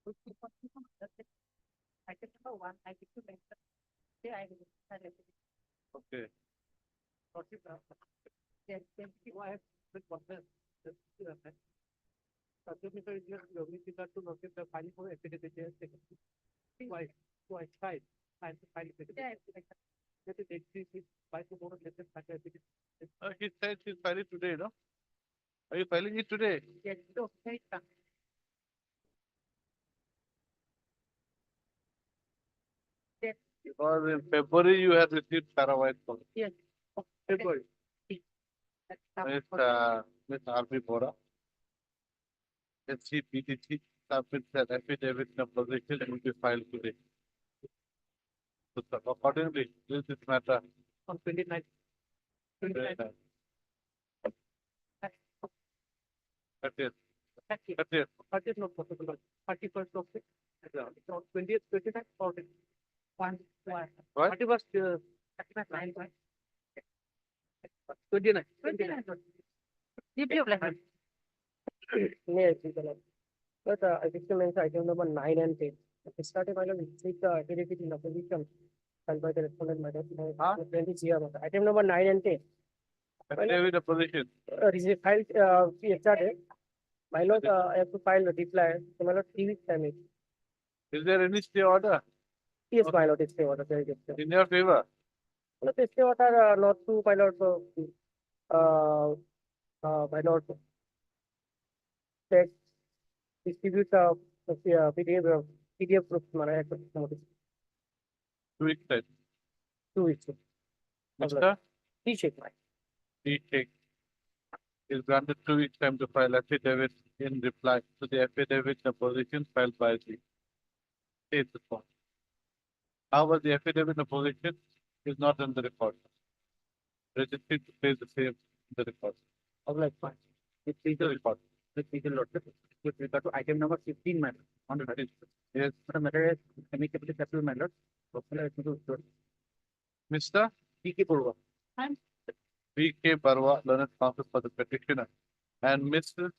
Okay. He said he's filing today, no? Are you filing it today? Because in February you had received Sarawite from February. Miss R.P. Bora, SCPTC submits an affidavit in opposition will be filed today. So, accordingly, this matter. On 29th. 29th. 30th. 30th. 30th not possible. 31st of it. 20th, 29th, or one. What? 31st, 29th. 29th. DP of life. Yes, but I think you mentioned item number 9 and 10. The starting item is seek the affidavit in opposition filed by the respondent matter. 20 CR. Item number 9 and 10. Affidavit opposition. Filed yesterday. My lord, I have to file a reply. So my lord, 3 weeks time. Is there any stay order? Yes, my lord, stay order. Very good. In your favor? No, the stay order not to my lord. My lord, text distribute PDF groups. Mara 2 weeks time. 2 weeks. Mr. T-Shake. T-Shake is granted 2 weeks time to file affidavit in reply to the affidavit opposition filed by the state report. However, the affidavit opposition is not in the report. Registered to place the same in the report. Like fine. It is the report. With regard to item number 15 matter on the matter. Yes. The matter is amicably settled matter. Mr. P.K. Barwa. P.K. Barwa, learned counsel for the petitioner, and Mr.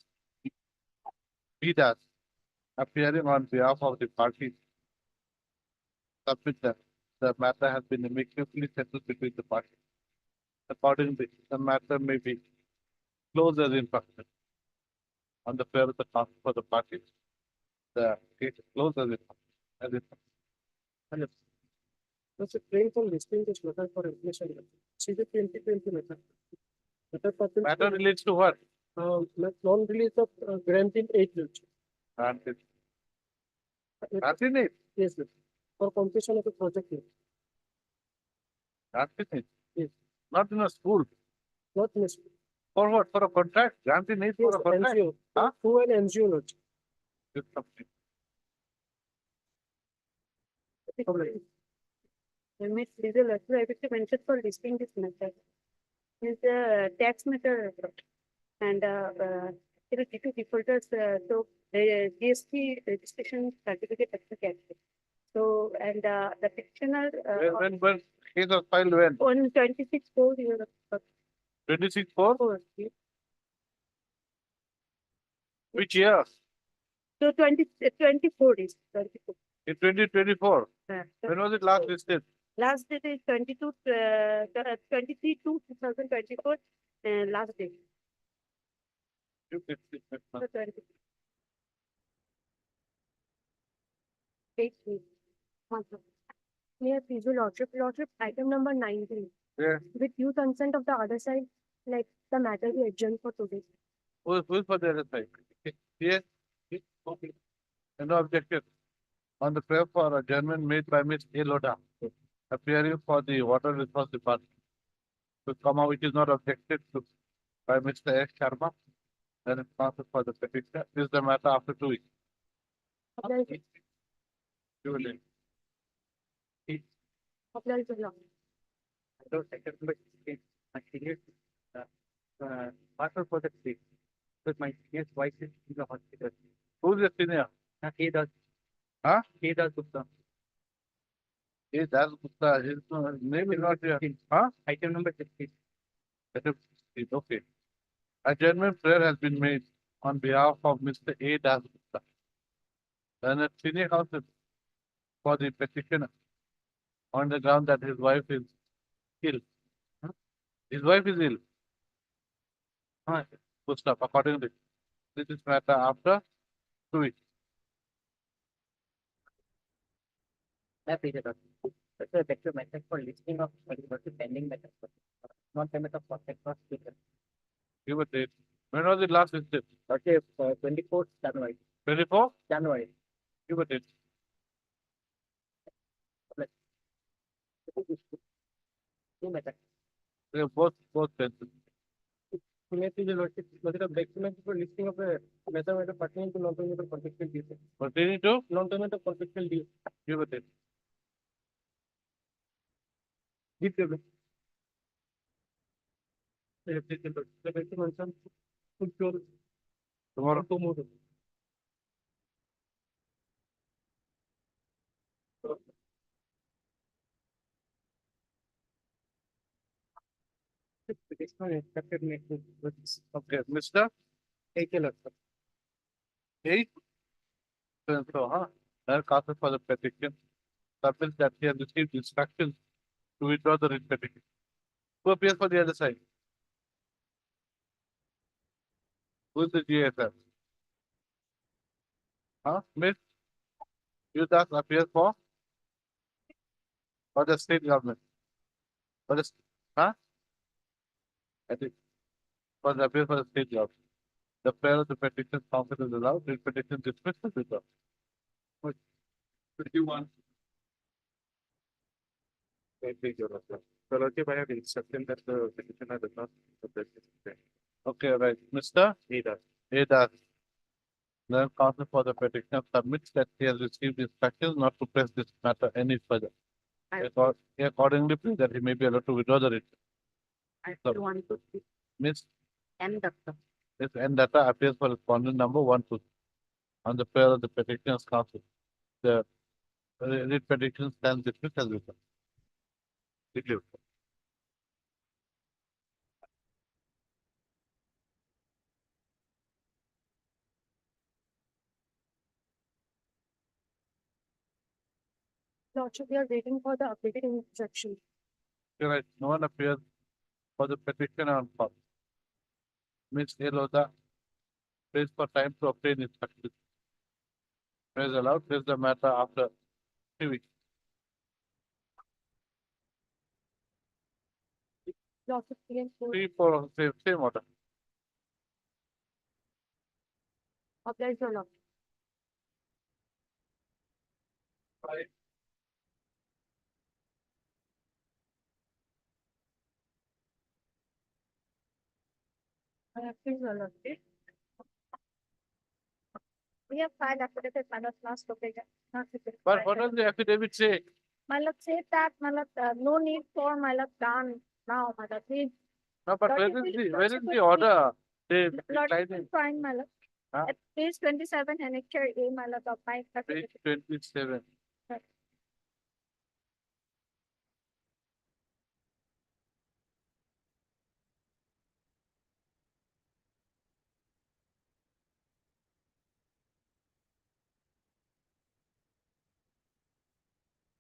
Vidas, appearing on behalf of the parties, submit that the matter has been amicably settled between the parties. Accordingly, the matter may be closed as instructed. On the prayer of the counsel for the parties, the case is closed as instructed. That's a claim for listing this matter for information. See the 2020 matter. Matter relates to what? Non-release of granting aid. Granted. Granted aid? Yes, sir. For completion of a project. Granted aid? Yes. Not in a school? Not in a school. For what? For a contract? Granting aid for a contract? NGO. Huh? To an NGO. Good something. Legal affidavit mentioned for listing this matter is the tax matter, and due to defaulters, so GST registration certificate has to get. So and the petitioner when case was filed when on 26/4 year 26/4 which year? So 2024 is 24. In 2024. When was it last listed? Last date is 23/2/2024. Last date. So 20. 8 weeks. Here, please, lordship, item number 19. Yeah. With due consent of the other side, like the matter be adjourned for today. Who's for the other side? Yes. Okay. And no objection. On the prayer for adjournment made by Ms. A. Loda, appearing for the Water Resource Department, to come out which is not objected to by Mr. S. Sharma, then it's passed for the petitioner. This is the matter after 2 weeks. Okay. You will apply to law. I don't second, but my senior partner for the state. Because my senior's wife is in the hospital. Who's the senior? He does. Huh? He does Gupta. He does Gupta. His name is not here. Huh? Item number 16. Item 16. Okay. Adjournment prayer has been made on behalf of Mr. A. Das Gupta. Then a senior counsel for the petitioner on the ground that his wife is ill. His wife is ill. Full stop. Accordingly, this is matter after 2 weeks. That's a better method for listing of versus pending method. Non-payment of cost across speaker. Give a date. When was the last visit? Okay, 24th January. 24? January. Give a date. Two methods. They are both pencils. Was it a document for listing of a method pertaining to non-payment of contextual dues? Pertaining to Non-payment of contextual dues. give a date. Deep payment. The victim mentioned Tomorrow. tomorrow. Okay, Mr. 8 lakhs. 8. So, there causes for the petition. That means that he has received instructions to withdraw the writ petition. Who appears for the other side? Who is the GSF? Miss Yudas appears for the state government. For the huh? I think for the appears for the state government. The prayer of the petition counsel is allowed. The petition dismissed is withdrawn. 51. Fellowship, I have instruction that the petitioner does not submit. Okay, right. Mr. Either. Adas. The counsel for the petitioner submits that he has received instructions not to press this matter any further. He accordingly pleads that he may be allowed to withdraw the writ. I So- don't want to see. Miss And doctor. This N data appears for respondent number 1 2 on the prayer of the petitioner's counsel. The writ petition stands dismissed as written. Declared. Lordship, we are waiting for the updated instruction. Right. No one appears for the petitioner on call. Ms. Eloda pays for time to obtain instructions. May is allowed, place the matter after 3 weeks. Lordship, PN 3 for same order. applies your law. Applies your law. We have filed affidavit, my lord, last occasion. Not with it. But what does the affidavit say? My lord said that, my lord, no need for my lord done now, my lord. Please, No, but Lordship where is will the order? They Lordship declined will it. find, my lord. Huh? At page 27, annexure A, my lord, of my Page affidavit. 27.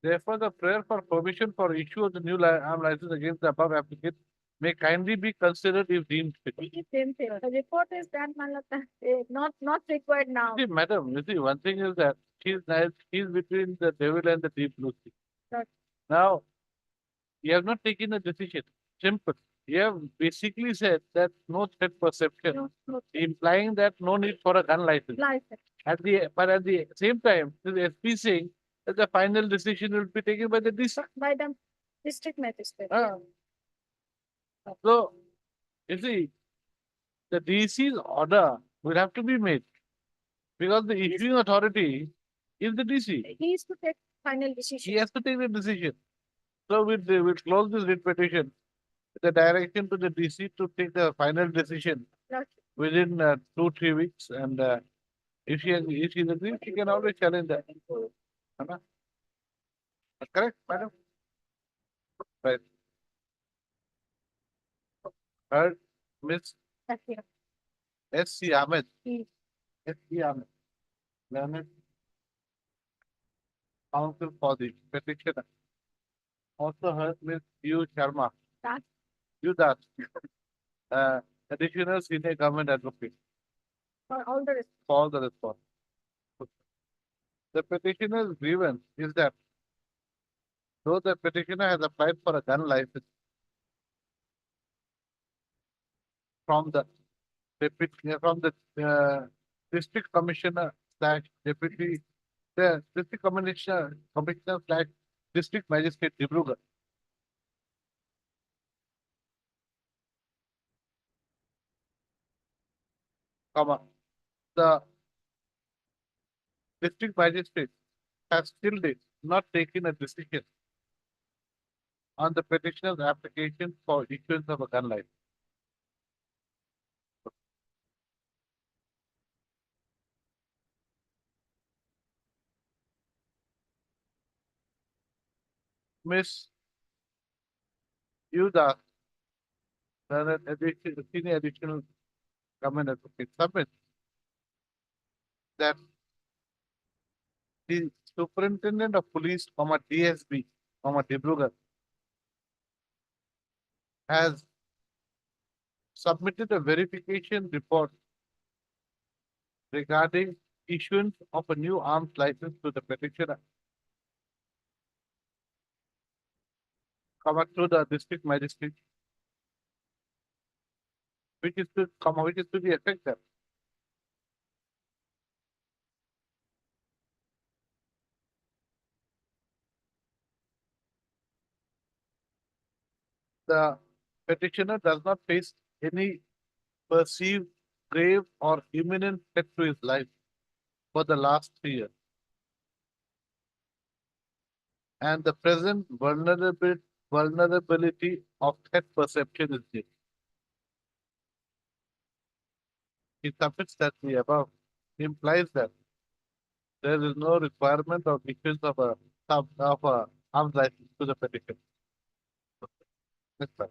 Therefore, the prayer for permission for issue of the new arm license against the above applicant may kindly be considered if deemed fit. Same thing. The report is that, my lord, not required now. See, madam, you see, one thing is that she's between the devil and the deep blue sea. Right. Now, you have not taken a decision. Simple. You have basically said that no threat perception, No, implying that no need for a gun license. license. But at the same time, the SP saying that the final decision will be taken by the DC. By the district magistrate. Ah. So, you see, the DC's order will have to be made because the issuing authority is the DC. He is to take final He decision. has to take the decision. So, we'll close this writ petition with the direction to the DC to take the final decision Lordship. within 2-3 weeks. And if she agrees, she can always challenge that. Anna? Correct, madam? Right. Heard, Miss That's it. S.C. Ahmed. He- S.C. Ahmed. Learned counsel for the petitioner. Also heard Ms. U. Sharma. Das. You that. Additional senior government advocate For all the for all the response. The petitioner's grievance is that though the petitioner has applied for a gun license from the district commissioner slash deputy the district commissioner slash district magistrate Dibrugarh, the district magistrate has still not taken a decision on the petitioner's application for issuance of a gun license. Miss Yuda, the senior additional government advocate, submits that the superintendent of police, DSB, Dibrugarh, has submitted a verification report regarding issuance of a new arms license to the petitioner, through the district magistrate, which is to the effect that the petitioner does not face any perceived grave or imminent threat to his life for the last 3 years. And the present vulnerability of threat perception is nil. He submits that the above implies that there is no requirement of issuance of a arms license to the petitioner. Next slide.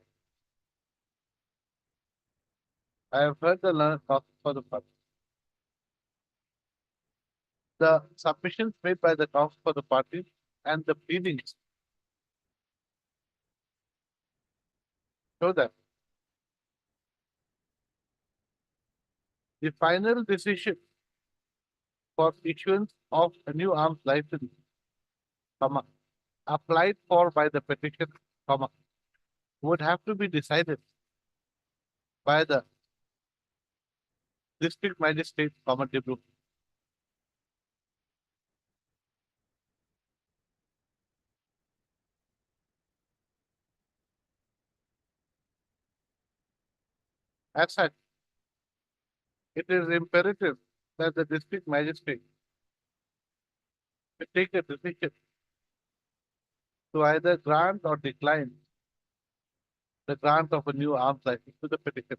I have heard the learned talk for the party. The submissions made by the counsel for the party and the pleadings show that the final decision for issuance of a new arms license, applied for by the petitioner, would have to be decided by the district magistrate, Dibrugarh. As such, it is imperative that the district magistrate take a decision to either grant or decline the grant of a new arms license to the petitioner.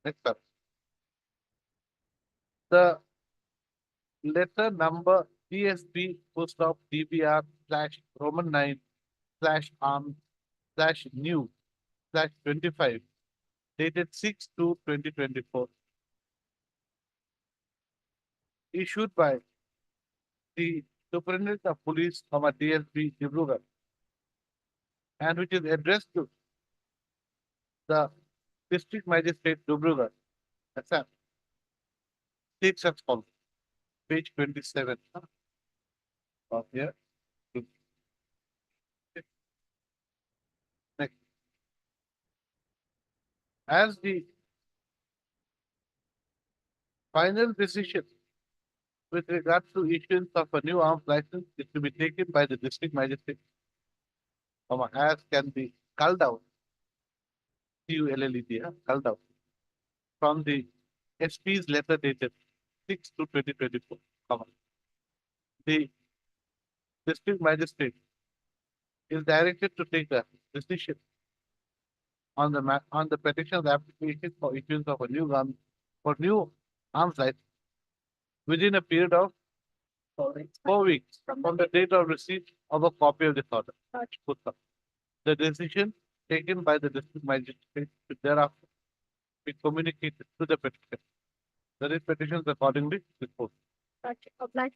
Next up. The letter number TSB post of DBR slash Roman 9 slash arm slash new slash 25 dated 6/2/2024 issued by the Superintendent of Police, DSB Dibrugarh, and which is addressed to the District Magistrate Dibrugarh, Assam, states as follows. Page 27 of here. Next. As the final decision with regard to issuance of a new arms license is to be taken by the district magistrate, as can be culled out, CULLED, culled out from the SP's letter dated 6/2/2024, the district magistrate is directed to take a decision on the petitioner's application for issuance of a new arms license within a period of 4 weeks from the date of receipt of a copy of this order. The decision taken by the district magistrate should thereafter be communicated to the petitioner. The petitions accordingly disposed. But apply.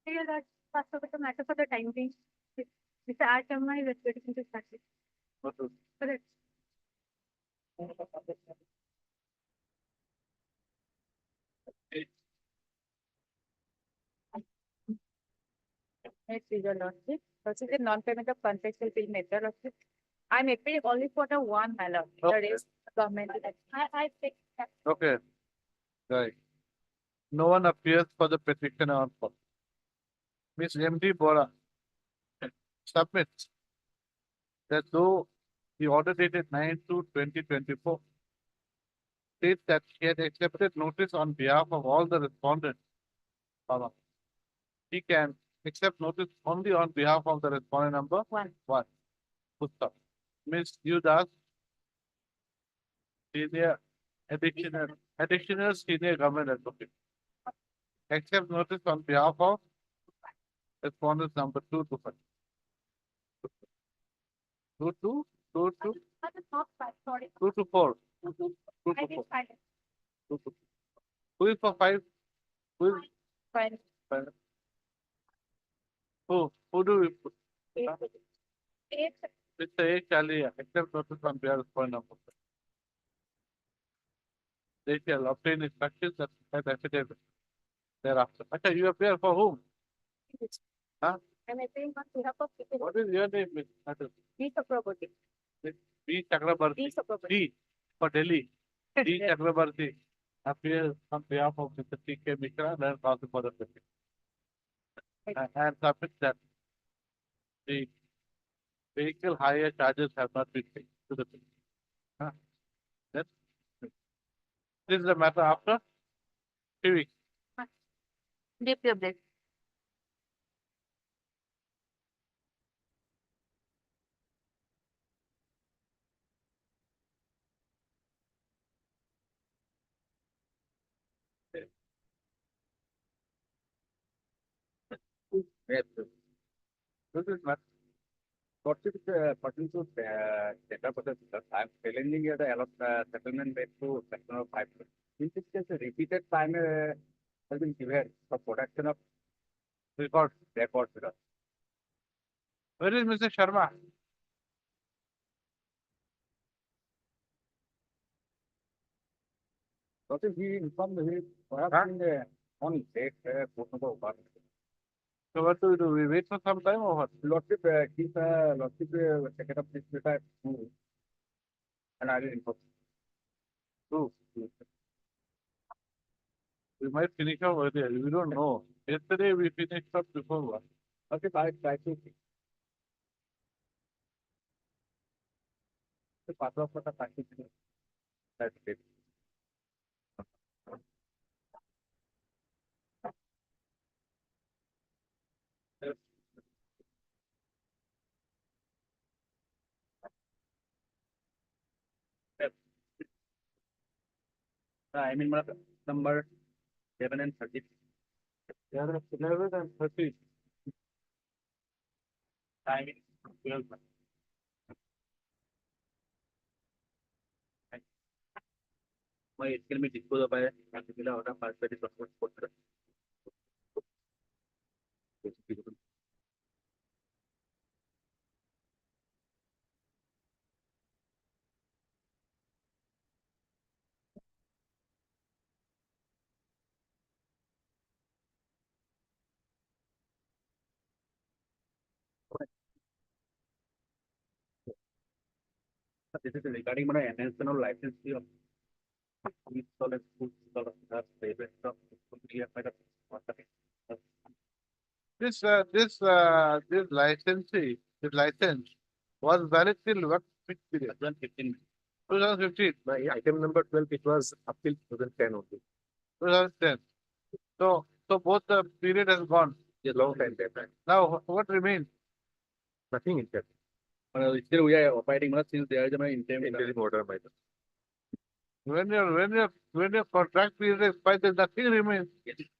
Yeah, that's first of the matter for the time being. If the ad term is getting into practice. Correct. Next is your lordship. Consider non-payment of contractual bill method of it. I'm appealing only for the one matter. Okay. That is government. I think that Okay, right. No one appears for the petition on call. Miss M.D. Bora submits that though the order dated 9/2/2024 states that she had accepted notice on behalf of all the respondents. Baba. He can accept notice only on behalf of the respondent number One. one. Pusta. Miss Udas, senior additional senior government advocate. Accept notice on behalf of respondent number 225. 22, 22, that's not bad. Sorry. 224, I 224, did find it. 224. Who is for five? Who is Fine. five? Who do we put? Eight. Mr. A. Chalia, accept notice on behalf of respondent number. They shall obtain instructions that affidavit thereafter. Okay, you appear for whom? Huh? I'm appealing on behalf of people. What is your name, Miss? Piece of property. B. Chakrabarti. Piece of property. D for Delhi. D. Chakrabarti appears on behalf of Mr. T.K. Mishra, then counsel for the petition. And submit that the vehicle hire charges have not been paid to the petition. Huh? Then, this is the matter after 3 weeks. Deeply update. Yes. This is matter. Pertain to data processing, I'm challenging the settlement rate to section of 5. In this case, a repeated time has been given for production of records. Where is Mr. Sharma? What if he informed he perhaps in the on date, court number 1. So what do we do? We wait for some time or what? Lordship, lordship, second of this data, and I will inform. Two. We might finish off earlier. We don't know. Yesterday we finished up before one. Okay, I try to. The part of the practice. That's it. I mean, number 7 and 30. Yeah, 11 and 13. I mean, 12. My skill me disposed by a particular order for the support for this is regarding my enhancement of license fee of install and food install of payment of clear by the This licensee, this license was valid till what period? 2015. 2015, My item number 12, it was up till 2010 only. 2010. So both the period has gone. A long time back. Now, what remains? Nothing in that. Still we are operating since there is an Interim order by the. When your contract period expires, then nothing remains.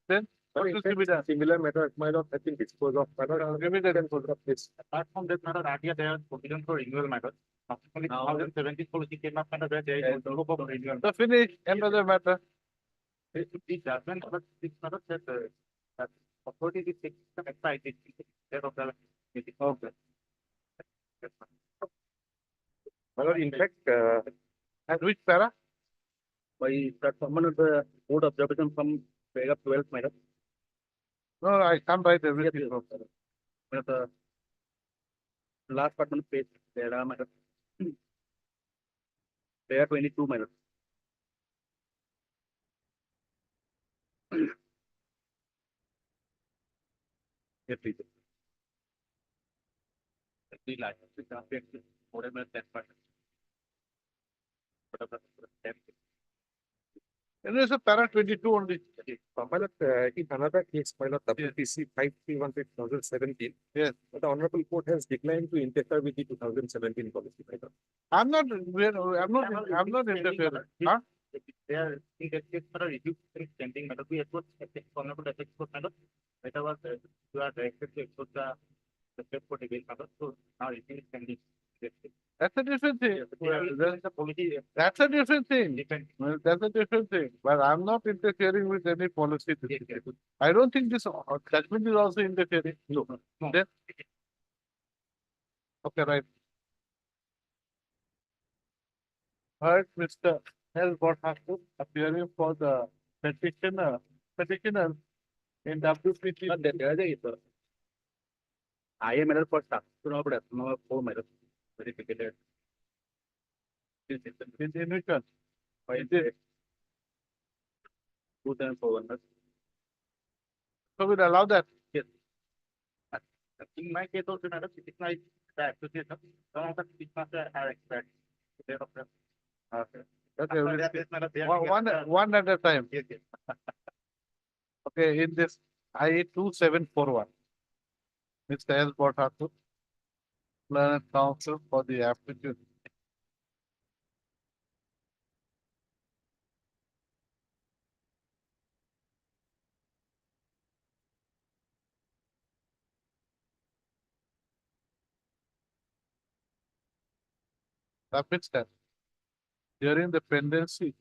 Then What is to be done? Similar method might have, I think, dispose of matter. Give me the Of this. Apart from this matter, earlier there was provision for renewal matter. Subsequently, 2017 policy came up under where there is no scope of renewal. So finish, end of the matter. The judgment of this matter says that authority is taking some extra instead of the meeting. Okay. Well, in fact, And which para? By that someone of the board observation from paragraph 12 matter. No, I can't write everything. The last part on the page, there are matter. There are 22 matters. Yes, please. The license is affected whatever that part. Whatever that. And there's a para 22 only. Pilot, in another case, pilot WPC 5318/2017. Yes. The Honorable Court has declined to interfere with the 2017 policy. Pilot. I'm not interfering. Huh? They are in that case for a review extending matter. We approach honorable ethics court matter. That was you are directed to approach the step for debate matter. So now it is pending. That's a different thing. There is a policy That's a different thing. different. Well, that's a different thing. But I'm not interfering with any policy. Yes, yes. I don't think this judgment is also interfering. No. No. Then- Okay, right. Heard Mr. L. Bothaku appearing for the petitioner in WPC. But there is a I am error for staff. So now, but no 4 matters. Verificated. In which one? Why is it 2,400? So we'll allow that. Yes. In my case also, matter, it is my association. Some of the teachers have expired. There of them. Okay. Okay, we'll see. This matter, they are One at a time. Yes, yes. Okay, in this IA 2741. Mr. L. Bothaku, Learned Counsel for the application. Submits that during the pendency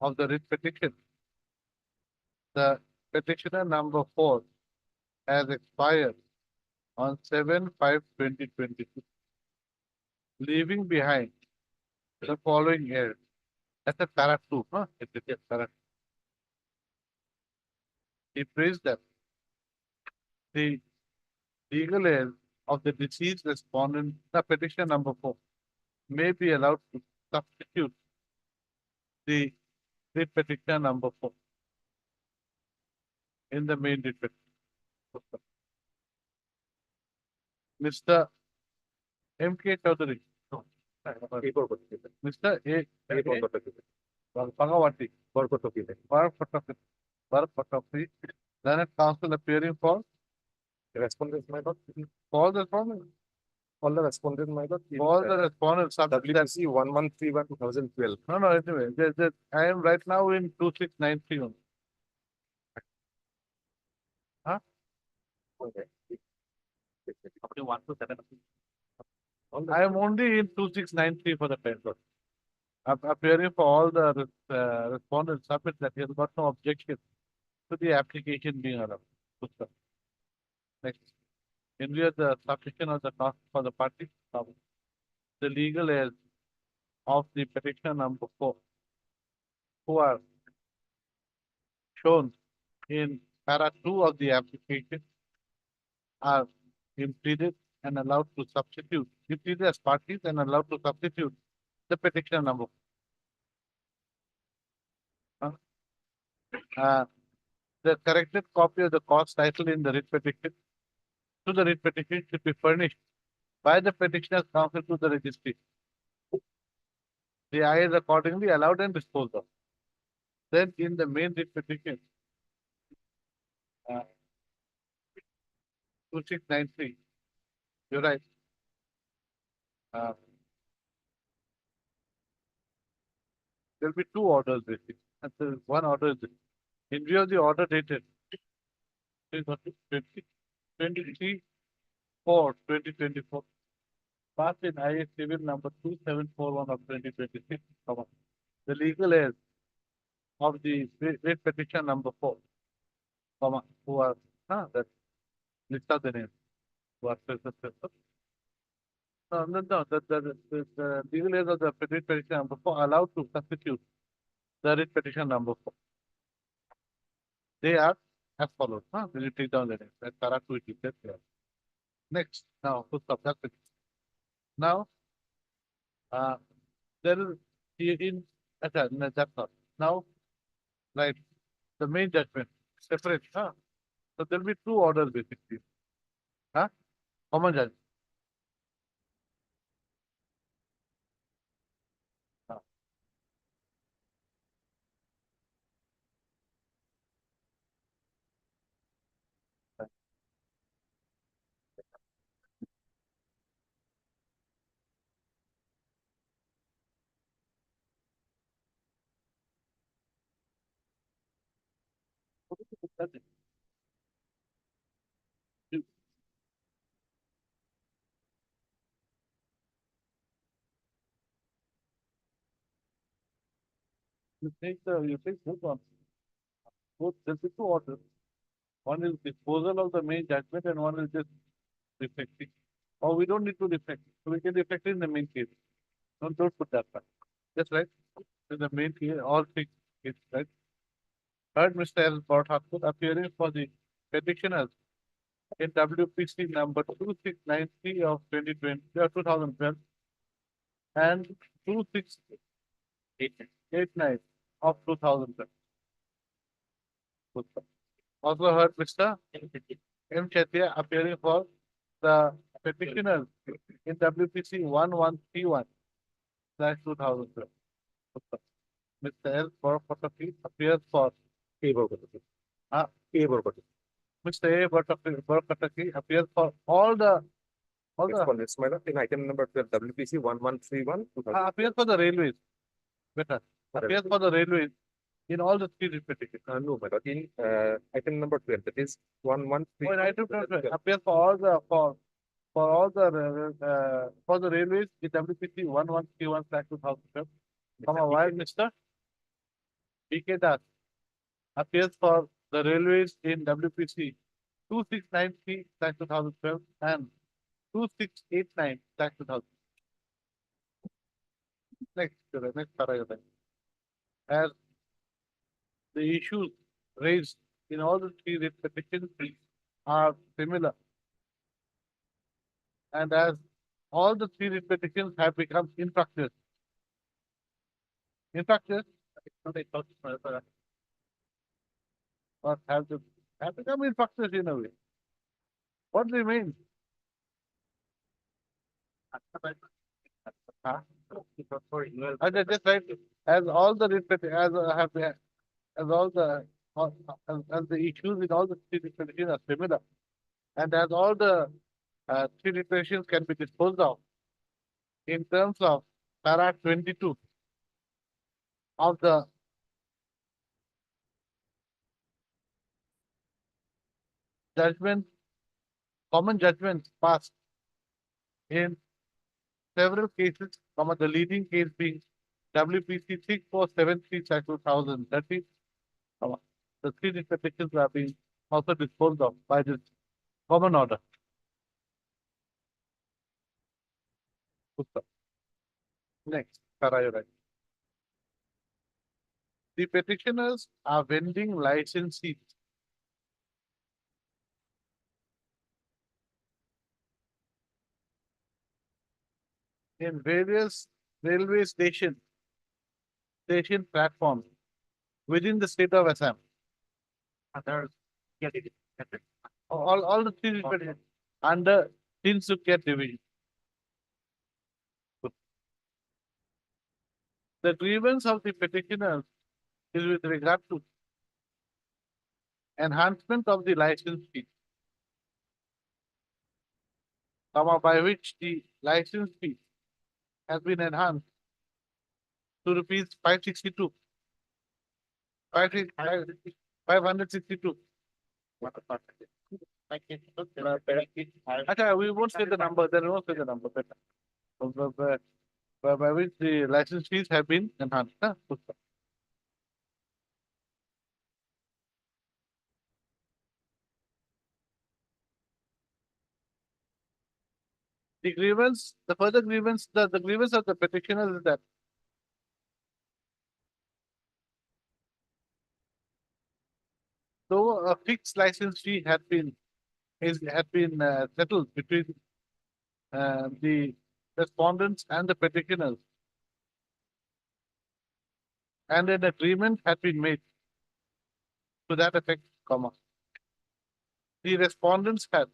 of the writ petition, the petitioner number 4 has expired on 7/5/2022, leaving behind the following heirs. That's a para 2, huh? It is para 2. He praised that the legal heirs of the deceased respondent, the petition number 4, may be allowed to substitute the writ petition number 4 in the main writ petition. Mr. M.K. Chaudhary. Mr. A. Bhagawati. Barpatokri. Learned Counsel appearing for Respondents might not. all the respondents. All the respondents might not. All the respondents. WPC 1131/2012. No, anyway, I am right now in 2693 only. Okay. Up to 1 to 7. I am only in 2693 for the time. I'm appearing for all the respondents submit that he has got no objection to the application being allowed. Next. In view of the submission of the cost for the party, the legal heirs of the petition number 4, who are shown in para 2 of the application, are impleaded and allowed to substitute, impleaded as parties and allowed to substitute the petition number. The corrected copy of the cause title in the writ petition to the writ petition should be furnished by the petitioner's counsel to the registry. The IA is accordingly allowed and disposed of. Then in the main writ petition, 2693, you're right. There'll be two orders basically. And the one order is this. In view of the order dated 2024. Passed in IS Civil number 2741 of 2026, the legal heirs of the writ petition number 4, who are, that list of the names, who are successor. No, the legal heirs of the writ petition number 4 are allowed to substitute the writ petition number 4. They are as follows. Will you take down the names? That's correct. Next, now, full stop. That's it. Now, there is okay, no, that's not. Now, right, the main judgment, separate. So there will be two orders basically. Common judgment. That's it. You take both ones. Both, there'll be two orders. One is disposal of the main judgment and one is just reflecting. Or we don't need to reflect. So we can reflect it in the main case. Don't put that back. That's right. In the main case, all three cases, right? Third, Mr. L. Bhatt appearing for the petitioners in WPC number 2693 of 2012 and 2689 of 2012. Also heard Mr. M. Chetya appearing for the petitioners in WPC 1131/2012. Mr. L. Borkotaki appears for A. Borkotaki. Ah. A. Borkotaki. Mr. A. Borkotaki appears for all the Respondents, my lord, in item number 12, WPC 1131. appears for the railways. Better. Appears for the railways in all the three petitions. No, my lord, in item number 12, that is 1131. Oh, in item 12, appears for all the for the railways in WPC 1131/2012. While Mr. B.K. Das appears for the railways in WPC 2693/2012 and 2689/2012. Next paragraph. As the issues raised in all the three writ petitions are similar, and as all the three writ petitions have become infructuous, or have become infructuous in a way. What remains? Just right, as all the writ as the issues in all the three writ petitions are similar, and as all the three writ petitions can be disposed of in terms of para 22 of the judgment, common judgments passed in several cases, the leading case being WPC 6473/2000. That is, the three writ petitions are being also disposed of by this common order. Next, para. The petitioners are vending licensees in various railway station platforms within the state of Assam. All the three petitions under Tinsukia division. The grievance of the petitioners is with regard to enhancement of the license fee, by which the license fee has been enhanced to rupees 562. 562. Acha, we won't say the number, then we won't say the number, better. By which the license fees have been enhanced. Huh? The grievance, the further grievance, the grievance of the petitioner is that though a fixed license fee had been settled between the respondents and the petitioners, and an agreement had been made to that effect, comma. The respondents had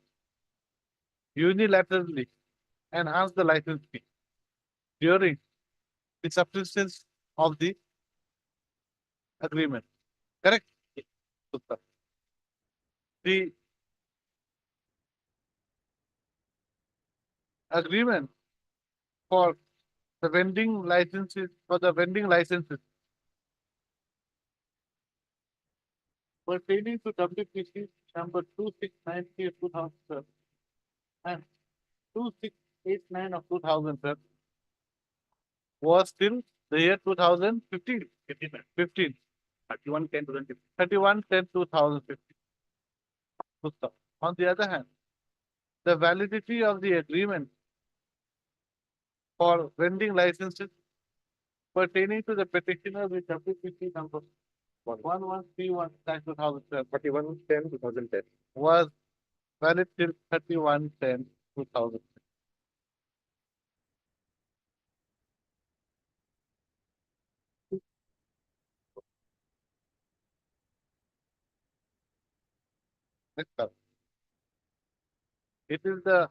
unilaterally enhanced the license fee during the subsistence of the agreement. Correct? Super. The agreement for the vending licenses pertaining to WPC number 2690 of 2012 and 2689 of 2012 was till the year 2015. 15. 31/10/2015. On the other hand, the validity of the agreement for vending licenses pertaining to the petitioner with WPC number 1131/2012 31/10/2010. was valid till 31/10/2010. Next up. It is the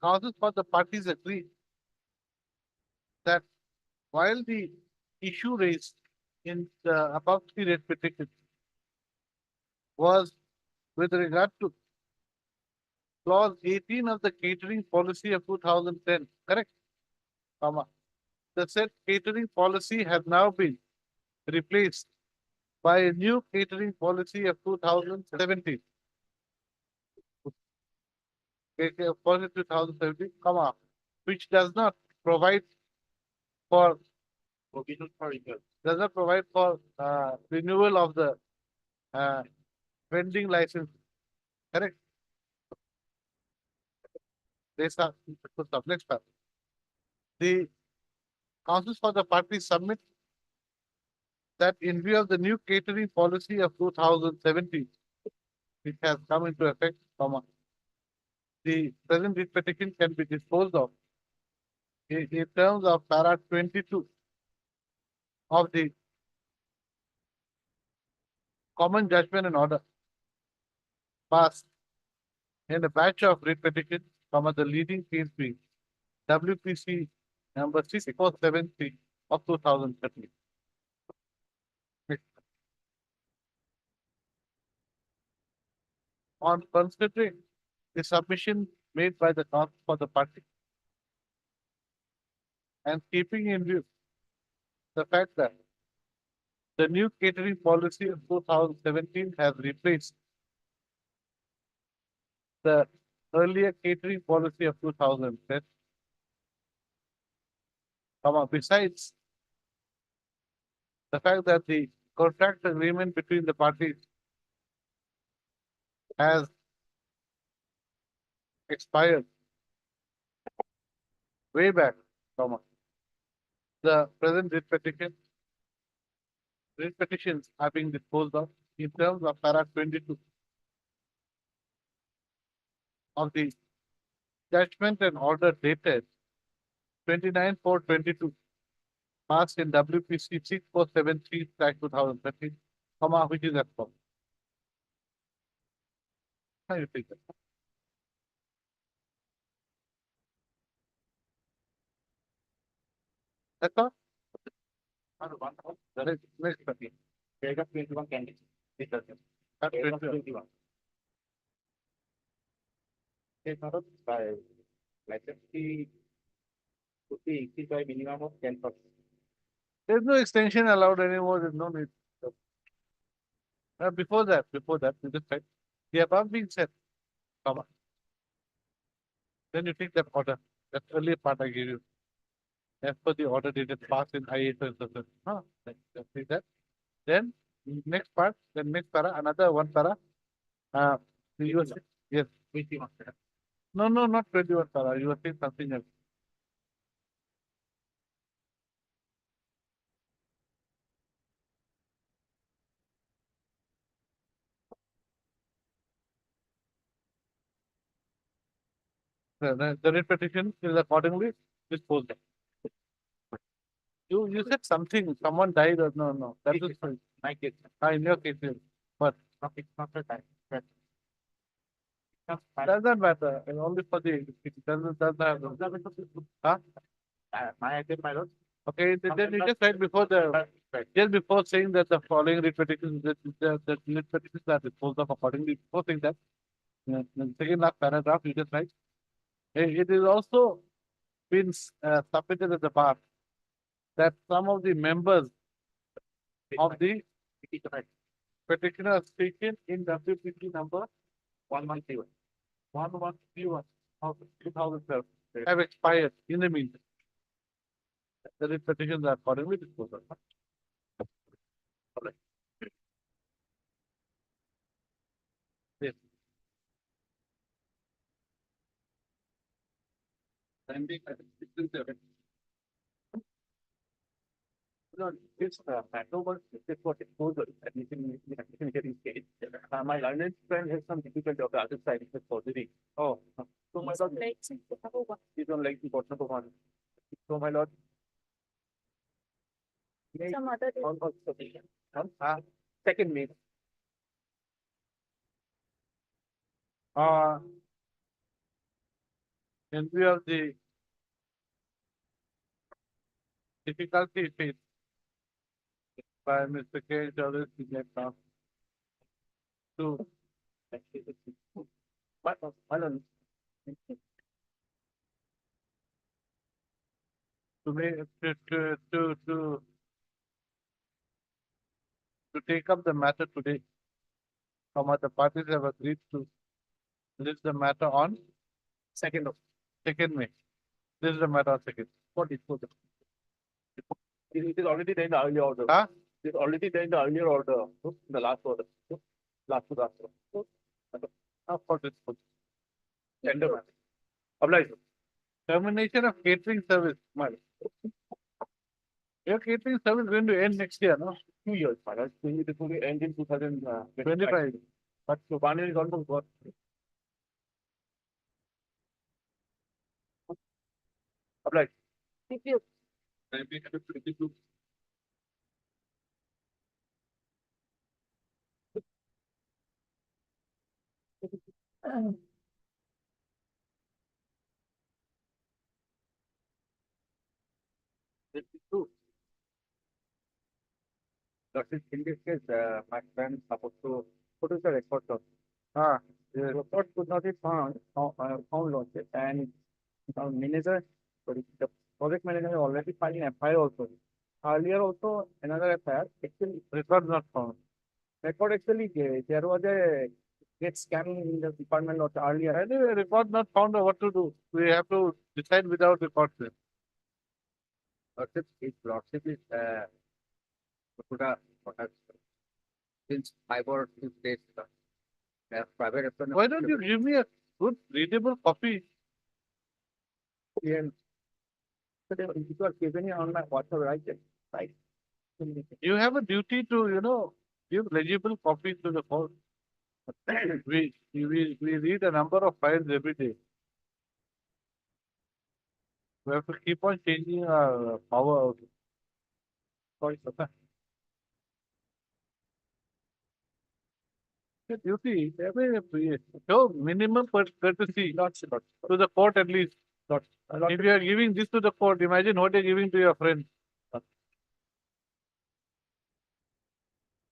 causes for the parties agree that while the issue raised in the above period petition was with regard to clause 18 of the catering policy of 2010, correct? Comma. The said catering policy has now been replaced by a new catering policy of 2017. Policy 2017, comma, which does not provide for renewal of the vending license. Correct? Next up. The councils for the parties submit that in view of the new catering policy of 2017, which has come into effect, comma, the present writ petition can be disposed of in terms of para 22 of the common judgment and order passed in a batch of writ petitions, comma, the leading case being WPC number 6473 of 2013. On considering the submission made by the counsel for the party and keeping in view the fact that the new catering policy of 2017 has replaced the earlier catering policy of 2010. Besides the fact that the contract agreement between the parties has expired way back, the present writ petitions are being disposed of in terms of para 22 of the judgment and order dated 29/4/22 passed in WPC 6473/2013, which is as follows. How you take that? That's all? Next question. Paragraph 21 can be. That's Paragraph 21. 21. It's not a by license fee could be increased by minimum of 10%. There's no extension allowed anymore. There's no need. Before that, you just write the above being said, comma. Then you take that order, that earlier part I gave you. As per the order dated passed in IAS. Take that. Then next part, then next para, another one para. You were saying, yes. 21. No, not 21 para. You were saying something else. The repetition is accordingly disposed of. You said something, someone died or no. That is fine. My case. In your case, yes. But It's not the time. Right. doesn't matter. And only for the it doesn't have. Huh? My lord. Okay, then you just said before just before saying that the following repetitions the repetitions are disposed of accordingly. Before saying that, the second last paragraph you just write. It is also been submitted at the bar that some of the members of the petitioner speaking in WPT number 1131. 1131 of 2012 have expired in the meantime. The petitions are accordingly disposed of. Yes. And the No, this October is what it goes at least in the getting stage. My learned friend has some difficulty of the other side, it's already. Oh, so my lord, you don't like the bottom of one. So my lord. Some other day. Second meet. in view of the difficulty faced by Mr. K. Chaudhary to get down to My lord, make to take up the matter today. The parties have agreed to list the matter on second of second May. This is the matter on second. what is for the. It is already there in the earlier order. Huh? It is already there in the earlier order, the last order. Last to last order. For this. Tender matter. Oblige. Termination of catering service. Your catering service is going to end next year, no? 2 years, my lord. It will be end in 2025. 25. But so 1 year is almost gone. Oblige. If you That is, in this case, my friend supposed to put the record on. The record could not be found launched, and manager, sorry, the project manager already filed an FIR also. Earlier also another FIR, actually Record not found. record actually there was a get scam in the department of earlier. Anyway, record not found, what to do? We have to decide without record. Lordship is put a since 5 or 6 days. Private restaurant. Why don't you give me a good readable copy? And so it was given on my WhatsApp, right? You have a duty to, give legible copies to the court. We read a number of files every day. We have to keep on changing our power. Sorry, sir. The duty, show minimum courtesy to the court at least. If you are giving this to the court, imagine what you're giving to your friend.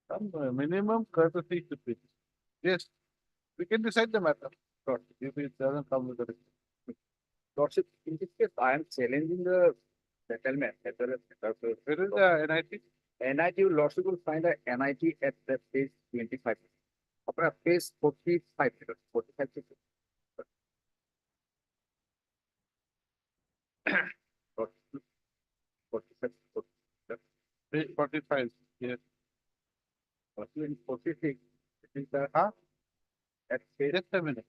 Some minimum courtesy should be. Yes, we can decide the matter. If it doesn't come with the Lordship, in this case, I am challenging the settlement. Where is the NIT? NIT lordship will find a NIT at the page 25. Upper page 45, 45. 45. Page 45. Yes. 46. It is the Huh? at page Just a minute.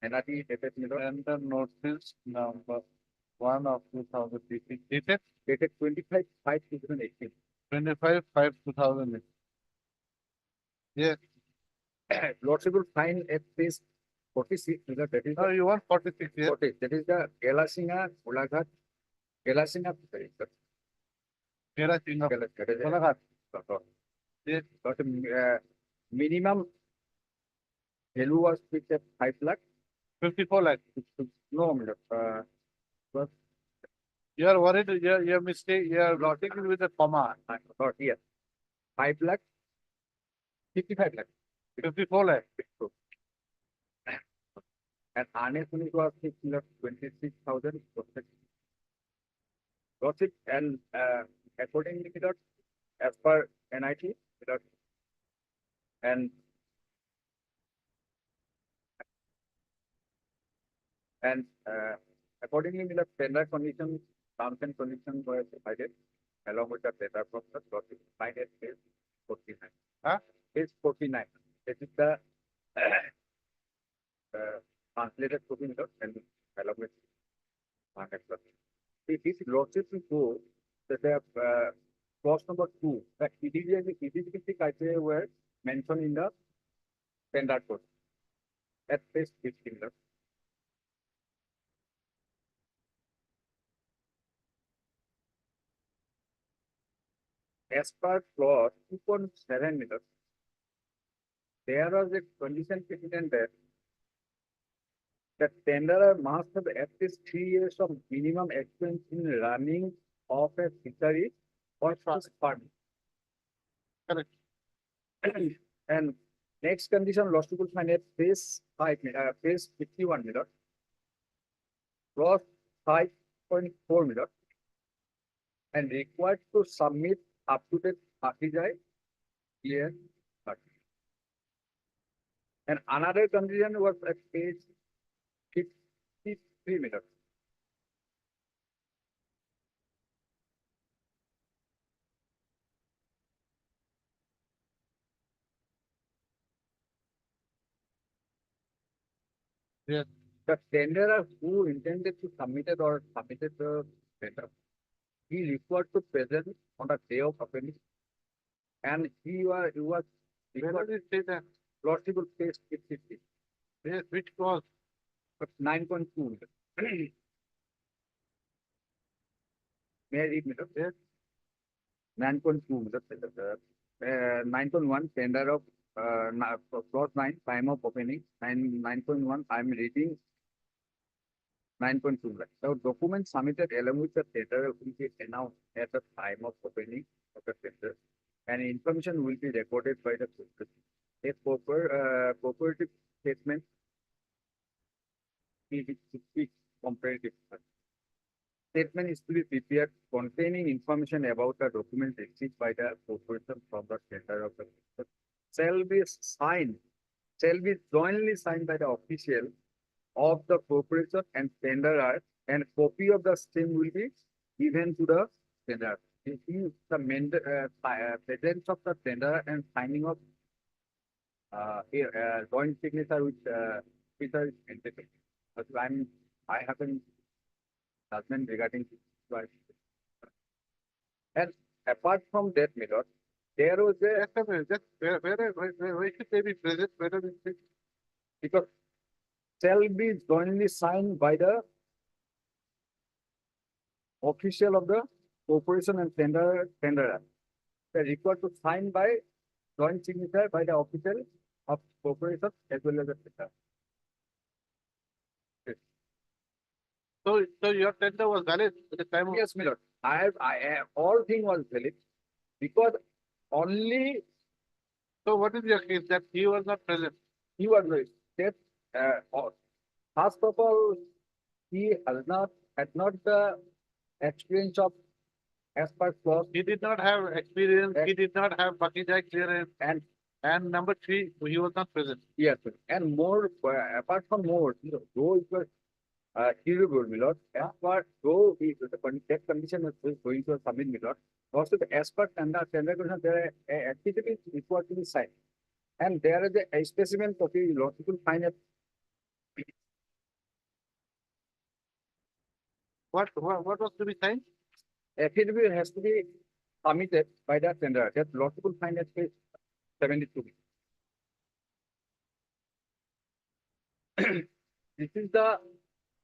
NIT dated And the notice number 1 of 2018. Dated dated 25/5/2018. 25/5/2018. Yes. Lordship will find at page 46. That is No, the you want 46 here. 40. That is the Gelasinga Golaghat. Gelasinga. Kera Singh of That is the Golaghat. Yes. but minimum value was fixed at 5 lakh. 54 lakhs. No, You are worried, your mistake, your logic is with a comma. not here. 5 lakh, 55 lakh. 54 lakhs. And earnest unit was 6,26,000. Got it? And accordingly, as per NIT, and accordingly, the tender conditions, terms and conditions were provided along with the tender process. Got it? Find at page 49. Huh? Page 49. This is the translated copy and along with market plus. See, this lordship will go that they have clause number 2, the eligibility criteria were mentioned in the tender code at page 15. As per clause 2.7 meters, there was a condition precedent that the tenderer must have at least 3 years of minimum experience in running of a fishery or fish farm. Correct. And next condition, lordship will find at page 51 meter, clause 5.4 meter, and required to submit up to date RTI clear. And another condition was at page 53 meters. Yes. The tenderer who intended to submit it or submitted the tender, he required to present on the day of opening, and he was Where required does it say that? lordship will page 50, Yes, which clause? but 9.2 meters. May I read meter? Yes. 9.2 meters. 9.1 tender of clause 9 time of opening. 9.1 I am reading 9.2. The document submitted along with the tender will be announced at the time of opening of the tender, and information will be recorded by the corporation. A cooperative statement is to be comparative. Statement is to be prepared containing information about the document received by the corporation from the tender of the shall be jointly signed by the official of the corporation and tenderer, and copy of the same will be given to the tenderer. This is the presence of the tenderer and signing of joint signature with officer is mandatory. But I have a judgment regarding this. And apart from that method, there was a Just a minute. Just where should they be present? Where does it say? because shall be jointly signed by the official of the corporation and tenderer. They are required to sign by joint signature by the official of corporation as well as the tenderer. So your tender was valid at the time of. Yes, my lord. All thing was valid because only So what is your case that he was not present? he was very that first of all, he had not the experience of as per clause He did not have experience, Eh. he did not have Bakijai clearance, and and number three, he was not present. yes, sir. And more, apart from more, though it was curable, my lord, as per though the that condition is going to submit, my lord, also as per tender condition, there are activities required to be signed. And there is a specimen copy, lord, you will find a What was to be signed? affidavit has to be submitted by the tender. That lord will find at page 72. This is the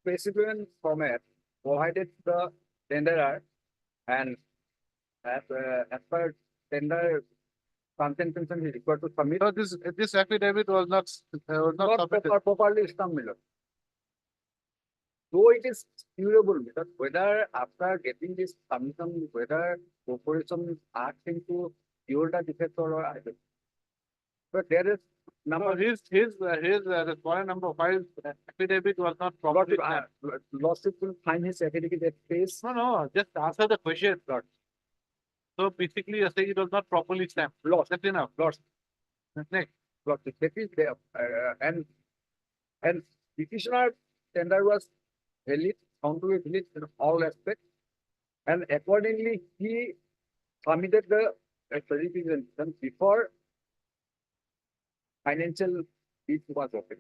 specimen format provided to the tenderer and as per tender consent consent is required to submit. So this affidavit was not Not submitted. properly stamped, my lord. Though it is curable, because whether after getting this submission, whether corporation asked him to cure the defect or I don't know. But there is No, number his respondent number 5 affidavit was not properly. lawsuit will find his affidavit at page No, just answer the question, Lord. So basically, you're saying it was not properly stamped. lost, That's enough. lost, Next. lost. That is there, and petitioner tender was valid, found to be valid in all aspects, and accordingly he submitted the certification before financial bid was open.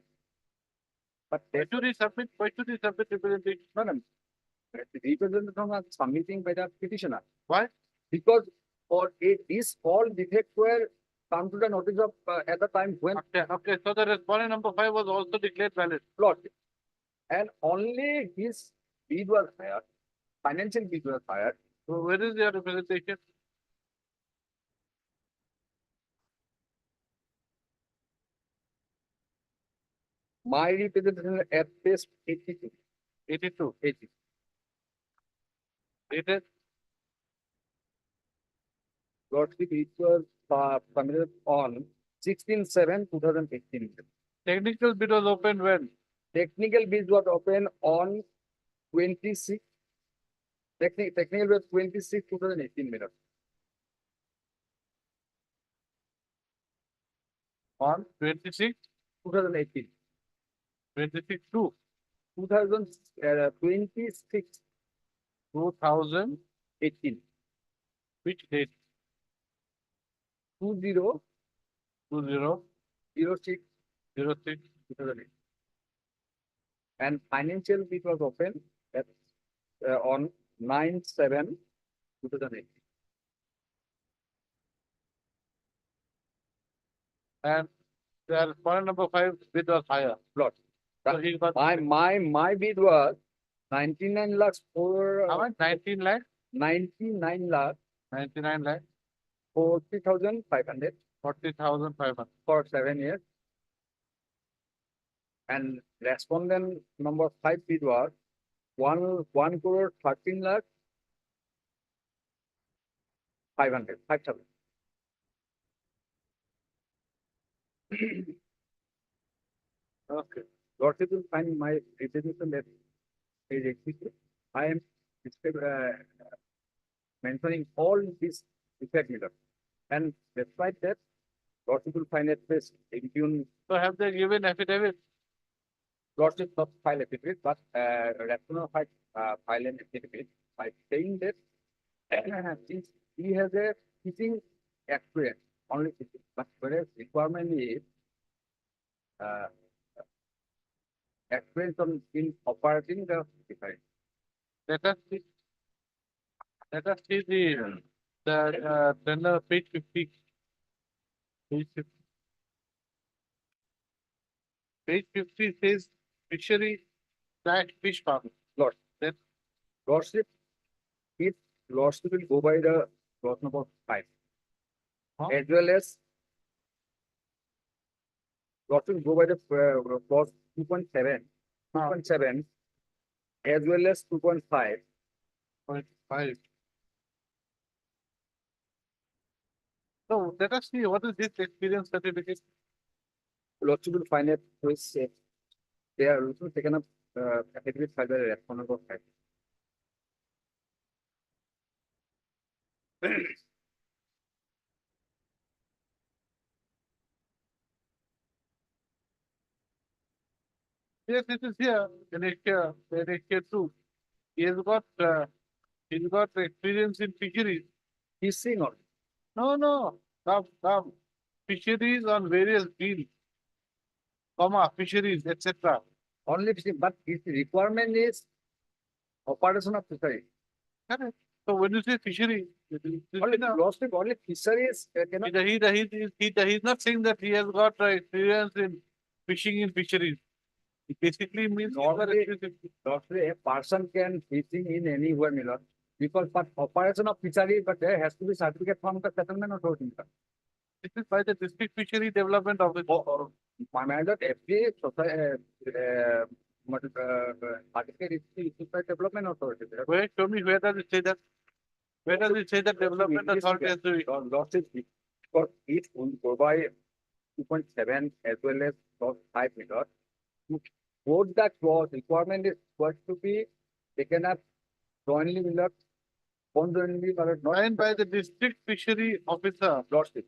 But Why that should he submit? Why should he submit representation? no, no, representation was submitting by the petitioner. Why? Because for it, these all defects were come to the notice of at the time when Okay. So the respondent number 5 was also declared valid. plot. And only his bid was hired, financial bid was hired. So where is your representation? My representation at page 82, 82. 80. Dated Lordship, it was submitted on 16/7/2018. technical bid was opened when? Technical bid was open on 26. Technical was 26, 2018 minutes. On 26, 2018. 26 to 2026, 2000. 18. Which date? 2006, 2006. 2008. And financial bid was open at, on 9/7/2018. And the respondent number 5 bid was higher. Plot. So he got My bid was 99 lakhs for how much? 19 lakh? 99 lakh 99 lakh? 40,500 40,500. for 7 years. And respondent number 5 bid was 1 crore 13 lakh 5,000. Okay. Lordship will find my representation that is existed. I am mentioning all these effect meters. And despite that, Lordship will find at this in June. So have they given affidavit? Lordship not file affidavit, but Rational file an affidavit by saying that since he has a teaching experience, only teaching, but whereas requirement is experience in operating the device. Let us see. Let us see the tender page 50. Page 50. Page 50 says fishery / fish farming. Lordship, if Lordship will go by the clause number 5, Huh? as well as Lordship will go by the clause 2.7, 2.7, as well as 2.5. 0.5. So let us see what is this experience certificate. Lordship will find it with they are also taken up affidavit by the respondent of 5. Yes, it is here, in Asia too. He's got experience in fisheries. Fishing or No, some fisheries on various fields, fisheries, etc. only fishing, but his requirement is operation of fishery. Correct. So when you say fishery, Only lordship, only fisheries cannot. he's not saying that he has got experience in fishing in fisheries. It basically means he's got Normally- experience in- Lordship, a person can fishing in anywhere, my lord. Because for operation of fishery, but there has to be certificate from the settlement authority. my lord. This is by the district fishery development office. My lord, every society, certificate is issued by development authority. my lord. Where, show me where does it say that? Where does it say that development authority has to be? Lordship, because it will provide 2.7 as well as clause 5 meter. Both the clause requirement is what to be taken up jointly with the conjointly, but not Signed by the district fishery officer lordship.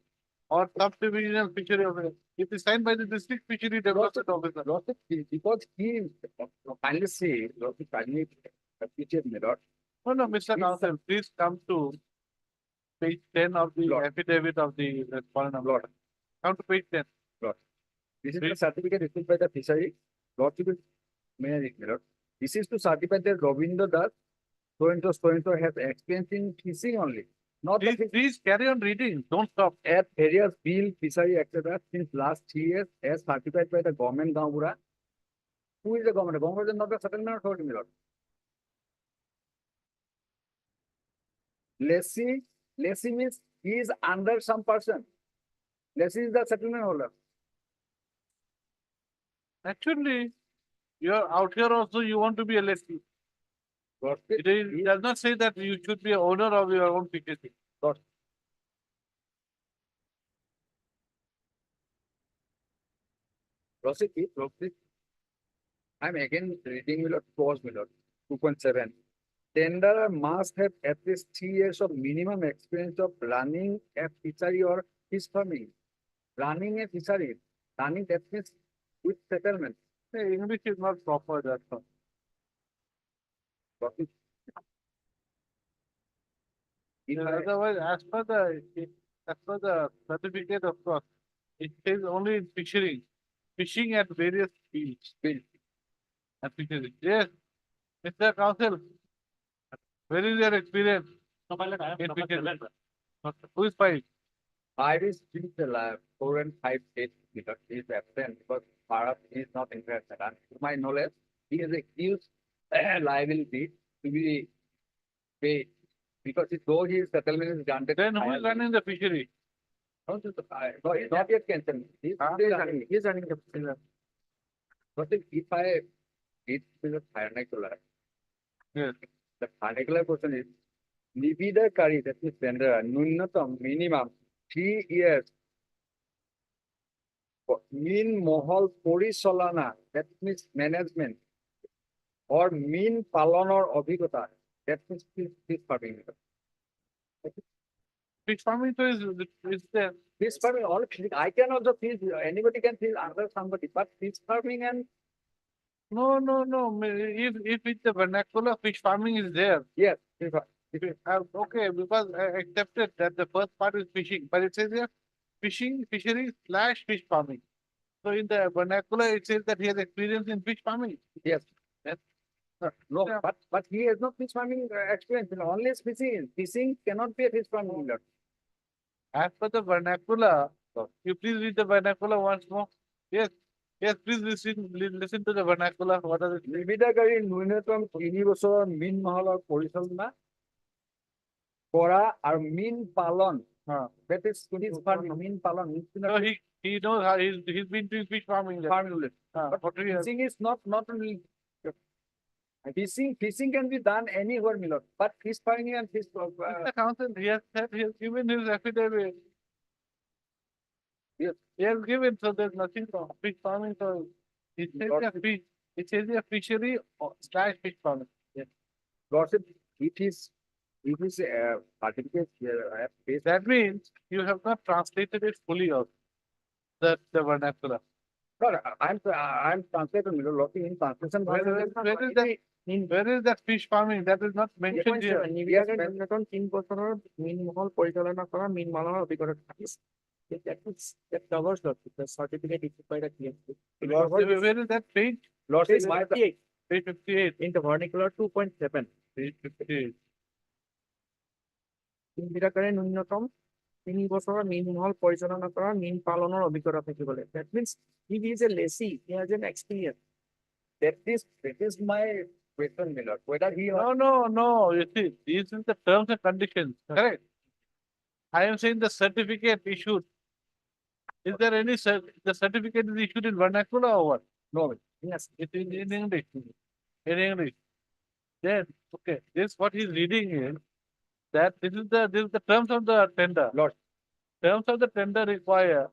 or subdivisional fishery officer. It is signed by the district fishery development officer. Lordship, because he kindly say, lordship kindly appreciate me, lord. No, Mr. Please, Counsel, please come to page 10 of the Lord. affidavit of the respondent. Lord. Come to page 10. This is the Please. certificate issued by the fishery. Lordship, may I read, my lord? This is to certify that Govinda Das, so and so has experience in fishing only. Not that Please carry on reading. Don't stop. at areas, field, fishery, etc. since last 3 years as certified by the government Gaumura. Who is the government? The government is not the settlement authority, my lord. Lessee means he is under some person. Lessee is the settlement holder. Actually, you're out here also, you want to be a lessee. It does not say that you should be a owner of your own fishery. Proceed. I'm again reading Milord, clause Milord, 2.7. Tenderer must have at least 3 years of minimum experience of running a fishery or fish farming. Running a fishery, running that means with settlement. Hey, English is not proper, that's all. Proceed. If Yeah, I- otherwise, as per the certificate, of course, it says only in fishing at various fields. And fisheries. Yes, Mr. Counsel, where is your experience? In fisheries? Who is five? Five is still the lab, 4 and 5 days because he is absent because Bharat is not interested. And to my knowledge, he is accused liability to be paid because though his settlement is granted. Then who is running the fishery? No, he's not yet cancelled. He's running the business. But if I it is a vernacular, Yes. the vernacular question is Nividakari, that is tender, Nunatam, minimum 3 years. Mean Mohol Porisolana, that means management. Or mean Palonor Obhigota, that means fish farming. Fish farming too is there. Fish farming, all I can also fish, anybody can fish under somebody, but fish farming and No. If it's the vernacular, fish farming is there. yes, Okay, because I accepted that the first part is fishing, but it says here fishing, fishery / fish farming. So in the vernacular, it says that he has experience in fish farming. yes. Yes. No, Yeah. but he has no fish farming experience. Only fishing. Fishing cannot be a fish farming. Lord. As per the vernacular, you please read the vernacular once more. Yes, please listen to the vernacular. What does it say? নিবিদাকারী ন্যূনতম 3 বছৰৰ মীন মহলৰ পৰিচালনা কৰা আৰু মীন পালন Huh. that is fish farming, মীন পালন So he knows how he's been doing fish farming. There. farming only. For 2 years. Fishing is not only fishing can be done anywhere, my lord. But fish farming and fish Mr. Counsel, he has said he has given his affidavit. Yes. He has given, so there's nothing wrong. Fish farming, so it says Lord- a fish. It says a fishery / fish farming. lordship, it is If you say, certificate, I have faced That means you have not translated it fully out. The vernacular. no, I'm translating middle locking in translation. Where is that fish farming? That is not mentioned here. নিবিড় ন্যূনতম 3 বছরের মীনমহল পরিচালনা করা মীন মালনের অভিজ্ঞতা থাকে। That covers the certificate issued by the TFC. Where is that page? Page 58 Page 58. in the vernacular 2.7. Page 58. ইন্দিরাকারে ন্যূনতম 3 বছরের মীনমহল পরিচালনা করা মীন পালনের অভিজ্ঞতা থেকে বলে। That means if he is a lessee, he has an experience. That is my question, Miller. Whether he No. You see, these are the terms and conditions. Correct. I am saying the certificate issued. Is there any the certificate is issued in vernacular or what? no. Yes. It's in English. In English. Then okay, this what he's reading is that this is the terms of the tender. Lord. Terms of the tender require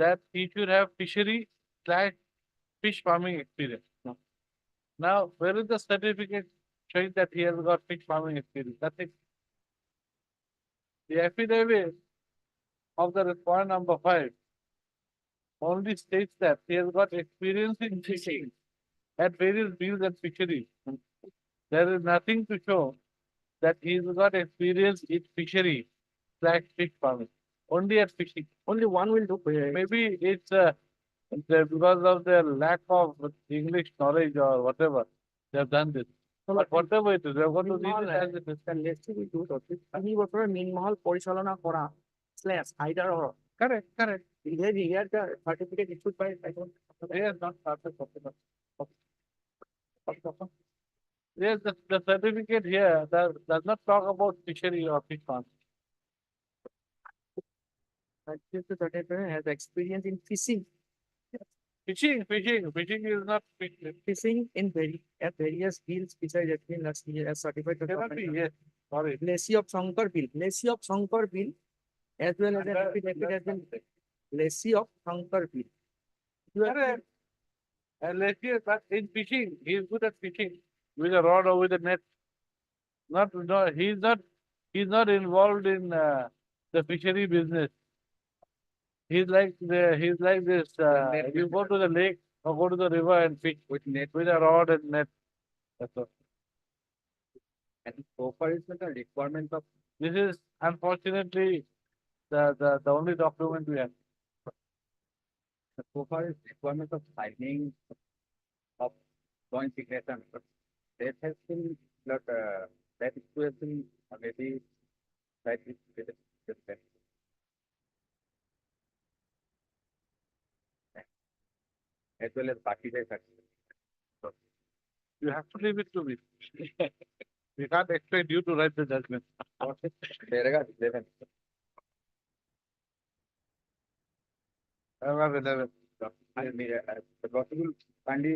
that he should have fishery / fish farming experience. Now, where is the certificate showing that he has got fish farming experience? That's it. The affidavit of the respondent number 5 only states that he has got experience in fishing at various fields and fisheries. There is nothing to show that he's got experience in fishery / fish farming. Only at fishing. Only one will do. Maybe it's because of their lack of English knowledge or whatever, they have done this. But whatever it is, they're going to read it as it is. The lessee will do that. 3 বছরের মীনমহল পরিচালনা করা / either or. Correct. Here the certificate issued by They have not started talking about. Yes, the certificate here does not talk about fishery or fish farm. this certificate has experience in fishing. Fishing is not fishing. Fishing in at various fields besides as certified. Cannot be, yes, sorry. Lessee of Sankarpil, as well as an affidavit has been lessee of Sankarpil. Correct. And let's see, but in fishing, he is good at fishing with a rod or with a net. No, he's not involved in the fishery business. He's like this. You go to the lake or go to the river and fish With net, with a rod and net. That's all. and so far it's not a requirement of This is unfortunately the only document we have. so far it's requirement of signing of joint signature. But that has been not that issue has been maybe that is different. As well as party certificate. You have to leave it to me. We can't expect you to write the judgment. Paragraph 11. Paragraph 11. I mean, the possible kindly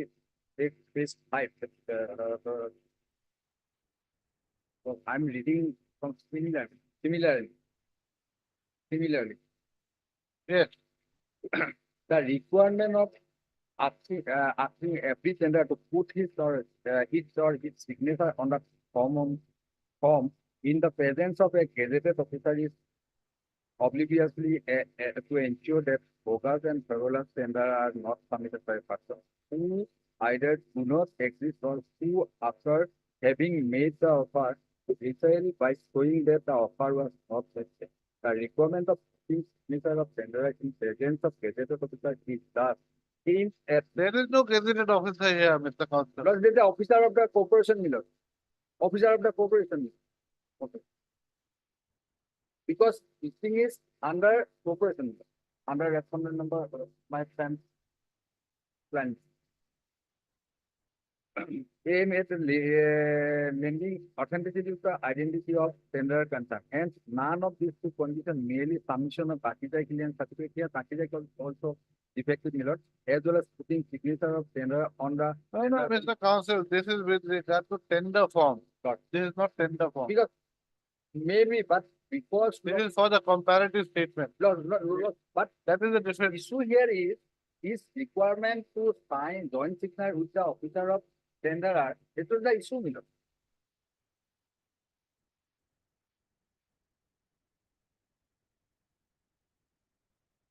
take page 5. So I'm reading from similarly. Yes. The requirement of asking every tender to put his or his signature on the form in the presence of a gazetted officer is obliviously to ensure that bogus and frivolous tender are not submitted by a person who either do not exist or who, after having made the offer, resale by showing that the offer was not accepted. The requirement of signature of tender in presence of gazetted officer is thus aimed at There is no gazetted officer here, Mr. Counselor. plus the officer of the corporation, Miller. Officer of the corporation. Okay. Because this thing is under corporation, under respondent number, my plan. Aim at lending authenticity to the identity of tender concern. Hence, none of these two conditions, merely submission of Pakistan clearance certificate here, Pakistan also defective, Miller, as well as putting signature of tender on the. No, Mr. Counsel, this is with regard to tender form. This is not tender form. Because maybe, but because This is for the comparative statement. but That is the difference. issue here is requirement to sign joint signature with the officer of tenderer. This was the issue, Miller.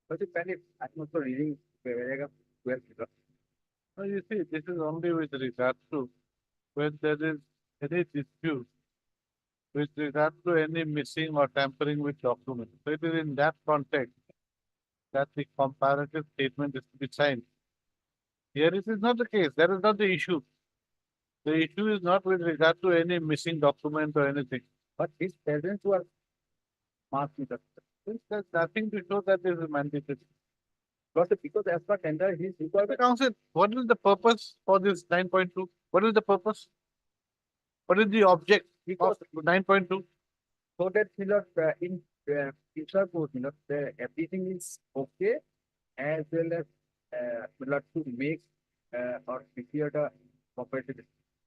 But the pen is, I'm also reading paragraph 12. Now you see, this is only with regard to when there is any dispute with regard to any missing or tampering with documents. So it is in that context that the comparative statement is to be signed. Here it is not the case. That is not the issue. The issue is not with regard to any missing document or anything. But his parents were marked with us. There's nothing to show that this is mandatory. Because as per tender, he's The required. council, what is the purpose for this 9.2? What is the purpose? What is the object of 9.2? So that in future course, everything is okay, as well as to make or prepare the property.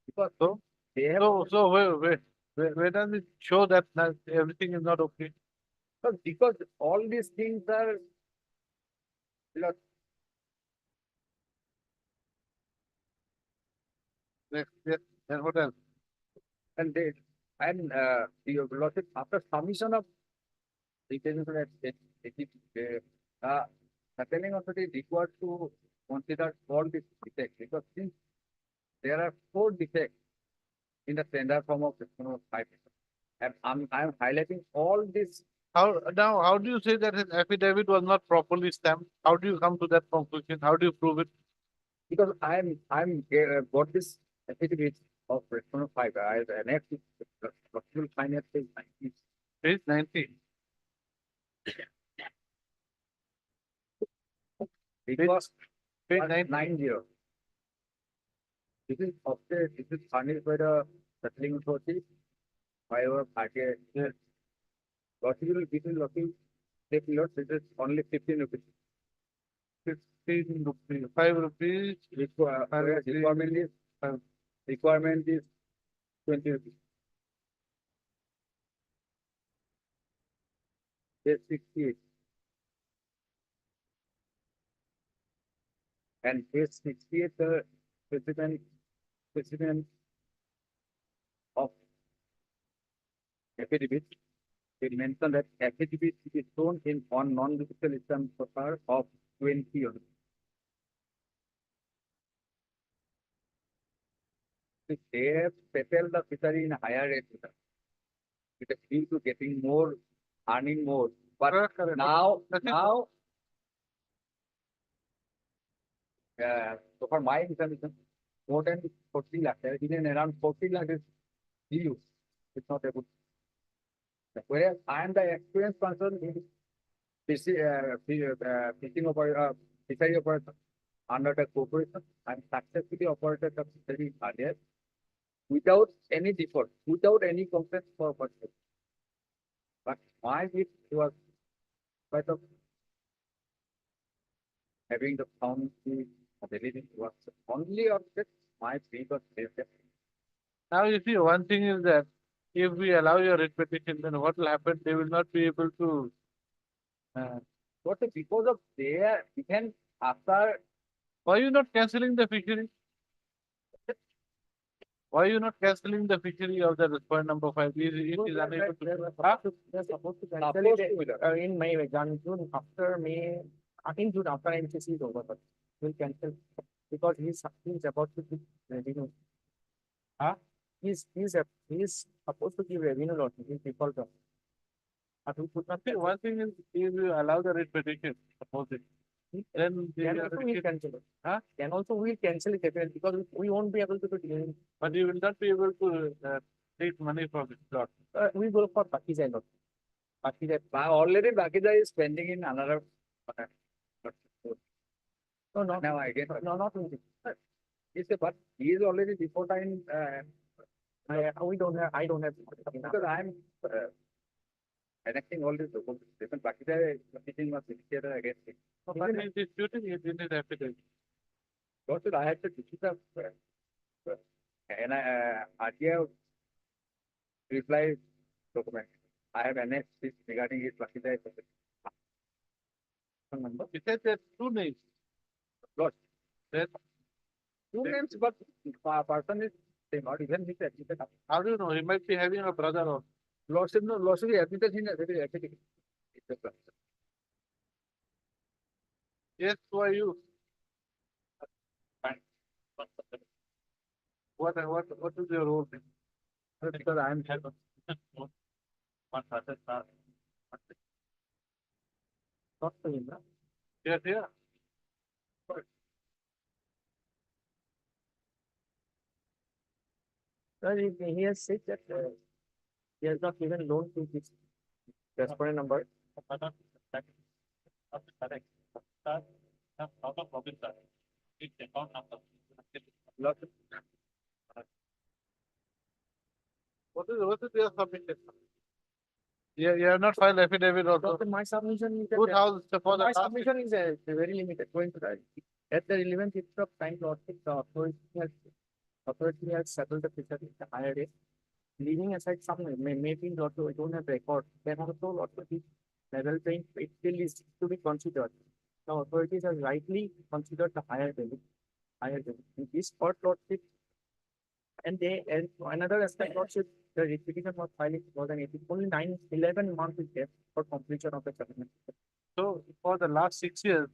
Because So, they have so where does it show that everything is not okay? because all these things are lot Yes, and what else? and they and the lordship after submission of retention at settling authority required to consider all these defects because since there are 4 defects in the tender form of 5. And I'm highlighting all this How do you say that his affidavit was not properly stamped? How do you come to that conclusion? How do you prove it? because I'm got this affidavit of Response 5. I next document finance page 90. Page 90. It was Page 90. 90. This is furnished by the settling authority by our party. Possible between looking take lots, it is only 15 rupees. 15 rupees, 5 rupees. Requirement is requirement is 20 rupees. Page 68. And page 68, the president of affidavit, it mentioned that affidavit is shown in on non-judicial exam paper of 20 only. They have settled the fishery in a higher rate with a view to getting more, earning more. But Correct. now, Nothing. so for my information, more than 40 lakhs, even around 40 lakhs is due. It's not a good. Whereas I am the experienced person in fishing fishery operation under the corporation. I'm successfully operated the fishery earlier without any default, without any complaints for purchase. But my gift was quite of having the county ability was only object my fee was saved. Now you see, one thing is that if we allow your writ petition, then what will happen? They will not be able to. But because of their, we can after Why are you not cancelling the fishery? Why are you not cancelling the fishery of the point number 5? It is unable to. They're supposed to cancel it in May, June after May, in June after MCC is over, but we'll cancel because he's about to give revenue. He's supposed to give revenue lot in people. But we could not. One thing is, if you allow the writ petition, suppose it, then Then also we'll cancel it. Then also we'll cancel it definitely because we won't be able to do it. but you will not be able to take money from it. Lot. We go for Pakistan lot. Pakistan. already Bakida is spending in another. No, no, Now I get no, not with it. it's a but he is already before time We don't have. I don't have. because I'm enacting all these documents. Different Bakida meeting was initiated against it. But he is disputing it in his affidavit. Also, I had to issue the and RTI reply document. I have annexed this regarding his Bakida. He said there are 2 names. Lot. Then Two names, but person is same, not even his admitted. how do you know? He might be having a brother or. Lordship, no, lordship is admitted in a very affidavit. It's a plus. Yes, who are you? What is your role? Because I am head of one person, not for him. Yes, yeah. Sir, he has said that he has not given loan to this restaurant number. Out of office, sir. It's account number. What is your submission? Yeah, you have not filed affidavit also. Doctor, my submission is that 2000 for the my last submission is very limited. Going to that. At the relevant fifth of time lordship, the authority has settled the fishery at a higher rate. Leaving aside some maybe also we don't have record. Then also also the level playing it still is to be considered. The authorities have rightly considered the higher value. Higher value. In this court lordship, and another aspect lordship, the repetition was filed in 2018. Only 11 months is left for completion of the settlement. So for the last 6 years,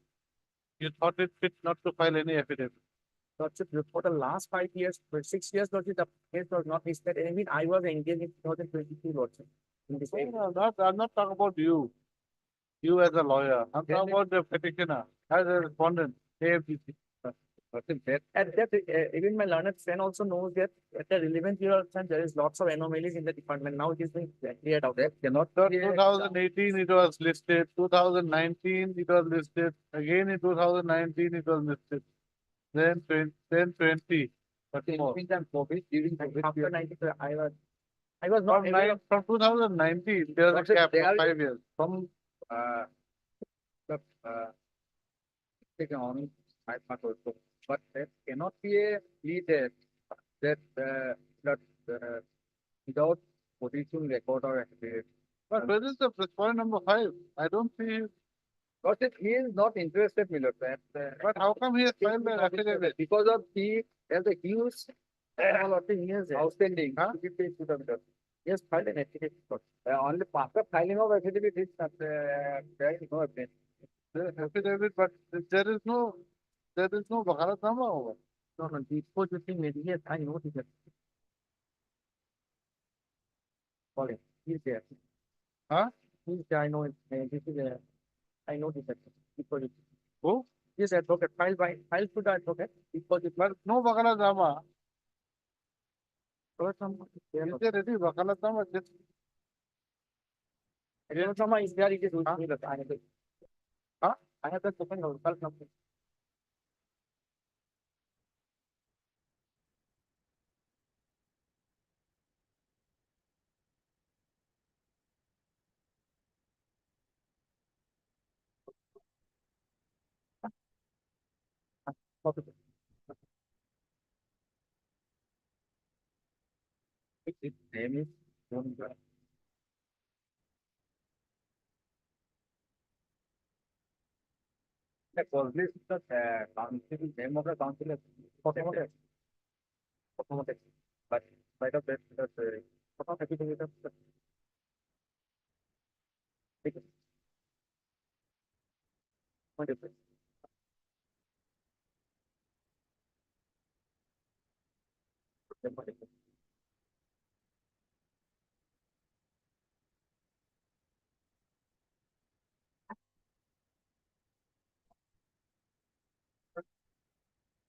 you thought it fit not to file any affidavit. Lordship, for the last 5 years, for 6 years, Lordship, the case was not listed. I mean, I was engaged in 2022, Lordship, in this area. I'm not talking about you. You as a lawyer. I'm Then talking about the petitioner as a respondent. AFDC. At that, even my learned friend also knows that at the relevant period of time, there is lots of anomalies in the department. Now it is being cleared out. That cannot. So 2018 it was listed, 2019 it was listed, again in 2019 it was listed, then 20, but more. After 90, I was not aware of From 2019, there was a gap of 5 years. From the taken on 5 months also. But there cannot be a plea there that without producing record or affidavit. But where is the point number 5? I don't see. Because he is not interested, Miller. But how come he has filed an affidavit? Because of he has a huge all of the years. outstanding Huh? to be paid to the Miller. Yes, filed an affidavit. Only after filing of affidavit, is not there is no evidence. There is affidavit, but there is no Bharatnama over. No, no, before you think maybe, yes, I know this. Sorry, he's there. Huh? He's there, I know it. This is I know this. Before it. Who? Yes, advocate, filed to the advocate. Because it But no Bharatnama. was some. Is there any Bharatnama? Advocate is there, it is with Huh? me, but I have it. Huh? I have that open local company. Okay. Its name is John Brown. The police, the council, name of the council is Automotive. but by the best, the What is it?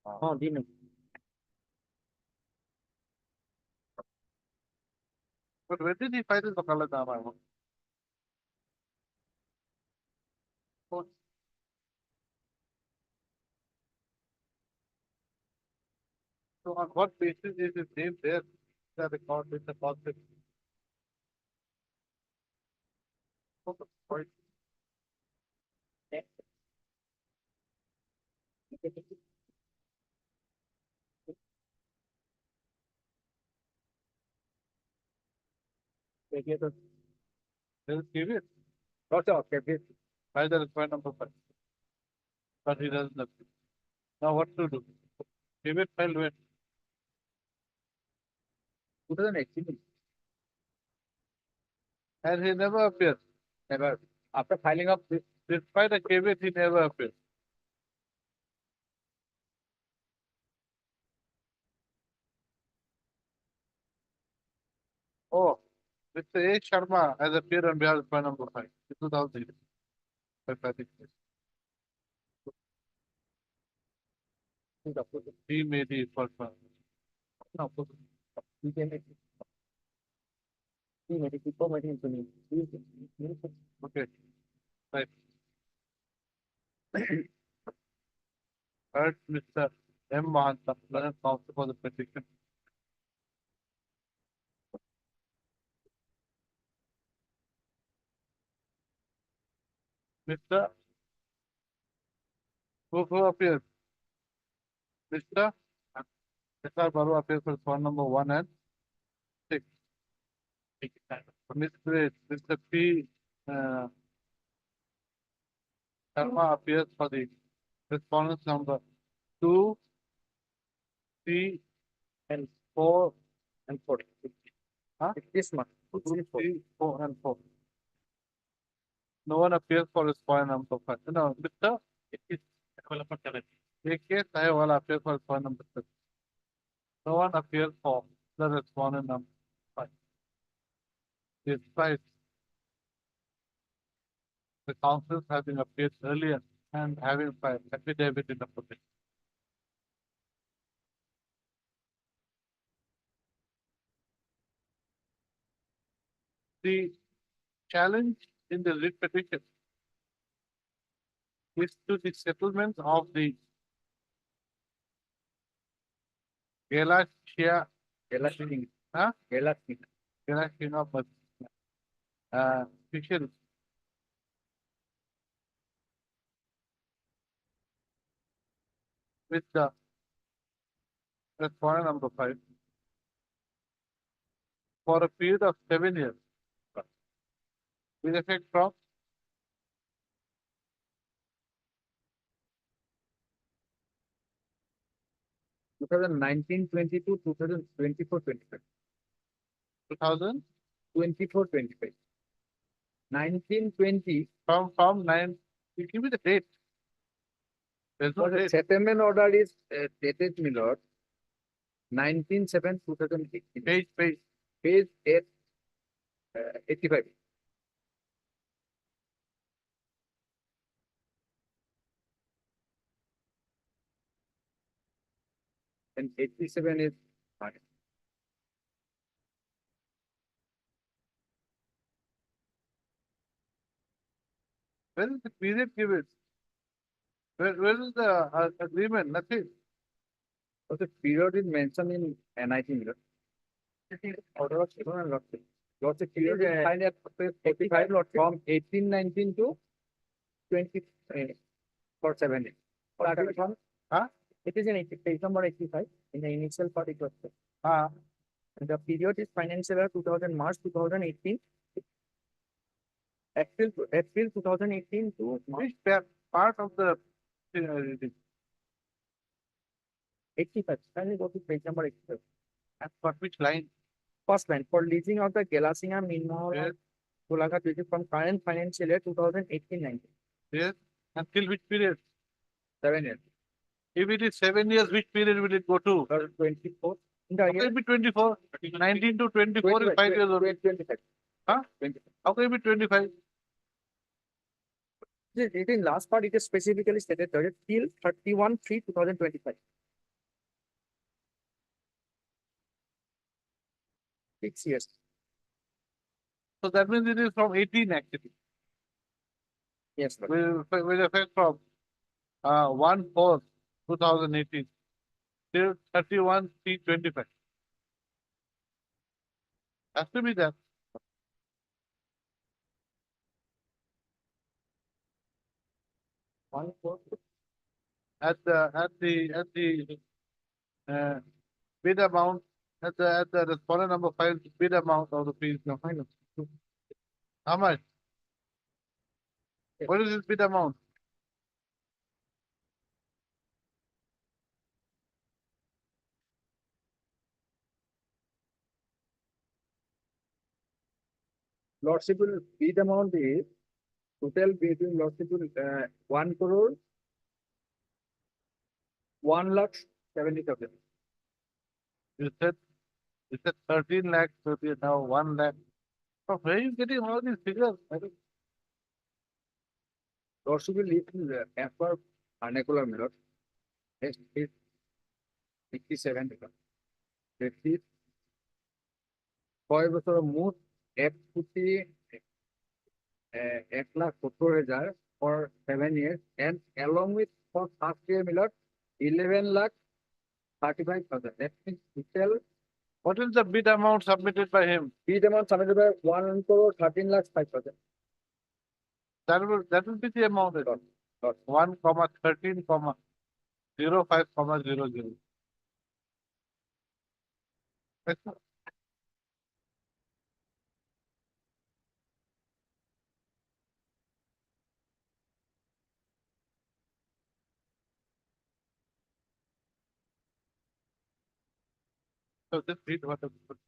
Oh, Dino. But when did he file his Bharatnama? So on what basis is his name there? The record with the conflict. Sorry. Maybe the They'll give it. not okay, please. File the required number 5. But he does nothing. Now what to do? Give it, file when? 2018, And he never appears. never after filing of this, Despite a caveat, he never appears. Oh, Mr. A. Sharma has appeared on behalf of file number 5, 2000. He made the first one. No, he can make it. He made it before making to me. Okay. Right. Third, Mr. M. Mahanta, Learned Counsel for the petition. Mr. Who appears? Mr. S.R. Baru appears for file number 1 and 6. Mr. P. Sharma appears for the respondents number 2, 3, And 4 and 4. Huh? This month. 2, 3, 4, and 4. No one appears for respondent number 5. No, Mr. A.K. Sahewala appears for respondent number 6. No one appears for the respondent number 5. Despite the councils having appeared earlier and having filed affidavit in the petition. The challenge in the writ petition is to the settlement of the Galashia, Elastic. huh? Elastic. Galashia, but official with the respondent number 5 for a period of 7 years with effect from 2019, 22, 2024, 25. 2000 24, 25. 19, 20. from 9. You give me the date. There's no For the date. settlement order is dated, my lord. 19/7/2018. Page. Page 8, 85. And 87 is fine. Where is the period given? Where is the agreement? Nothing. So the period is mentioned in NIT, my lord. Order of settlement and lordship. Lordship period is signed at page 85 from 1819 to 20 for 7 years. For 7 years. Huh? It is in page number 85. In the initial part, it was said. And the period is financial year 2000 March 2018. April 2018 to March Which part of the reading? 85. Kindly go to page number 85. And for which line? First line, for leasing of the Galasinga Minmahal Yes. Golaghat District from current financial year 2018-19. Yes. Until which period? 7 years. If it is 7 years, which period will it go to? 24. In the How can year it be 24? 19 to 24 is 5 years old. 25. Huh? 25. How can it be 25? It in last part, it is specifically stated that till 31/3/2025. 6 years. So that means it is from 18 actually. Yes, sir. With effect from 1/4/2018 till 31/3/25. Has to be that. One four. At the bid amount at the respondent number 5 bid amount of the fees. No, I know. How much? Yes. What is this bid amount? Lordship will bid amount is total bid in lordship will 1 crore 1,70,000. You said It said 13 lakhs, so they now 1 lakh. From where are you getting all these figures? I don't- দর্শক লিখুন একবার vernacular milot next is 57 টাকা দেখি 6 বছরের মোট 1,70,000 for 7 years and along with for first year milot 11,35,000. That means total What is the bid amount submitted by him? bid amount submitted by 1,13,05,000. That will be the amount. Dot. 1 comma 13 comma 05 comma 00. That's all. So just read what I put.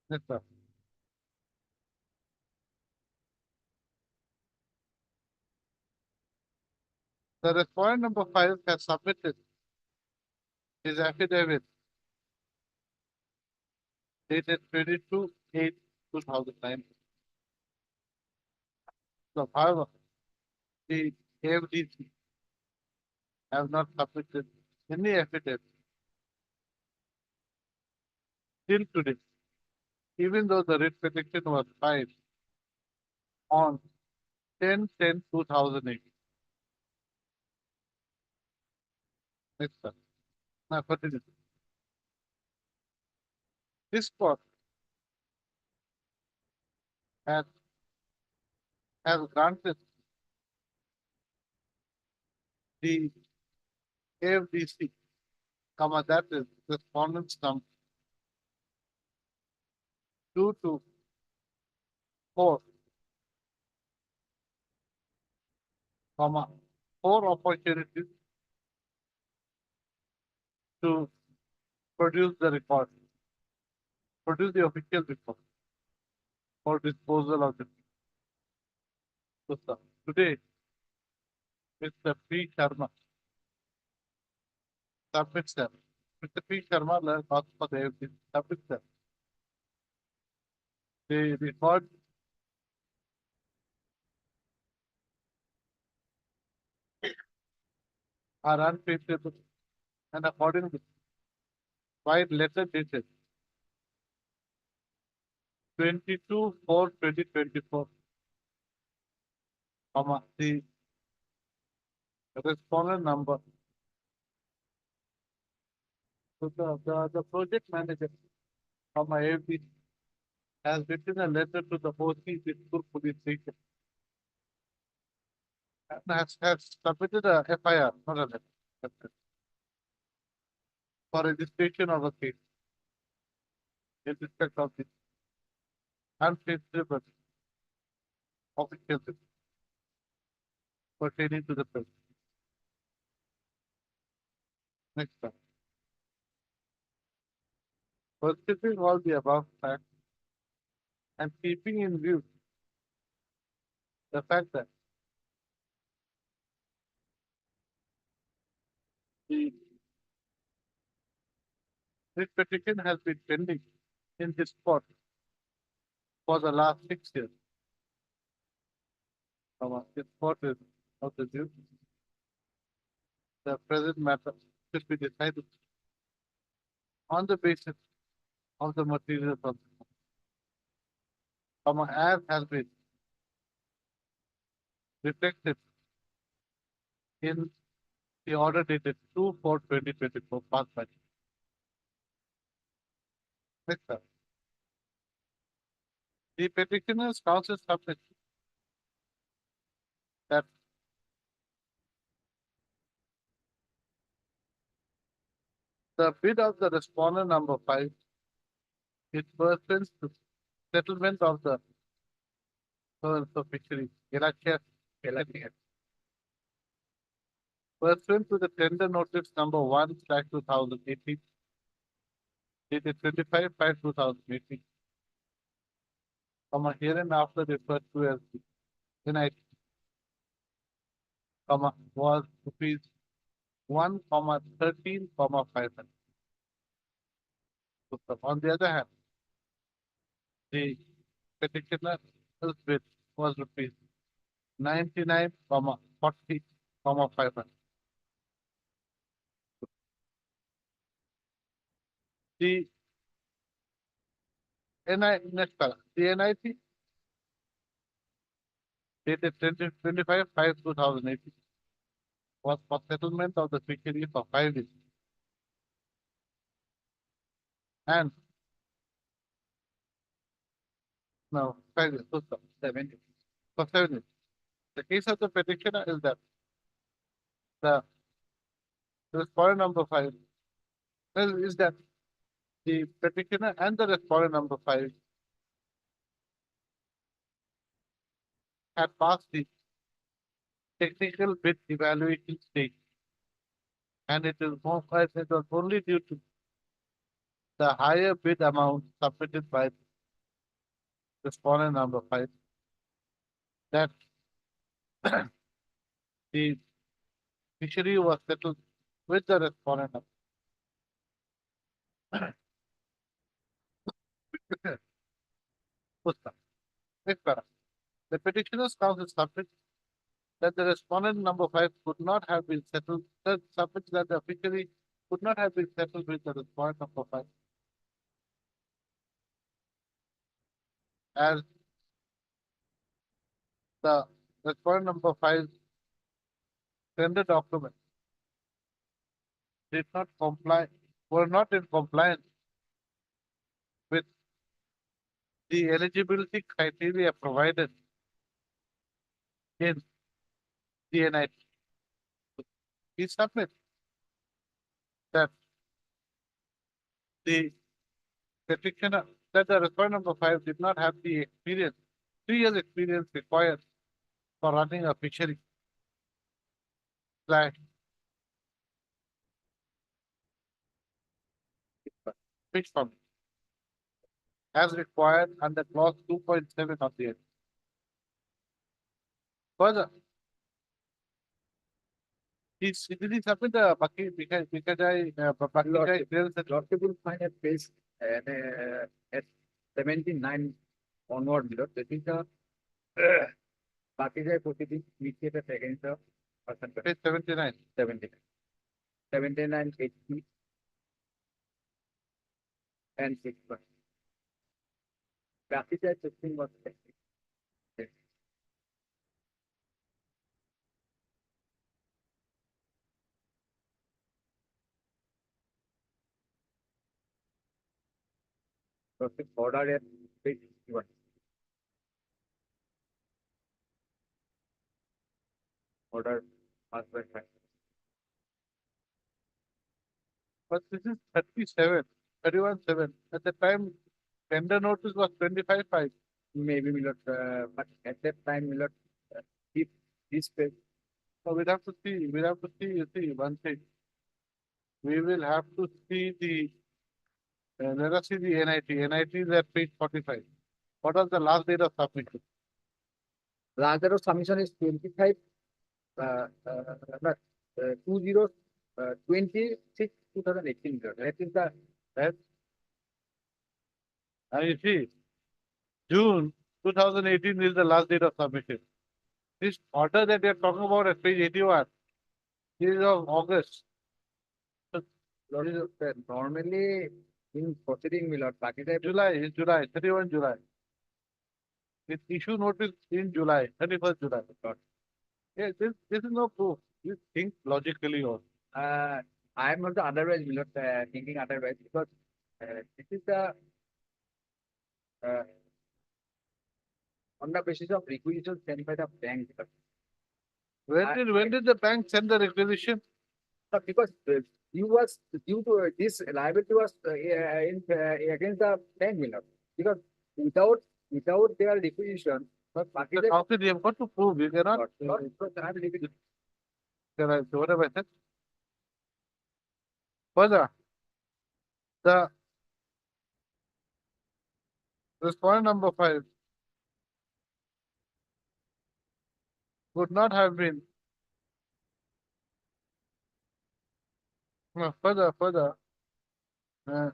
That's all. The respondent number 5 has submitted his affidavit dated 22/8/2009. So, however, the AFDC have not submitted any affidavit till today, even though the writ petition was filed on 10/10/2008. Next one. Now continue. This court has, has granted the AFDC, comma, that is respondents number 2 to 4, comma, 4 opportunities to produce the report, produce the official report for disposal of the. So, sir, today, Mr. P. Sharma submits them. Mr. P. Sharma learns ask for the AFDC, submits them. The report are untraceable and accordingly, by letter dated 22/4/2024, comma, the respondent number. So the project manager of my AFDC has written a letter to the OC Pittsburgh Police Station and has submitted a FIR, not a letter, for registration of a case in respect of the untraceable official pertaining to the president. Next one. Considering all the above facts and keeping in view the fact that the this petition has been pending in this court for the last 6 years. This court is of the view the present matter should be decided on the basis of the materials of the court, as has been reflected in the order dated 2/4/2024 passed by. Next up. The petitioner's counsel submits that the bid of the respondent number 5 is pursuant to settlement of the terms of fishery, Elachia, Pursuant to the tender notice number 1/2018, dated 25/5/2018, hereinafter referred to as NIT, was rupees 1,13,500. On the other hand, the petitioner's bid was rupees 99,40,500. The NIT dated 25/5/2018 was for settlement of the fishery for 5 days. And no, 5 days, so 7 days. For 7 days. The case of the petitioner is that the respondent number 5 is that the petitioner and the respondent number 5 had passed the technical bid evaluation stage, and it was only due to the higher bid amount submitted by respondent number 5 that the fishery was settled with the respondent number. Next paragraph. The petitioner's counsel submits that the respondent number 5 could not have been settled, submits that the fishery could not have been settled with the respondent number 5 as the respondent number 5 tender document did not comply, were not in compliance with the eligibility criteria provided in the NIT. He submits that the petitioner, that the respondent number 5 did not have the experience, 3 years experience required for running a fishery. Fish farming, as required under clause 2.7 of the Act. Further, did he submit the Bhakijai clearance certificate? Lordship will find a page at 79 onward below. That is the Bhakijai proceeding initiated against the person. Page 79. 79 HP and 6. Bhakijai testing was tested. Order at page 61. Order passed by 5. But this is 37, 31/7. At the time, tender notice was 25/5. Maybe we not, but at that time we not keep this page. So we'll have to see, you see, one thing. We will have to see the, let us see the NIT. NIT is at page 45. What was the last date of submission? Last date of submission is 25, 26, 2018. That is the, Right? Now you see, June 2018 is the last date of submission. This order that they are talking about at page 81 is of August. normally in proceeding will not Bhakijai July, 31 July. It issue notice in July, 31st July. Yeah, this is no proof. You think logically or I am not the otherwise will not thinking otherwise because this is the on the basis of requisition sent by the bank. when did the bank send the requisition? Because you was due to this liability was against the bank winner because without their requisition, but The council, you have got to prove. You cannot. what have I said? Further, the respondent number 5 would not have been further. Uh,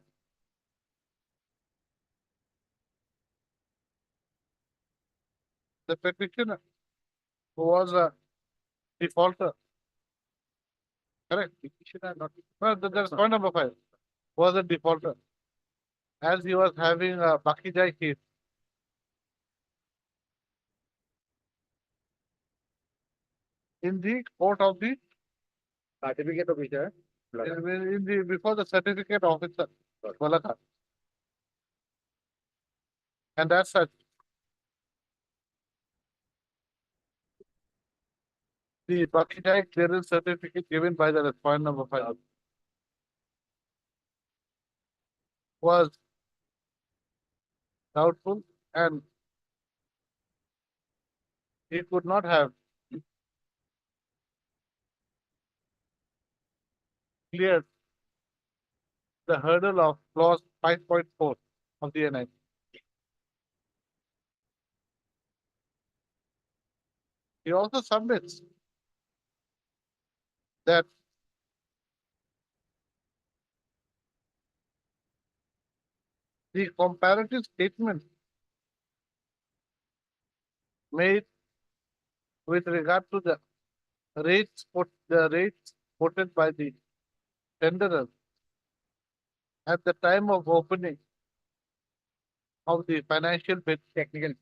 the petitioner who was a defaulter, correct? Petitioner, not the respondent number 5 was a defaulter, as he was having a Bakijai case. In the court of the Certificate of which, in the before the certificate officer, Balaka. And as such, the Bakijai clearance certificate given by the respondent number 5 was doubtful, and he could not have cleared the hurdle of clause 5.4 of the NI. He also submits that the comparative statement made with regard to the rates quoted by the tenderer at the time of opening of the financial bid, technical,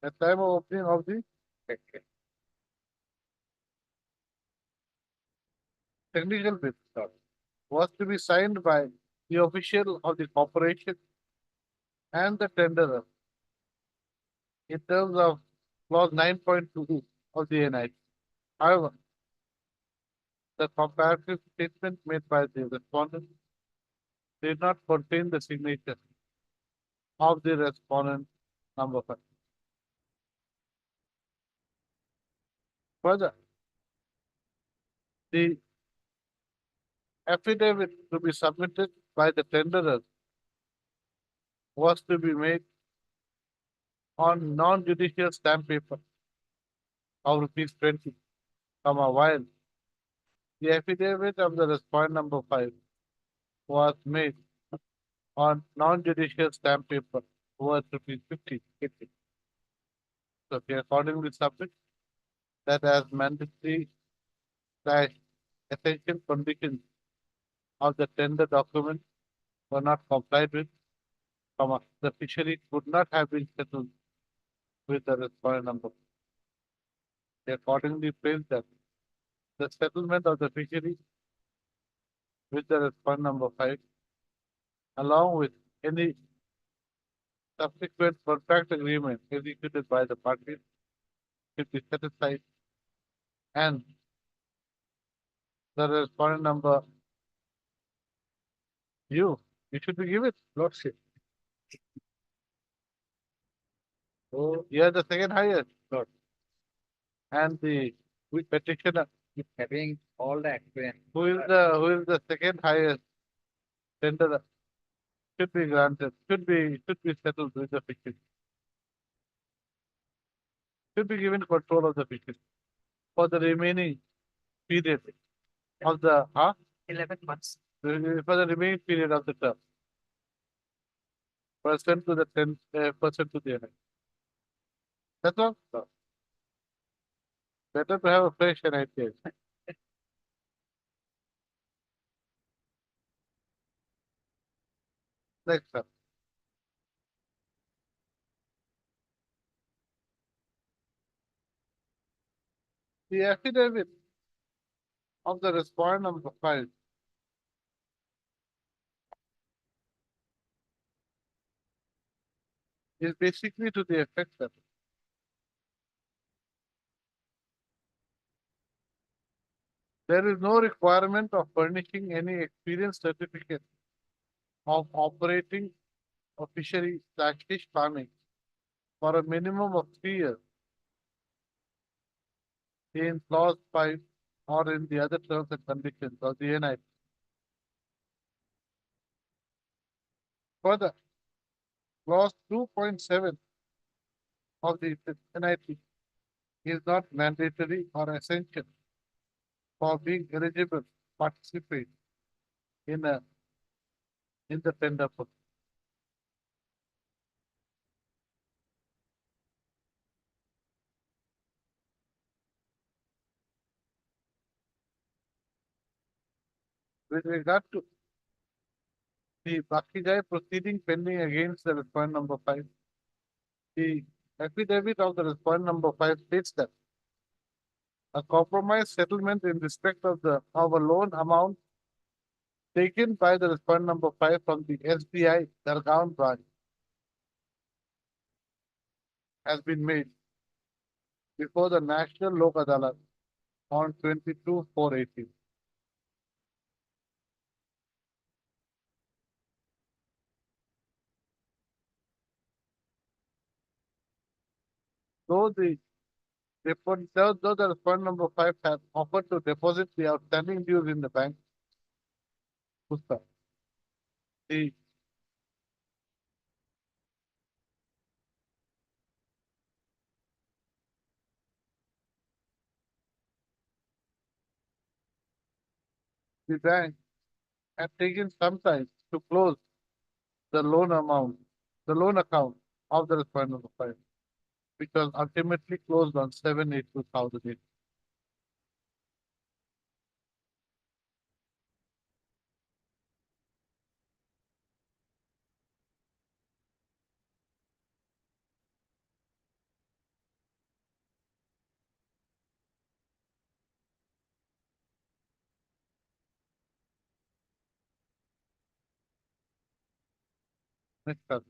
at the time of opening of the technical bid was to be signed by the official of the corporation and the tenderer in terms of clause 9.2 of the NI. However, the comparative statement made by the respondent did not contain the signature of the respondent number 5. Further, the affidavit to be submitted by the tenderer was to be made on non-judicial stamp paper of rupees 20, while the affidavit of the respondent number 5 was made on non-judicial stamp paper worth rupees 50. So we accordingly submit that as mandatory / essential conditions of the tender document were not complied with, the fishery could not have been settled with the respondent number. They accordingly placed that the settlement of the fishery with the respondent number 5, along with any subsequent contract agreement executed by the parties, should be set aside, and the respondent number you should be given lordship. So you are the second highest lord, and the petitioner having all the experience. who is the second highest tenderer should be granted, should be settled with the fishery, should be given control of the fishery for the remaining period of the 11 months. for the remaining period of the term. Percent to the 10% to the NI. That's all. Better to have a fresh NI case. Next up. The affidavit of the respondent number 5 is basically to the effect that there is no requirement of furnishing any experience certificate of operating a fishery / fish farming for a minimum of 3 years in clause 5 or in the other terms and conditions of the NIP. Further, clause 2.7 of the NIP is not mandatory or essential for being eligible to participate in the tender process. With regard to the Bakijai proceeding pending against the respondent number 5, the affidavit of the respondent number 5 states that a compromise settlement in respect of a loan amount taken by the respondent number 5 from the SBI Dargaon branch has been made before the National Lok Adalat on 22/4/18. Though the though the respondent number 5 has offered to deposit the outstanding dues in the bank, Pusta, the bank had taken some time to close the loan account of the respondent number 5, which was ultimately closed on 7/8/2008. Next up.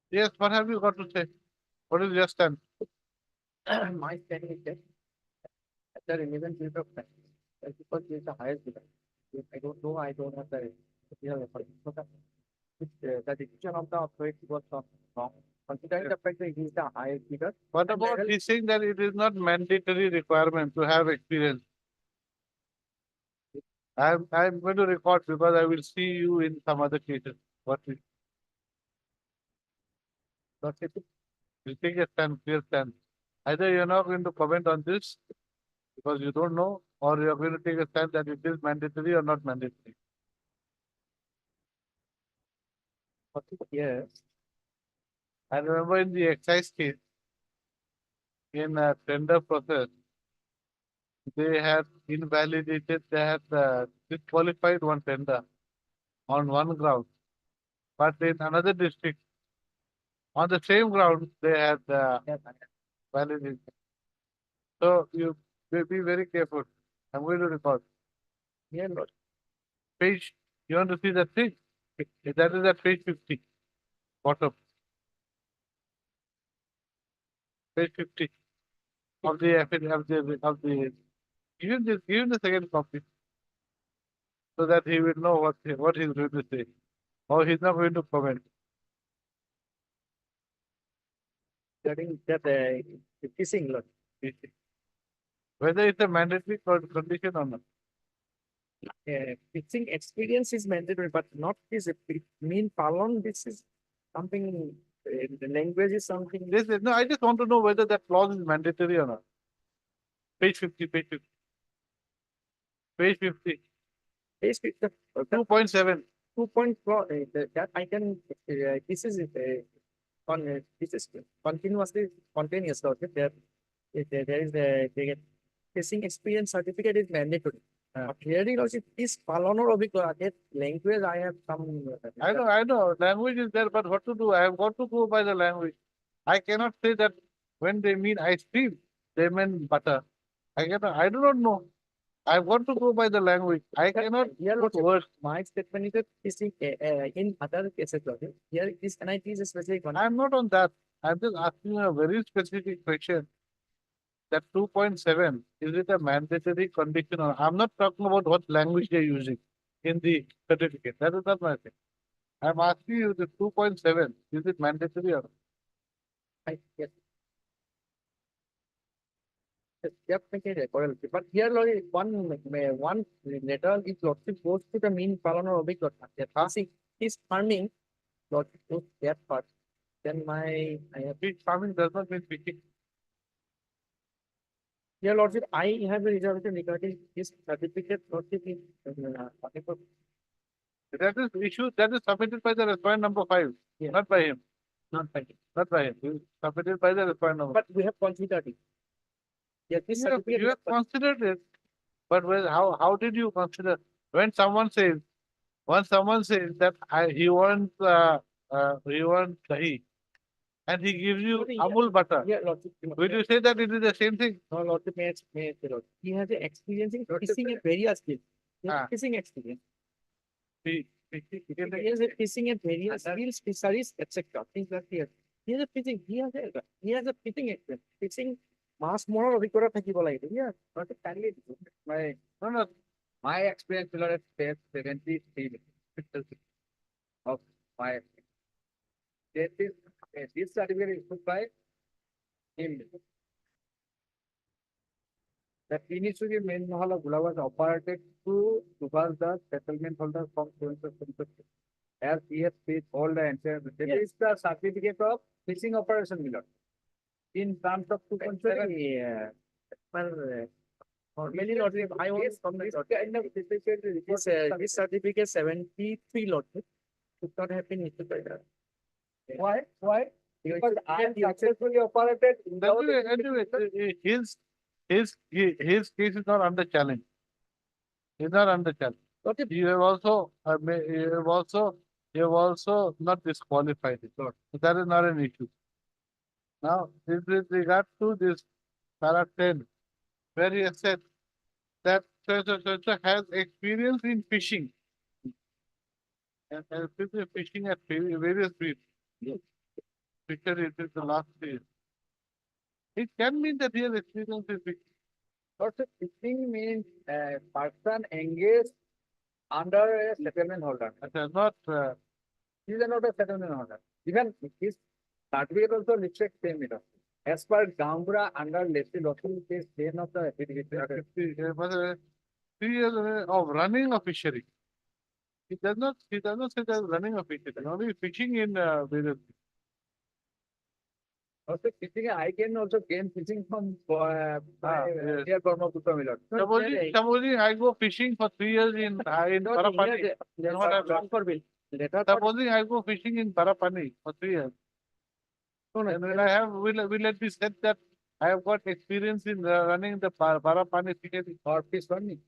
Yes, what have you got to say? What is your stand? My standing is that the relevant period of time, because he is the highest bidder. If I don't know, I don't have the real authority. So the decision of the authority was wrong. Considering the fact that he is the highest bidder, What And about level- he saying that it is not mandatory requirement to have experience? I'm going to record because I will see you in some other cases. What is that's it. You take a stand, clear stand. Either you're not going to comment on this because you don't know, or you're going to take a stand that it is mandatory or not mandatory. yes, I remember in the excise case, in a tender process, they had invalidated, they had disqualified one tender on one ground. But in another district, on the same ground, they had yes, validated. So you be very careful. I'm going to record. yeah, Lord. Page, you want to see that thing? That is at page 50. Bottom. Page 50 of the give him the second copy so that he will know what he's going to say. Or he's not going to comment. Regarding that, kissing, Lord. Whether it's a mandatory condition or not. Fixing experience is mandatory, but not this. Mean Palon, this is something. The language is something. No, I just want to know whether that clause is mandatory or not. Page 50, page 50. Page 50, Base with the 2.7. 2.4. That I can. This is this is continuously spontaneous. Okay, there is a facing experience certificate is mandatory. But hearing loss is Palonor Obiko. Language I have some. I know, language is there, but what to do? I have got to go by the language. I cannot say that when they mean ice cream, they mean butter. I do not know. I want to go by the language. I cannot Here put also, words. my statement is that facing in other cases. Okay, here this NIT is a specific one. I'm not on that. I'm just asking you a very specific question. That 2.7, is it a mandatory condition? Or I'm not talking about what language they're using in the certificate. That is not my thing. I'm asking you the 2.7, is it mandatory or not? Yes. Yep, okay, correct. But here, Lord, one letter is Lordship goes to the mean Palano Obic Lord. See, he's farming, Lordship goes that part. Then my, I have, Fish farming does not mean fishing. here, Lordship, I have a reservation regarding his certificate, Lordship is, That is issue, that is submitted by the respondent number 5, Yeah. not by him, not finding. not by him. It is submitted by the respondent number. But we have considered it. Yeah, this certificate. You have considered it, but how did you consider when someone says that he wants dahi and he gives you Yeah. Amul butter, Yeah, Lordship. will you say that it is the same thing? No, Lordship, may I say, Lord. He has an experience in fishing at various skills. He has Ah. fishing experience. He He has a fishing at various skills, fisheries, etc. Things like that. He has a fishing, he has a fishing experience. Fishing mass more অভিজ্ঞতা থাকিব লাগিব. Yeah, not a family. no, My experience will have said 73 of my this certificate is issued by him. The initially main Mahala Gula was operated to supervise the settlement holder from as he has paid all the answers. That is the certificate of fishing operation Miller. In terms of 2.7, normally not I want from this kind of certificate. This certificate 73 lot should not have been issued by the. Why? Why? Because I am successfully operated. anyway, his case is not under challenge. It's not under challenge. Okay. You have also not disqualified it. That is not an issue. Now, with regard to this para 10, where he has said that so has experience in fishing. And fishing at various fields. Fishery is the last phase. It can mean that he has experience in fishing. Also, fishing means person engaged under a settlement holder. That is not He is not a settlement holder. Even his certificate also reflects same meter. As per Gambura under Leslie Lottery case, they not the affidavit. 3 years of running a fishery. He does not say that running a fishery, only fishing in various. Also, fishing, I can also gain fishing from yes. near Brahmaputra Miller. Supposing I go fishing for 3 years in Parapani. What happens? Supposing I go fishing in Parapani for 3 years. And when I have, will it be said that I have got experience in running the Parapani fishery? Or fish farming.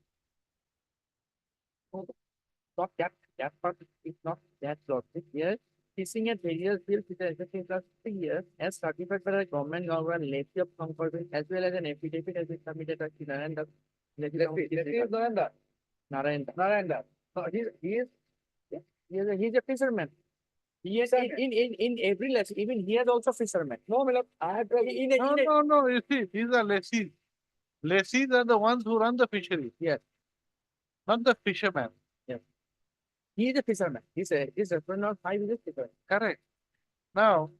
Not that part is not that logic. Here, fishing at various fields with existing plus 3 years as certified by the government legacy of concordance as well as an affidavit has been submitted by Narendra. Narendra. So he's a fisherman. He is in every lesson, even he has also fisherman. No, Milord, I have No, you see, these are lessees. Lessees are the ones who run the fishery. Yes. Not the fisherman. he is a fisherman. He's a friend of 5 is a fisherman. Correct. Now,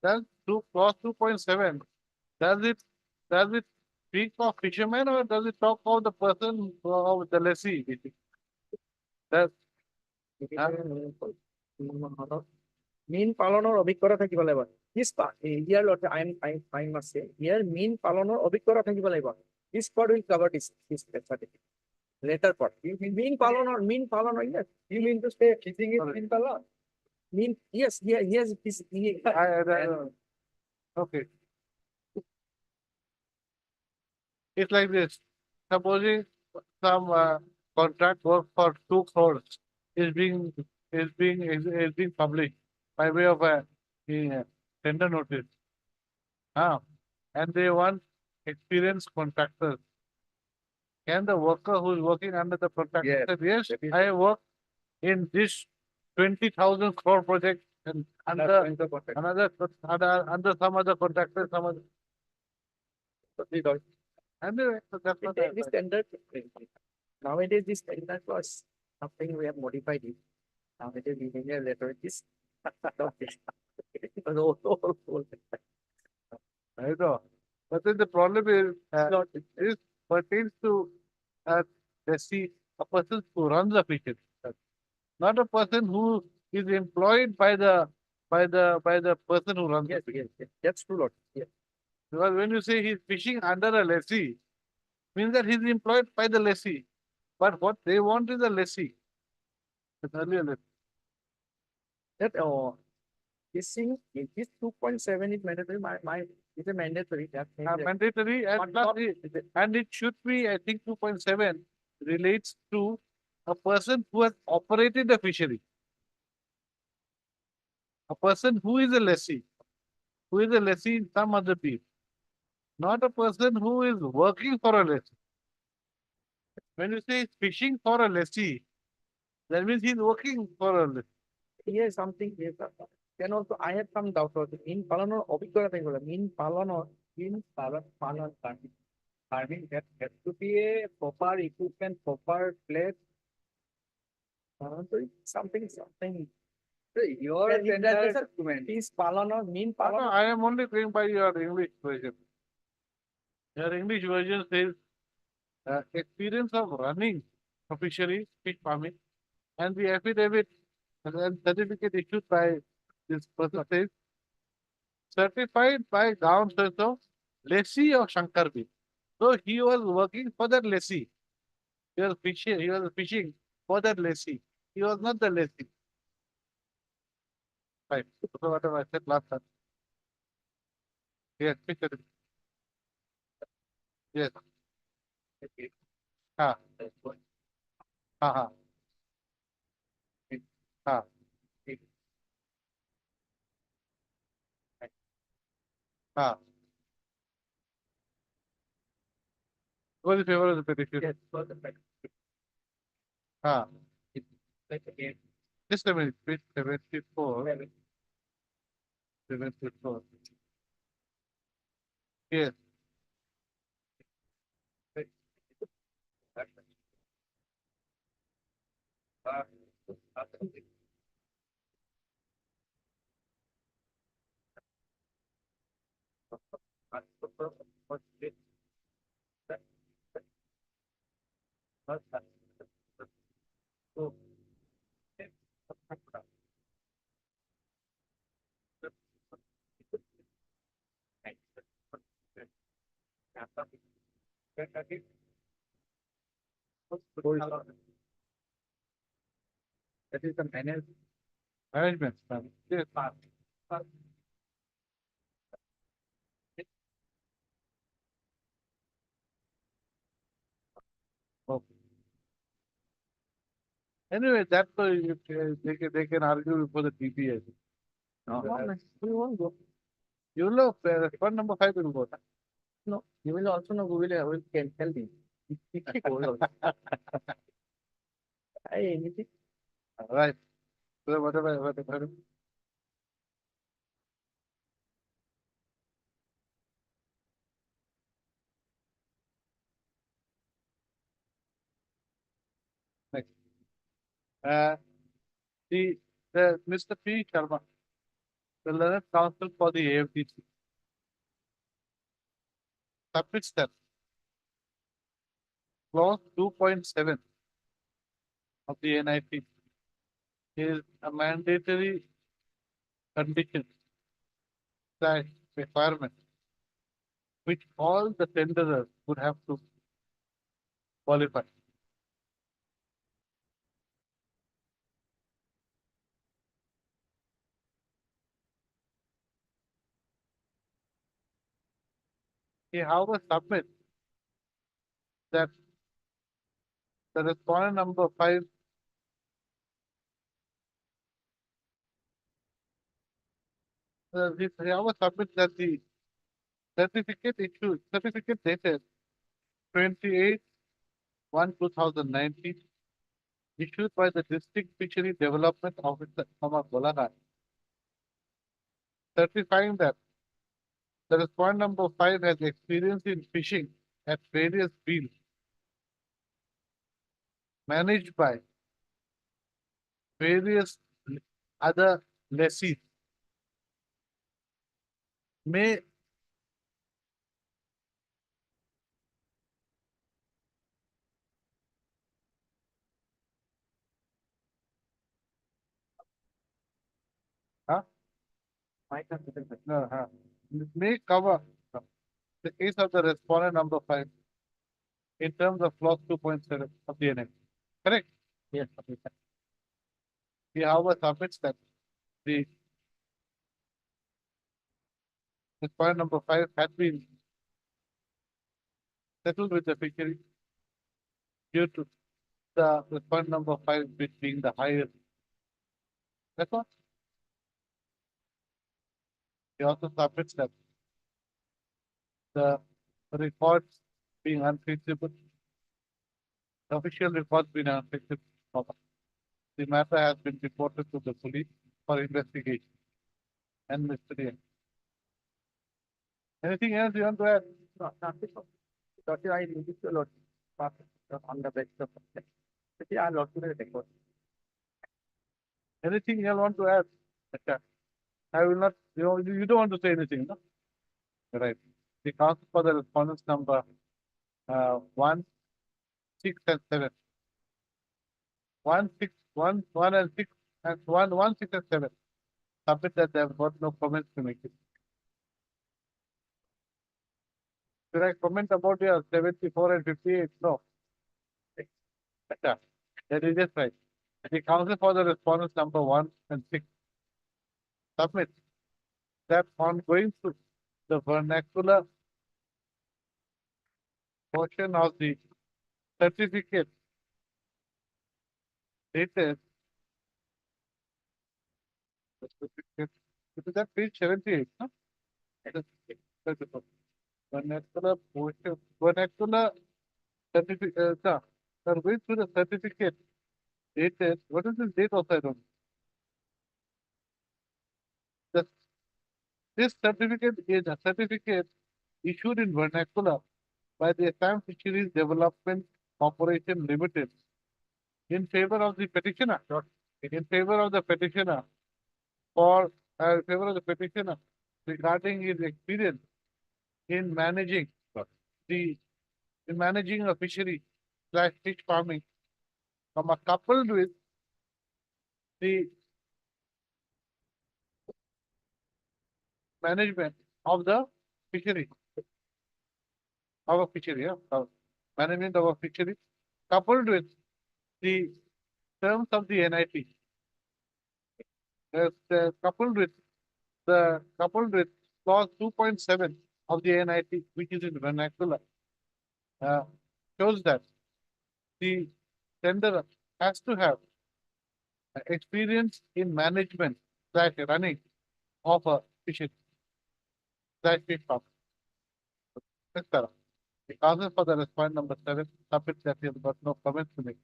does clause 2.7, does it speak of fisherman or does it talk of the person of the lessee? Does মীন পালনৰ অভিজ্ঞতা থাকিব লাগিব this part here lot I must say here মীন পালনৰ অভিজ্ঞতা থাকিব লাগিব this part will cover this certificate later part মীন পালনৰ yes you mean to say fishing is মীন পালন mean yes yes okay. It's like this. Supposing some contract work for 2 crores is being published by way of a tender notice. And they want experienced contractors. Can the worker who is working under the contractor say, yes, I work in this 20,000 crore project and under some other contractor, some other. Anyway, so that's what this standard nowadays this standard was something we have modified it nowadays we have letter this I know. But then the problem is, pertains to a lessee, a person who runs a fishery, not a person who is employed by the person who runs Yes, the fishery. yes, yes. That's true, Lord. Yes. Because when you say he's fishing under a lessee, means that he's employed by the lessee. But what they want is a lessee. It's earlier lessee. That fishing in this 2.7 is mandatory. My is a mandatory. That means that Mandatory and But plus not- and it should be, I think 2.7 relates to a person who has operated a fishery. A person who is a lessee, in some other field, not a person who is working for a lessee. When you say fishing for a lessee, that means he's working for a lessee. here something is then also I have some doubt also in পালানোর অভিজ্ঞতা থেকে বললাম in পালন farming that has to be a proper equipment, proper place. So it's something. Your tender document is পালানো mean No, পালানো. I am only going by your English version. Your English version says experience of running a fishery, fish farming, and the affidavit and certificate issued by this person says certified by Gaon Serso, lessee of Shankar B. So he was working for that lessee. He was fishing for that lessee. He was not the lessee. Right. So whatever I said last time. Yes, fish certificate. Yes. Ha. Ha ha. Ha. Ha. What is the favor of the petition? Yes, for the fact. Ha. Like again, Just a minute, page 74. 74. Yes. that is the Management. Yes. Okay. Anyway, that's they can argue for the TPS. No, we won't go. You know, fund number 5 will go. No, you will also know Google can tell me. Anything. All right. So whatever. Next. The Mr. P. Sharma, the Learned Counsel for the AFDC, submits that clause 2.7 of the NIP is a mandatory condition, that requirement, which all the tenderers would have to qualify. He, however, submits that the respondent number 5 he, however, submits that the certificate dated 28/1/2019 issued by the District Fishery Development Officer, Golaghat, certifying that the respondent number 5 has experience in fishing at various fields managed by various other lessees may Might have different. No, it may cover the case of the respondent number 5 in terms of clause 2.7 of the NM. Correct? Yes, okay. He however submits that the respondent number 5 has been settled with the fishery due to the respondent number 5 being the highest. That's all. He also submits that the records being unfeasible, the official records being unfeasible, the matter has been reported to the police for investigation and mystery. Anything else you want to add? No, nothing. Doctor, I need to lot on the best of it. Yeah, lot to the record. Anything you want to add? Okay. I will not, you don't want to say anything, no? Right. The counsel for the respondents number 1, 6 and 7. 1, 6, 1, 1 and 6 and 1, 1, 6 and 7. Submit that they have got no comments to make it. Should I comment about your 74 and 58? No. Better. That is just right. The counsel for the respondents number 1 and 6. Submit that on going through the vernacular portion of the certificate dated. It is at page 78, no? Vernacular portion, vernacular certificate, going through the certificate dated, what is this date also? I don't know. This certificate is a certificate issued in vernacular by the Assam Fisheries Development Corporation Limited in favor of the petitioner, in favor of the petitioner, for favor of the petitioner regarding his experience in managing the in managing a fishery / fish farming, coupled with the management of the fishery, yeah, management of a fishery, coupled with the terms of the NIT, coupled with clause 2.7 of the NIT, which is in vernacular, shows that the tenderer has to have experience in management / running of a fishery / fish farm. Yes, sir. The causes for the respondent number 7 submit that he has got no comments to make.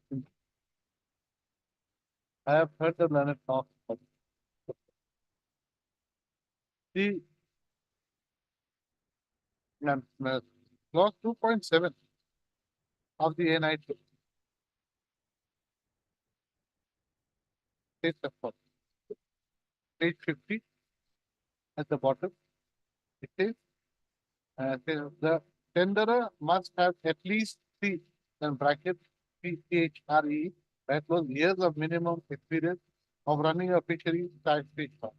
I have heard the learned talk. The clause 2.7 of the NIT states as follows. Page 50 at the bottom. It says the tenderer must have at least 3, then bracket PCHRE, that was years of minimum experience of running a fishery / fish farm.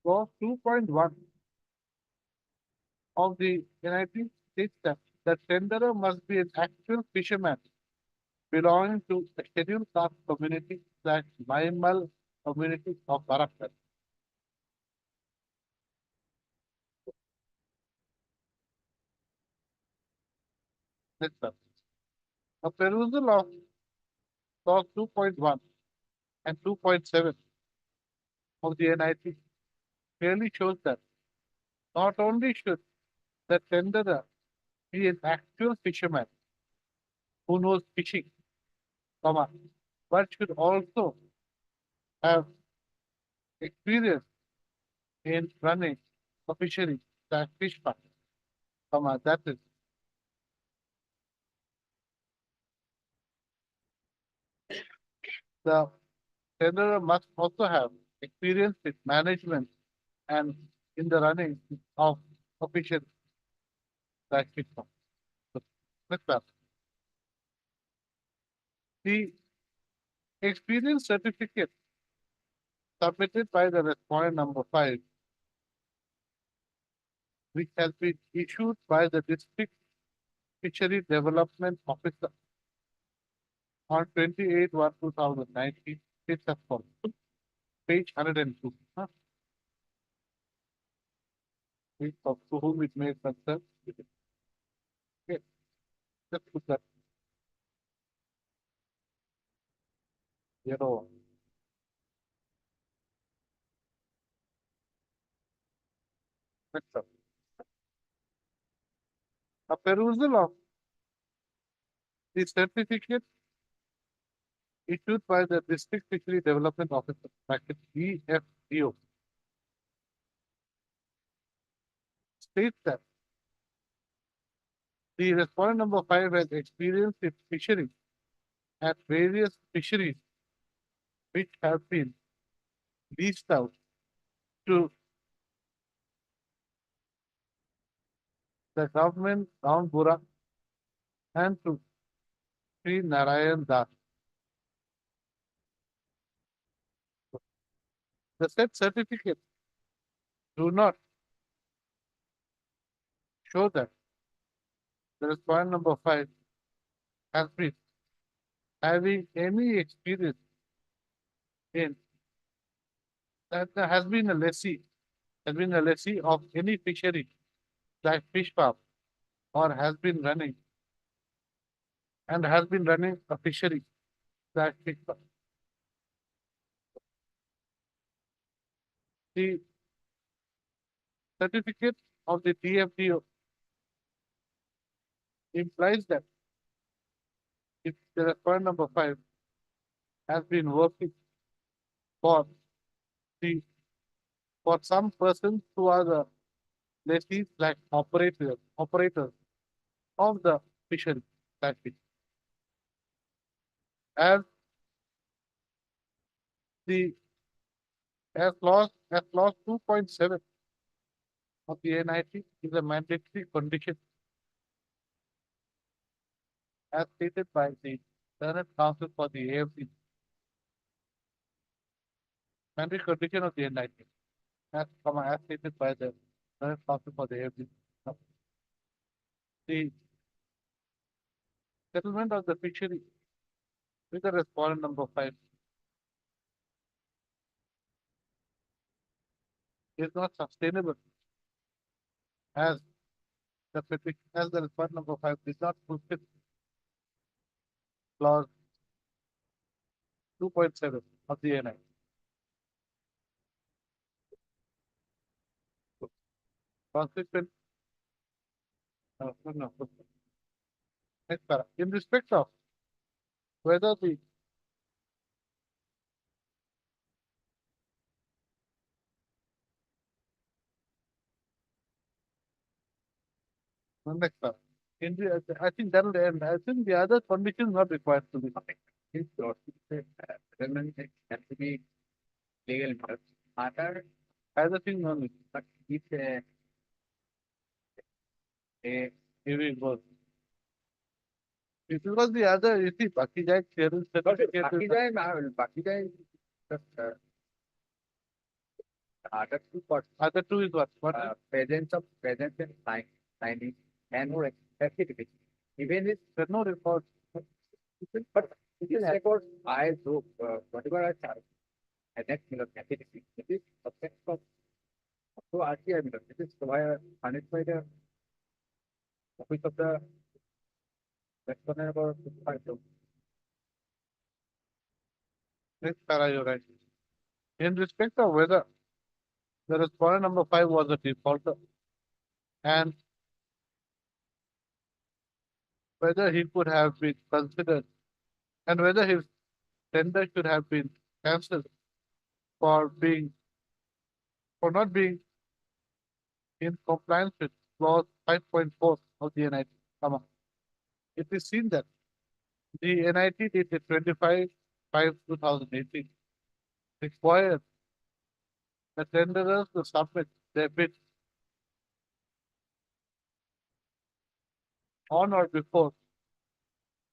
Clause 2.1 of the NIT states that the tenderer must be an actual fisherman belonging to a scheduled caste community / Maimal community of Barakat. Yes, sir. A perusal of clause 2.1 and 2.7 of the NIT clearly shows that not only should the tenderer be an actual fisherman who knows fishing, but should also have experience in running a fishery, that fish farm, that is the tenderer must also have experience with management and in the running of a fishery, that fish farm. So, next part. The experience certificate submitted by the respondent number 5, which has been issued by the district fishery development officer on 28/1/2019, it's as follows. Page 102. Huh? Of to whom it may concern. Okay, just put that. Zero. Next up. A perusal of the certificate issued by the district fishery development officer, bracket EFDO, states that the respondent number 5 has experience in fishery at various fisheries which have been leased out to the government Downbura and to Sri Narayan Das. The said certificates do not show that the respondent number 5 has been having any experience in that there has been a lessee of any fishery like fish farm or has been running a fishery like fish farm. The certificate of the DFDO implies that if the respondent number 5 has been working for the for some persons who are the lessees like operators of the fishery like fish. As the clause 2.7 of the NIT is a mandatory condition as stated by the Senate Council for the AFC. Mandatory condition of the NIT as stated by the Senate Council for the AFC. The settlement of the fishery with the respondent number 5 is not sustainable as the respondent number 5 did not fulfill clause 2.7 of the NIT. Consequent. No. Next para. In respect of whether the next para. I think that will end. I think the other conditions not required to be. His settlement has to be legal matter. Other thing only. But if Here it goes. It was the other, you see, Bakijai clearance certificate. बाकी जाए Other two is what? presence and signing and no certificate. Even if There's no record. but it is record I do whatever I charge. And next certificate. It is subject of so RTI it is furnished by the office of the respondent about 55. Next para, you're right. In respect of whether the respondent number 5 was a defaulter and whether he could have been considered and whether his tender should have been cancelled for for not being in compliance with clause 5.4 of the NIT, comma. It is seen that the NIT dated 25/5/2018 requires the tenderers to submit their bid on or before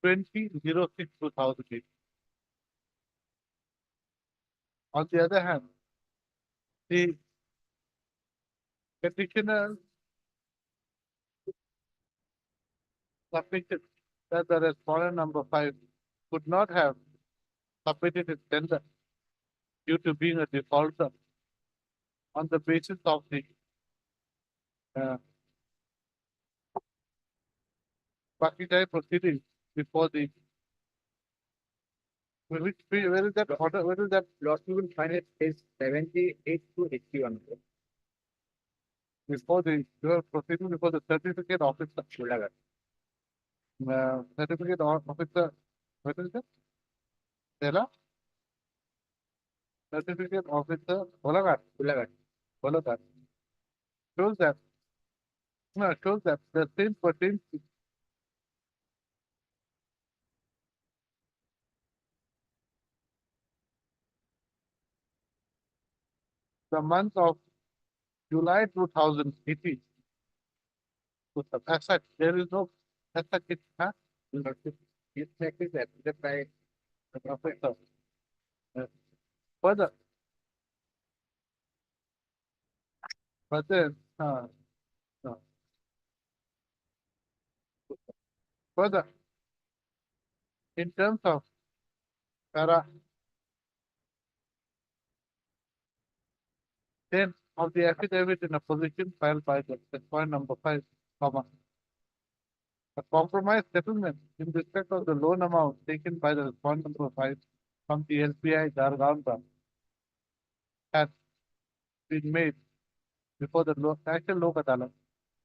20/06/2008. On the other hand, the petitioner submitted that the respondent number 5 could not have submitted its tender due to being a defaulter on the basis of the uh, Pakistan proceedings before the where is that order? Where is that? Lost you will find it page 78 to 81. Before the you are proceeding before the certificate officer. Sulagar. Certificate officer. What is that? Tela? Certificate officer. Bolagar. Sulagar. Bolagar. Shows that. No, shows that the same pertains to the month of July 2018. As such, there is no as such it has This check is approved by the professor. Further, but then no. Further, in terms of para 10 of the affidavit in a position filed by the point number 5, comma. A compromise settlement in respect of the loan amount taken by the respondent number 5 from the SBI Dargaon branch has been made before the National Lok Adalat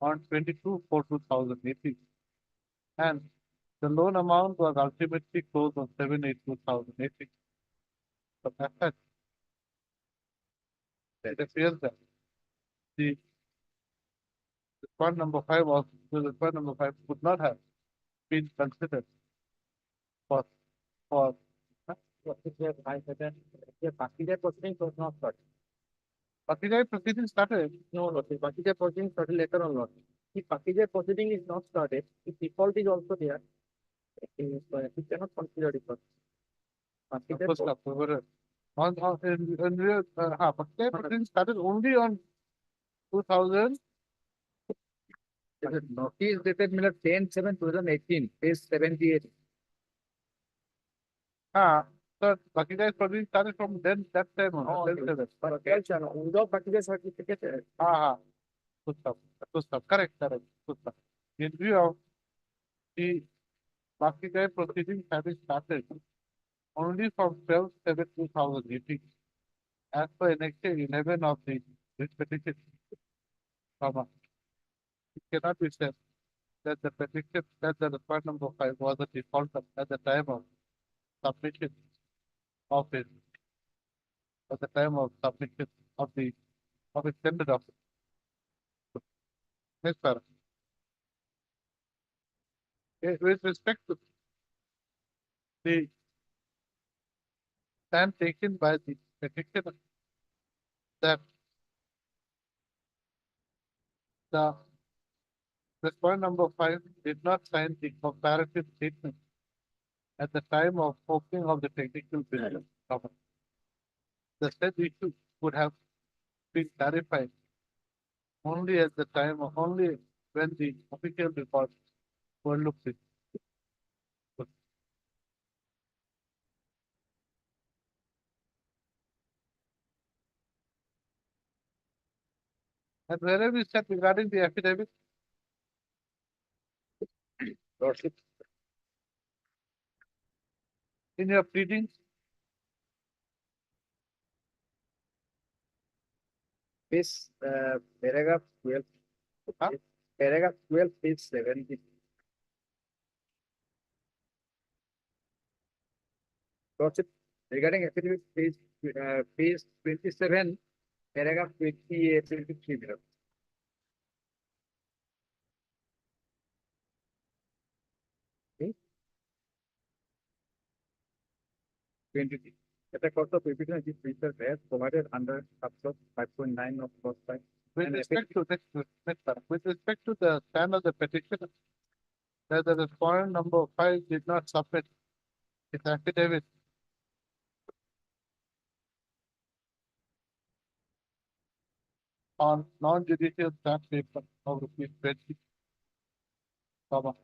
on 22/4/2018, and the loan amount was ultimately closed on 7/8/2018. So as such, it appears that the respondent number 5 was the respondent number 5 could not have been considered for what is your high pattern? The Pakistan proceeding was not started. Pakistan proceeding started. No, no, the Pakistan proceeding started later on not. The Pakistan proceeding is not started. The default is also there. We cannot consider it. Pakistan First up, Pakistan proceeding started only on 2000. notice dated 10/7/2018, page 78. So Pakistan proceeding started from then that time on. Oh, then okay. seven. But without Pakistan certificate, Good stuff. Correct. Good stuff. In view of the Pakistan proceedings having started only from 12/7/2018, as per Annexure 11 of the this petition, comma, it cannot be said that the petition that the required number 5 was a defaulter at the time of submission of it, at the time of submission of the of its tender document. Next paragraph. With respect to the stand taken by the petitioner that the respondent number 5 did not sign the comparative statement at the time of opening of the technical business. Comma. The said issue would have been clarified only at the time of only when the official reports were looked at. And wherever we said regarding the affidavit, Lordship, in your pleadings, this paragraph 12, Huh? paragraph 12, page 70. Lordship, regarding affidavit page 27, paragraph 28, 23 below. 23. At the cost of revision, this feature as provided under subclause 5.9 of clause 5. With And respect to with respect to the stand of the petition, that the respondent number 5 did not submit its affidavit on non-judicial stamp paper of rupees 20, comma,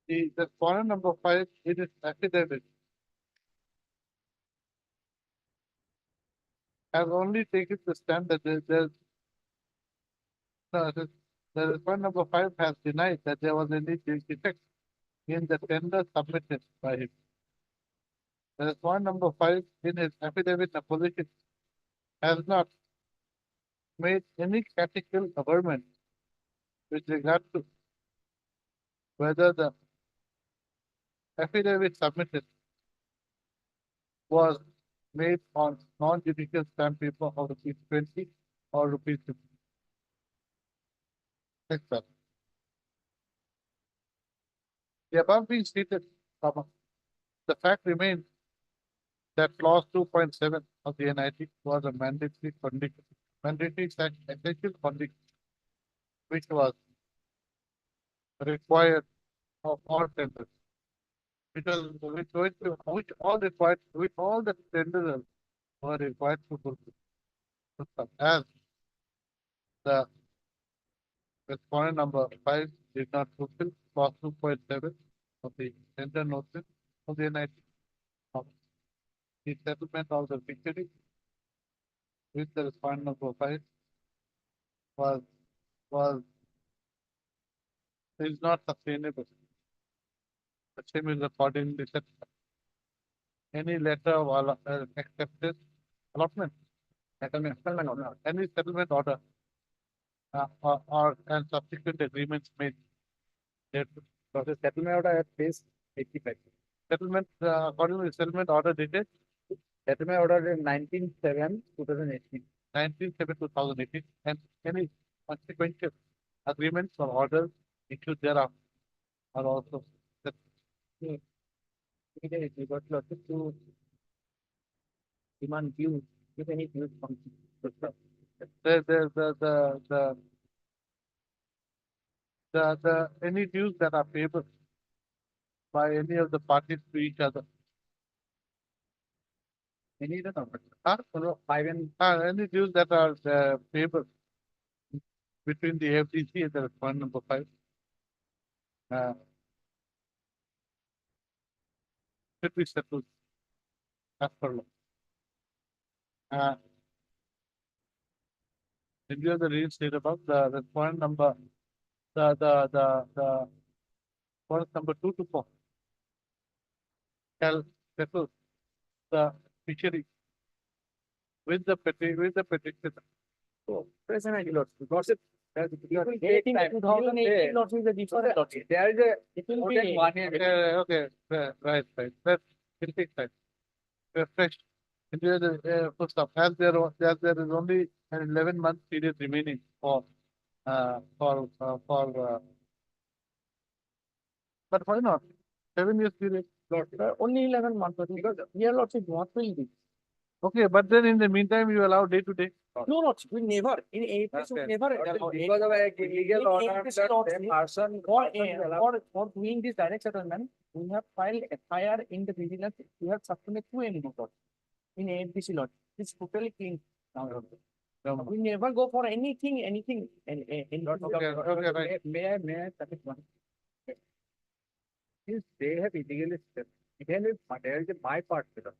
the respondent number 5 in its affidavit has only taken the stand that the respondent number 5 has denied that there was any defect in the tender submitted by him. The respondent number 5 in his affidavit opposition has not made any categorical averment with regard to whether the affidavit submitted was made on non-judicial stamp paper of rupees 20 or rupees 50. Next up. The above being stated, comma, the fact remains that clause 2.7 of the NIT was a mandatory condition, essential condition, which was required of all tenders. Which all the tenders were required to fulfill. As the respondent number 5 did not fulfill clause 2.7 of the tender notice of the NIT. The settlement of the victory with the respondent number 5 was is not sustainable. The same is accordingly set. Any letter of acceptance, allotment, settlement order, any settlement order, or and subsequent agreements made. So the settlement order at page 85. Settlement, according to the settlement order dated Settlement order in 19/7/2018. 19/7/2018, and any consequential agreements or orders issued thereafter are also set. Immediately, we got lots to demand views, if any views from Any dues that are payable by any of the parties to each other. any of the numbers. No, 5 and any dues that are payable between the FDC and the respondent number 5. Should be settled as per law. In view of the reason stated above, the respondent number, the point number 2 to 4 shall settle the fishery with the petitioner. so present and lots. Lots of There is a it will more be than 1 year. Okay, right. It'll take time. Refresh. Into the first off, as there is only an 11-month period remaining but why not? 7 years period. only 11 months, because here lots of what will be. Okay, but then in the meantime, you allow day to day. No, lots, we never, in APS, we Okay. never. Because of a legal order, that same person. For doing this direct settlement, we have filed FIR in the vigilance, we have submitted 2 MD reports in AFDC lot. It's totally clean. Now, we never go for anything, in. Okay, right. May I submit one? Since they have illegally stepped, there is my part to them.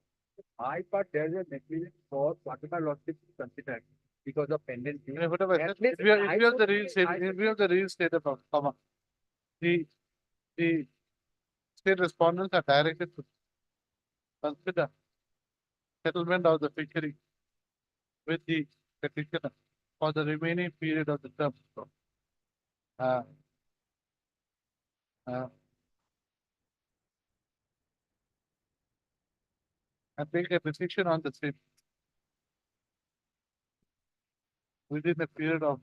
My part, there is a negligence for whatever lawsuit is considered because of pendency. Whatever. At If least we have I the could real be- state, I if could we have the real state of comma, the state respondents are directed to consider settlement of the fishery with the petitioner for the remaining period of the term. Uh, uh, and take a decision on the same within a period of.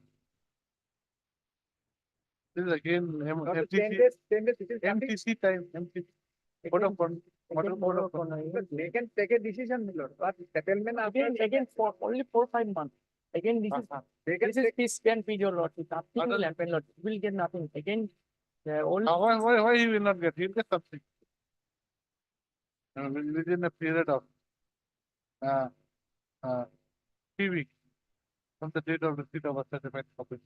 This is again Not 10 MTC, days, 10 days, it is nothing. MTC time, MTC. Code of con- Again, code of con- but they can take a decision, my lord, but settlement after, Again, for only 4 5 months. Again, this is they can this is take, peace can be your lordship. Nothing Other- will happen, lord. You will get nothing. Again, only why he will not get? He'll get something. Within a period of uh, 3 weeks from the date of receipt of a certified copy.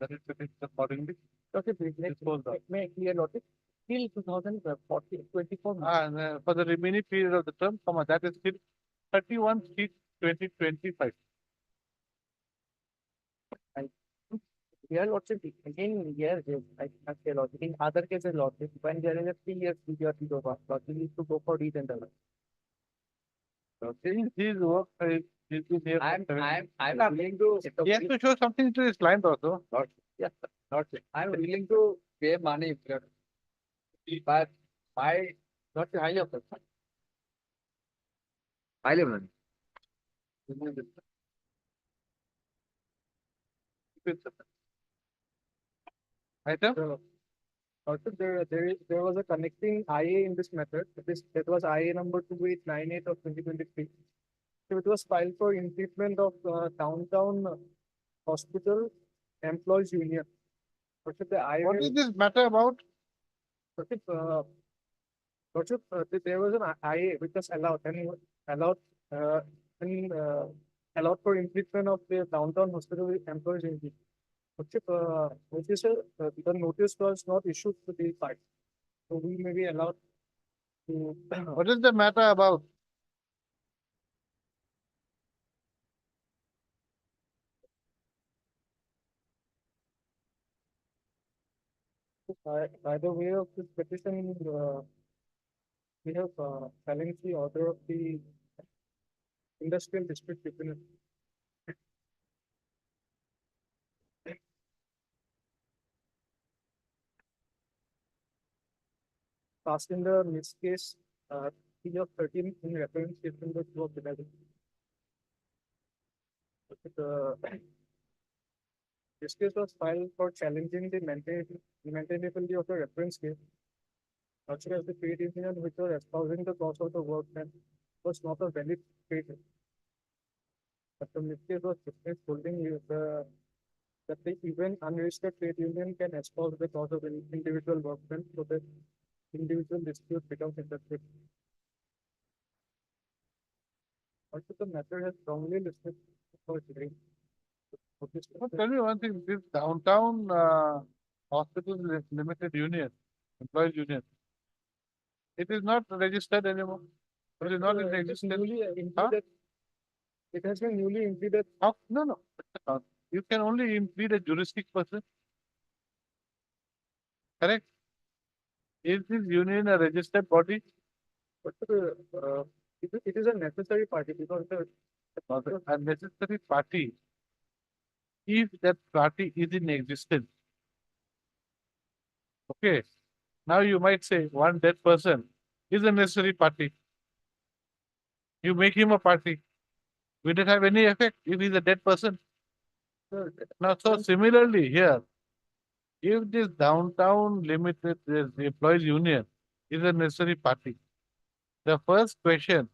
That is finished accordingly. okay, please Dispose of. may I clear lordship till 2040 24 months. And for the remaining period of the term, that is till 31/3/2025. Here, lordship, again, here, I say lordship. In other cases, lordship, when there is a 3 years period of lordship, you need to go for retention. So since his work is been here. I'm for willing to, he has to show something to his client also. Yes, sir. I'm willing to pay money, but my, Not the highly officer. Item? Also, there was a connecting IA in this method. That was IA number 2898 of 2023. So it was filed for infringement of Downtown Hospital Employees Union. Also, the IA. What is this matter about? There was an IA which was allowed allowed for infringement of the Downtown Hospital Employees Union. The notice was not issued to the party. So we may be allowed to. What is the matter about? By the way of this petition, we have challenged the order of the industrial district tribunal. Passed in the missed case, P of 13 in reference case number 2 of 11. This case was filed for challenging the maintainability of the reference case. Such as the trade union which was espousing the cause of the work and was not a valid trade. But the mistake was dismissed, holding that the even unregistered trade union can espouse the cause of an individual workman, so that individual dispute becomes interpreted. Also, the matter has strongly listed for hearing. Well, tell me one thing, this Downtown Hospital Limited Union, Employees Union, it is not registered anymore. It is not in existence. Newly implemented. It has been newly implemented. How? No. You can only impede a juristic person. Correct? Is this union a registered body? But it is a necessary party because A necessary party. If that party is in existence. Okay. Now you might say one dead person is a necessary party. You make him a party. Will it have any effect if he's a dead person? Now, so similarly here, if this Downtown Limited this Employees Union is a necessary party, the first question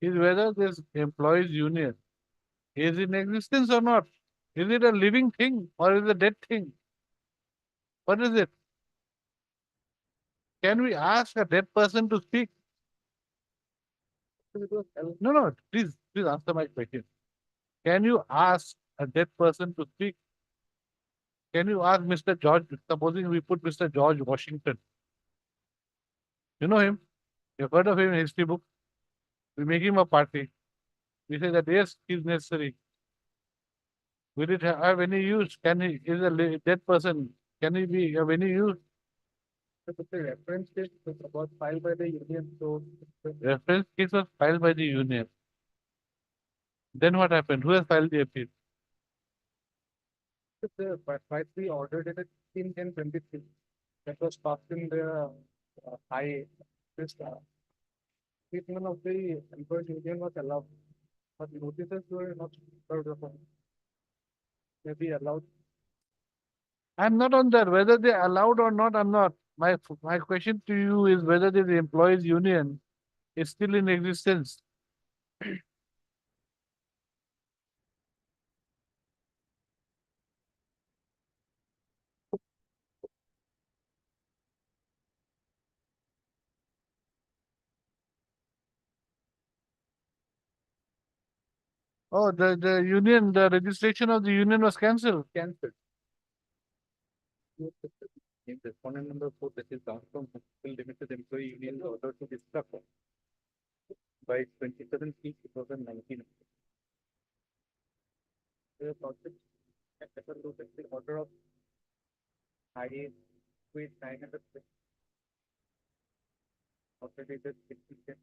is whether this Employees Union is in existence or not. Is it a living thing or is it a dead thing? What is it? Can we ask a dead person to speak? No, please answer my question. Can you ask a dead person to speak? Can you ask Mr. George, supposing we put Mr. George Washington. You know him? You've heard of him in history book? We make him a party. We say that yes, he's necessary. Will it have any use? Can he, is a dead person, can he be of any use? So the reference case was filed by the union, so Reference case was filed by the union. Then what happened? Who has filed the appeal? the by we ordered it at 16/10/23. That was passed in the high this treatment of the employees union was allowed, but notices were not served upon. Maybe allowed. I'm not on that. Whether they allowed or not, I'm not. My question to you is whether the employees union is still in existence. Oh, the union, the registration of the union was cancelled. Cancelled. In respondent number 4, that is Downtown Hospital Limited Employee Union order to disrupt by 27/3/2019. The project the order of IA with 900 operated 60.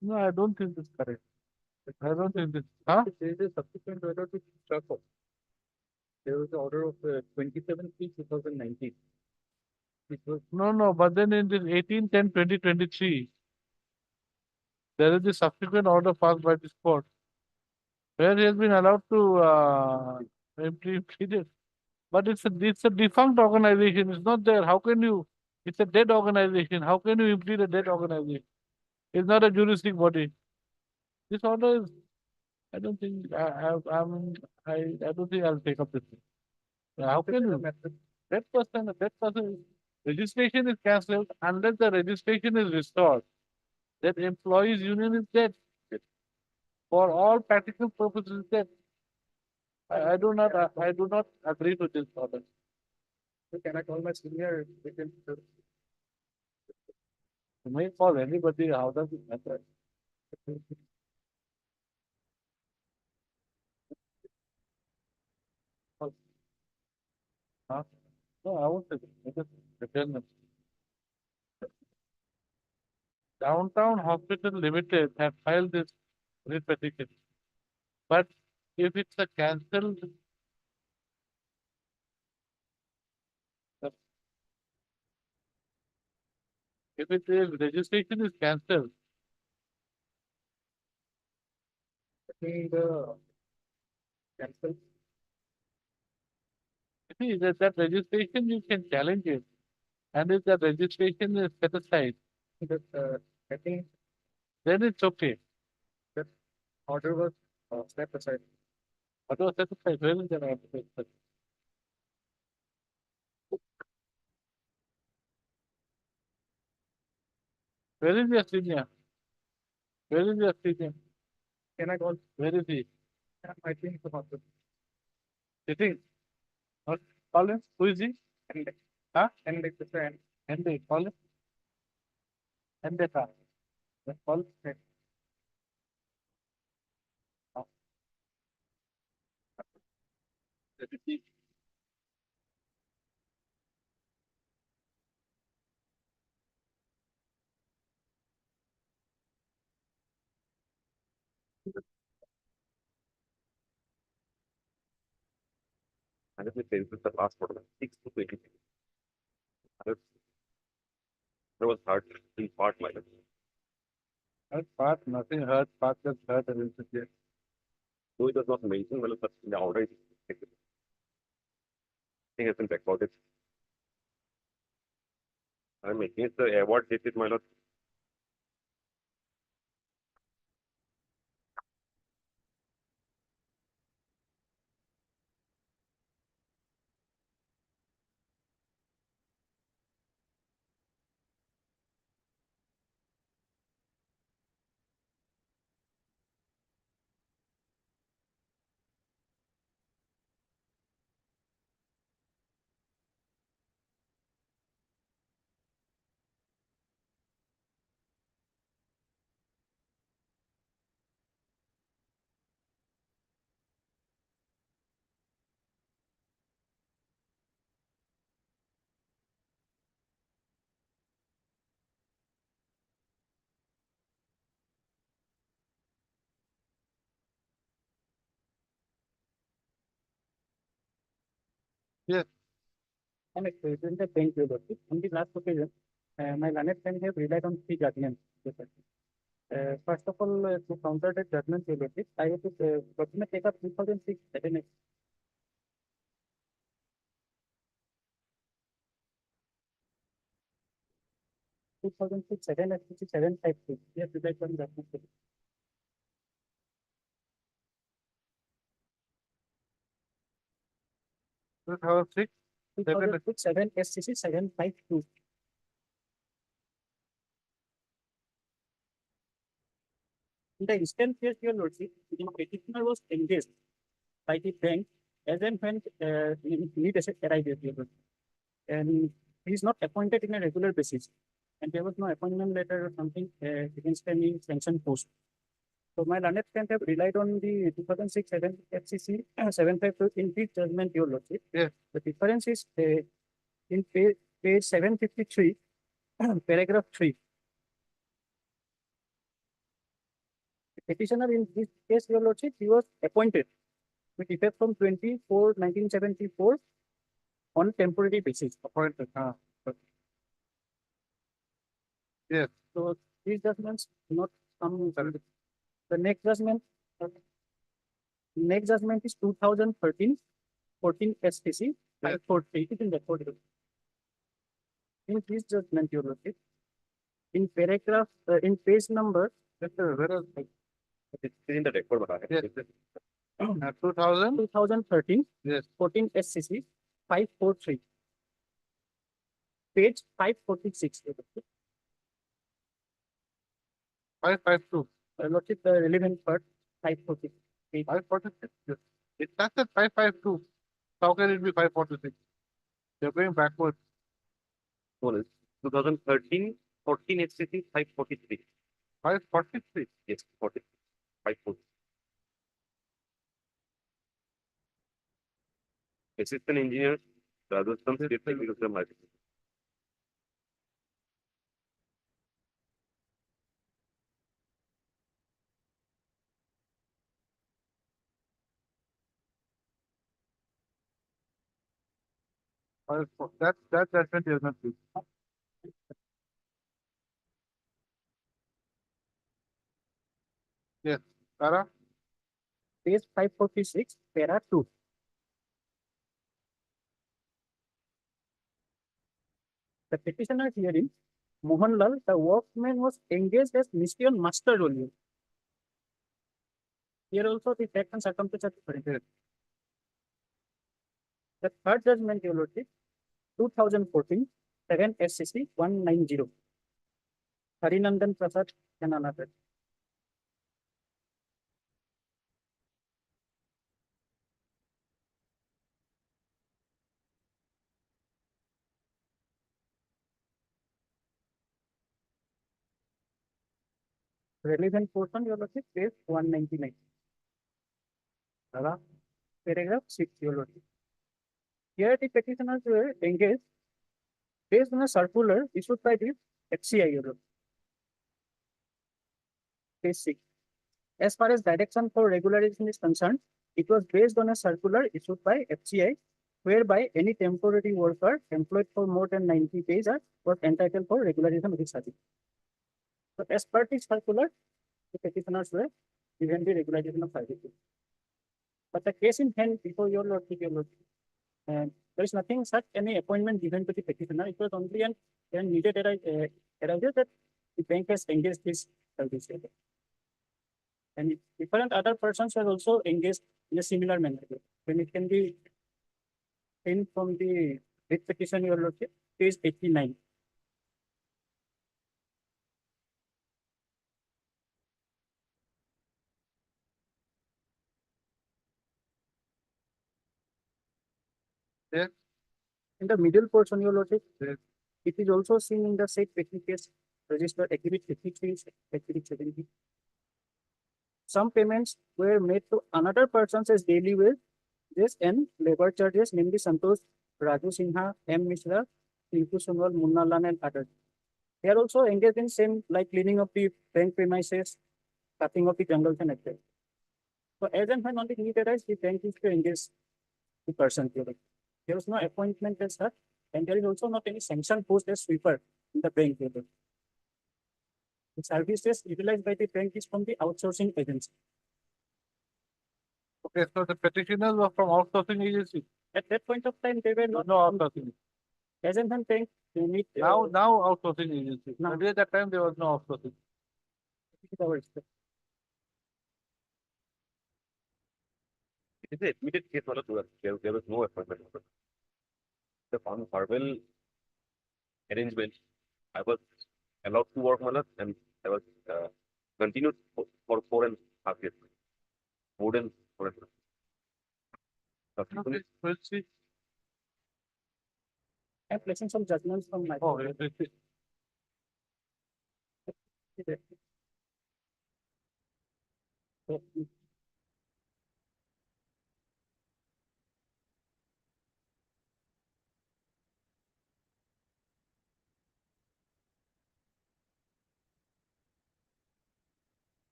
No, I don't think it's correct. I don't think this. Huh? There is a subsequent order to disrupt. There was the order of 27/3/2019. Which was No, but then in this 18/10/2023, there is the subsequent order passed by this court where he has been allowed to plead it. But it's a defunct organization. It's not there. How can you? It's a dead organization. How can you impede a dead organization? It's not a juristic body. This order is. I don't think I don't think I'll take up this thing. How can you? That person registration is cancelled unless the registration is restored. That employees union is dead. For all practical purposes, dead. I do not agree to this order. So can I call my senior? We can, You may call anybody. How does it matter? Huh? No, I won't say that. I just pretend that Downtown Hospital Limited have filed this writ petition. But if it's a cancelled, if it is registration is cancelled, I the cancel. see that registration you can challenge it. And if the registration is set aside, That I think then it's okay. that order was set aside. What was set aside? Where is the order? Where is your senior? Where is your senior? Can I call? Where is he? I think the hospital. Sitting. What? Call him. Who is he? And Huh? and like the friend. And they call him. And they call. Let's call him. Let me see. And if it is with the passport, 6 to 20. There was hard in part like it. Hurt part, nothing hurt, part just hurt a little bit. Though it was not mentioned, well, but in the order, it has been recorded. I'm against the award dated, my lord. Yes. And in the bank bureaucracy, on the last occasion, my learned friend have relied on three judgments. First of all, to counter the judgment bureaucracy, I have to document take up 2006 7 2006 7 SPC 753. We have relied on judgment. 2006. 2006 7 SCC 752. In the instant case, your lordship, the petitioner was engaged by the bank as and when need asset arises, your lordship. And he is not appointed in a regular basis. And there was no appointment letter or something against any sanction post. So my learned friend have relied on the 2006 7 FCC 752 in his judgment, your lordship. Yes. The difference is in page 753, paragraph 3. The petitioner in this case, your lordship, he was appointed with effect from 24/1974 on temporary basis. Appointed. Yes. So these judgments do not come. The next judgment is 2013 14 STC 543. It is in the code. In this judgment, your lordship, in paragraph in page number Where is It's in the record. Yes. 2000? 2013 Yes. 14 SCC 543. Page 546. your lordship. 552. Lordship, the relevant part 546. 546. Yes. It starts at 552. How can it be 546? You're going backwards. 2013 14 SCC 543. 543. Yes, 40. 540. Assistant engineer, Rajasthan State Technical Market. That judgment is not good. Yes. Tara? Page 546, para 2. The petitioner hearing, Mohanlal, the workman was engaged as ministerial master only. Here also the fact and circumstances are different. The third judgment, your lordship, 2014, 7 SCC 190. Harinandan Prasad and another. Relevant portion, your lordship, page 199. Paragraph 6, your lordship. Here the petitioners were engaged based on a circular issued by the FCI, your lordship. Page 6. As far as direction for regularization is concerned, it was based on a circular issued by FCI, whereby any temporary worker employed for more than 90 days was entitled for regularization of his service. So as per this circular, the petitioners were given the regularization of services. But the case in hand before your lordship, and there is nothing such any appointment given to the petitioner. It was only an needed arrival that the bank has engaged this service. And different other persons are also engaged in a similar manner. When it can be seen from the writ petition, your lordship, page 89. Yes. In the middle portion, your lordship, Yes. it is also seen in the said petty case register exhibit 53, exhibit 70. Some payments were made to another persons as daily wages and labor charges, namely Santosh, Raju Sinha, M. Mishra, Tinku Sonwal, Munna Lan, and others. They are also engaged in same like cleaning of the bank premises, cutting of the jungles and etc. So as and when only need arise, the bank is to engage the person. There is no appointment as such, and there is also not any sanction post as sweeper in the bank level. The services utilized by the bank is from the outsourcing agency. Okay, so the petitioners were from outsourcing agency. At that point of time, they were No, not no outsourcing. as and when bank they need Now outsourcing agency. Now. Earlier that time there was no outsourcing. our It is an admitted case, there was no appointment. The verbal arrangement, I was allowed to work and I was continued for 4.5 years. More than 4.5 years. Okay, we'll see. I'm placing some judgments from my Oh, we'll see.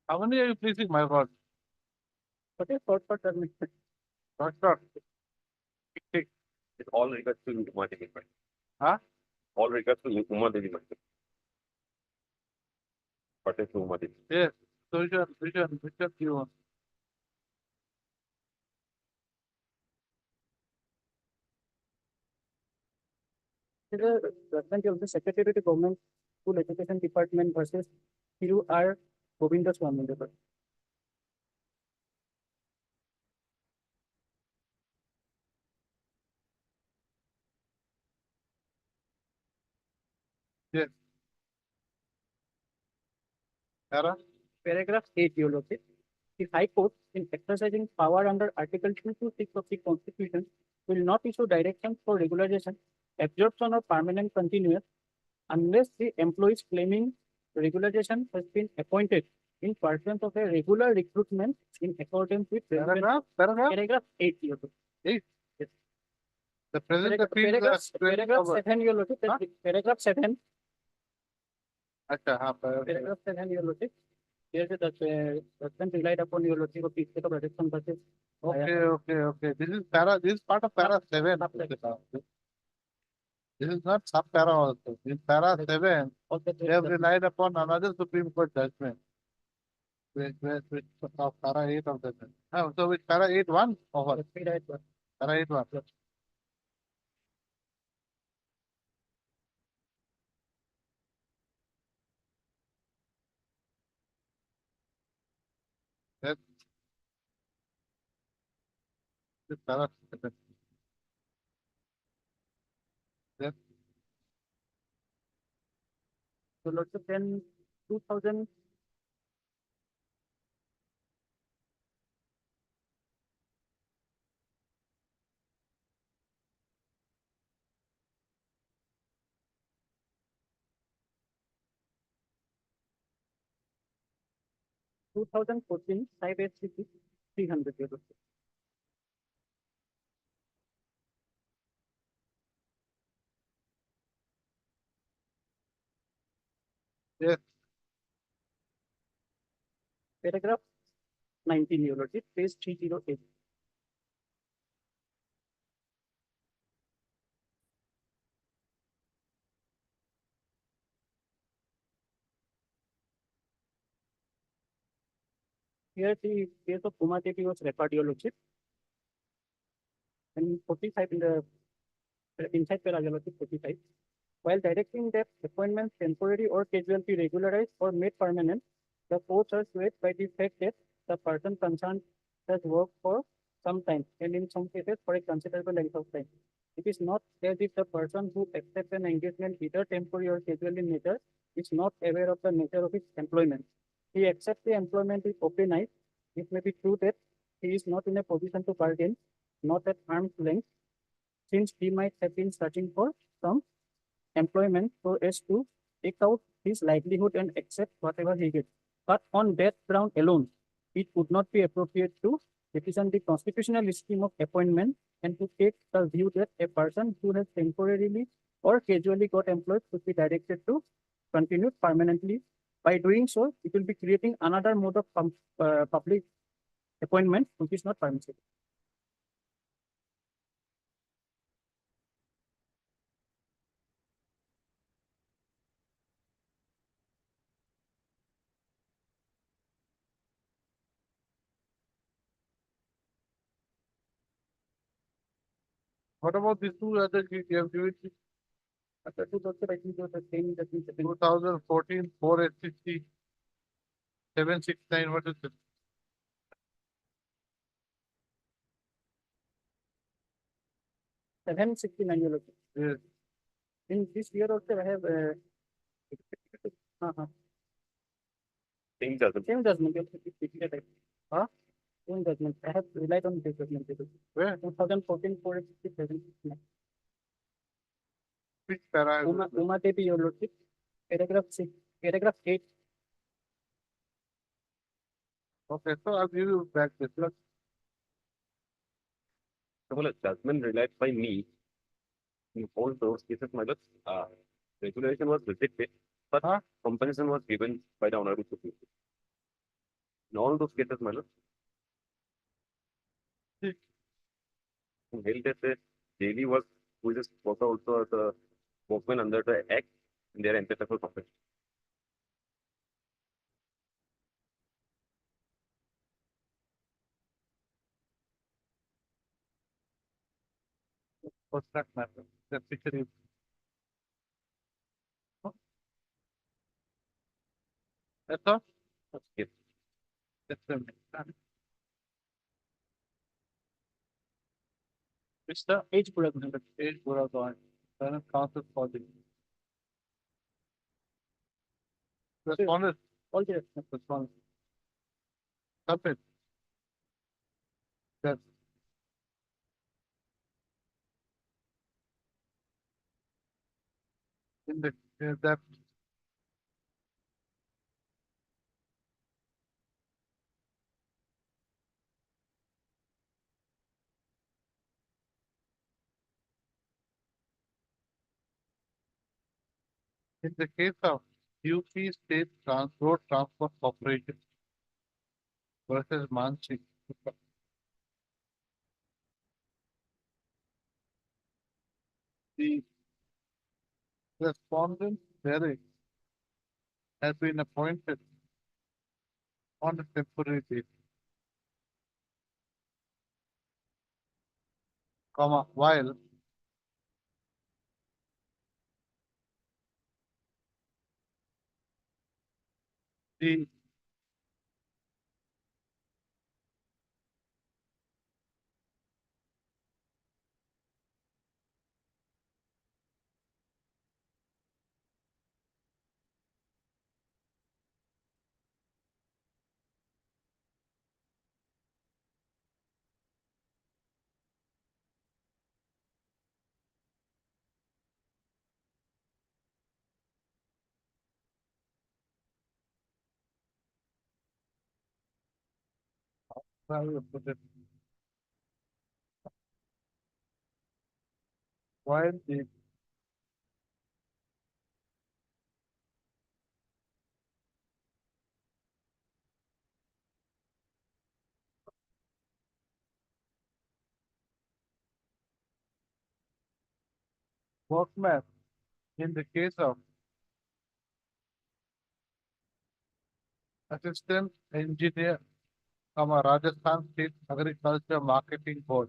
How many are you pleasing, my God? But a short term. Doctor, It's all regards to Uma Devi. Huh? All regards to Uma Devi. What is Uma Devi? yes. So which one do you want? The judgment of the Secretary to Government School Education Department versus Thiru R. Govindaswamy. Yes. Sarah? Paragraph 8, you look it. The High Court, in exercising power under Article 226 of the Constitution, will not issue directions for regularization, absorption, or permanent continuance unless the employees claiming regularization has been appointed in pursuance of a regular recruitment in accordance with paragraph 8. You look. The present Paragraph 7, you look Huh? it. Paragraph 7. Acha, हाँ, Paragraph 7, your logic. Here the judgment relied upon your logic of peace of protection versus. Okay. This is part of para 7. This is not sub para also. In para 7, they have relied upon another Supreme Court judgment. Which of para 8 of the. So which para 8-1 or what? Para 8-1. Yes. This para 7. Yes. So lots of then 2000. Two 2014 5 SCP 300 euros. Yes. Paragraph 19 euros, page 308. Here the case of Uma Devi was referred your lordship. And 45 in the inside paragraph 45. While directing that appointments temporary or casualty regularized or made permanent, the court are swayed by the fact that the person concerned has worked for some time and in some cases for a considerable length of time. It is not as if the person who accepts an engagement, either temporary or casual in nature, is not aware of the nature of his employment. He accepts the employment with open eyes. It may be true that he is not in a position to bargain, not at arm's length, since he might have been searching for some employment so as to take out his livelihood and accept whatever he gets. But on that ground alone, it would not be appropriate to represent the constitutional scheme of appointment and to take the view that a person who has temporarily or casually got employed should be directed to continue permanently By doing so, it will be creating another mode of public appointment, which is not permissible. What about these two other gigs you have given me? After 2000, I think it was the same that we said in 2014, 4860, 769, what is it? 769 you're looking. Yes. In this year also, I have Same doesn't. same judgment. Huh? Same judgment. I have relied on this judgment. Where? 2014, 467. Which para? is it? Uma Devi, your lordship. Paragraph 6, paragraph 8. Okay, so I'll give you back this. Look, Well, a judgment relied by me in all those cases, my lord, regulation was rejected, but Huh? compensation was given by the Honorable Supreme Court. In all those cases, my lord, Hmm. held that the daily work, who is also as a workman under the Act, and they are entitled for compensation. what's that matter? That picture is. Huh? That's all? Yes. That's the Mr. Age Puragan. Age Buragan, Senate Council for the respondent, All the respondent. Submit. Yes. In that in the case of UP State Road Transport Corporation versus Mansi, the respondent Derek has been appointed on a temporary basis, while the how do you put it? While the workman in the case of assistant engineer from a Rajasthan State Agriculture Marketing Board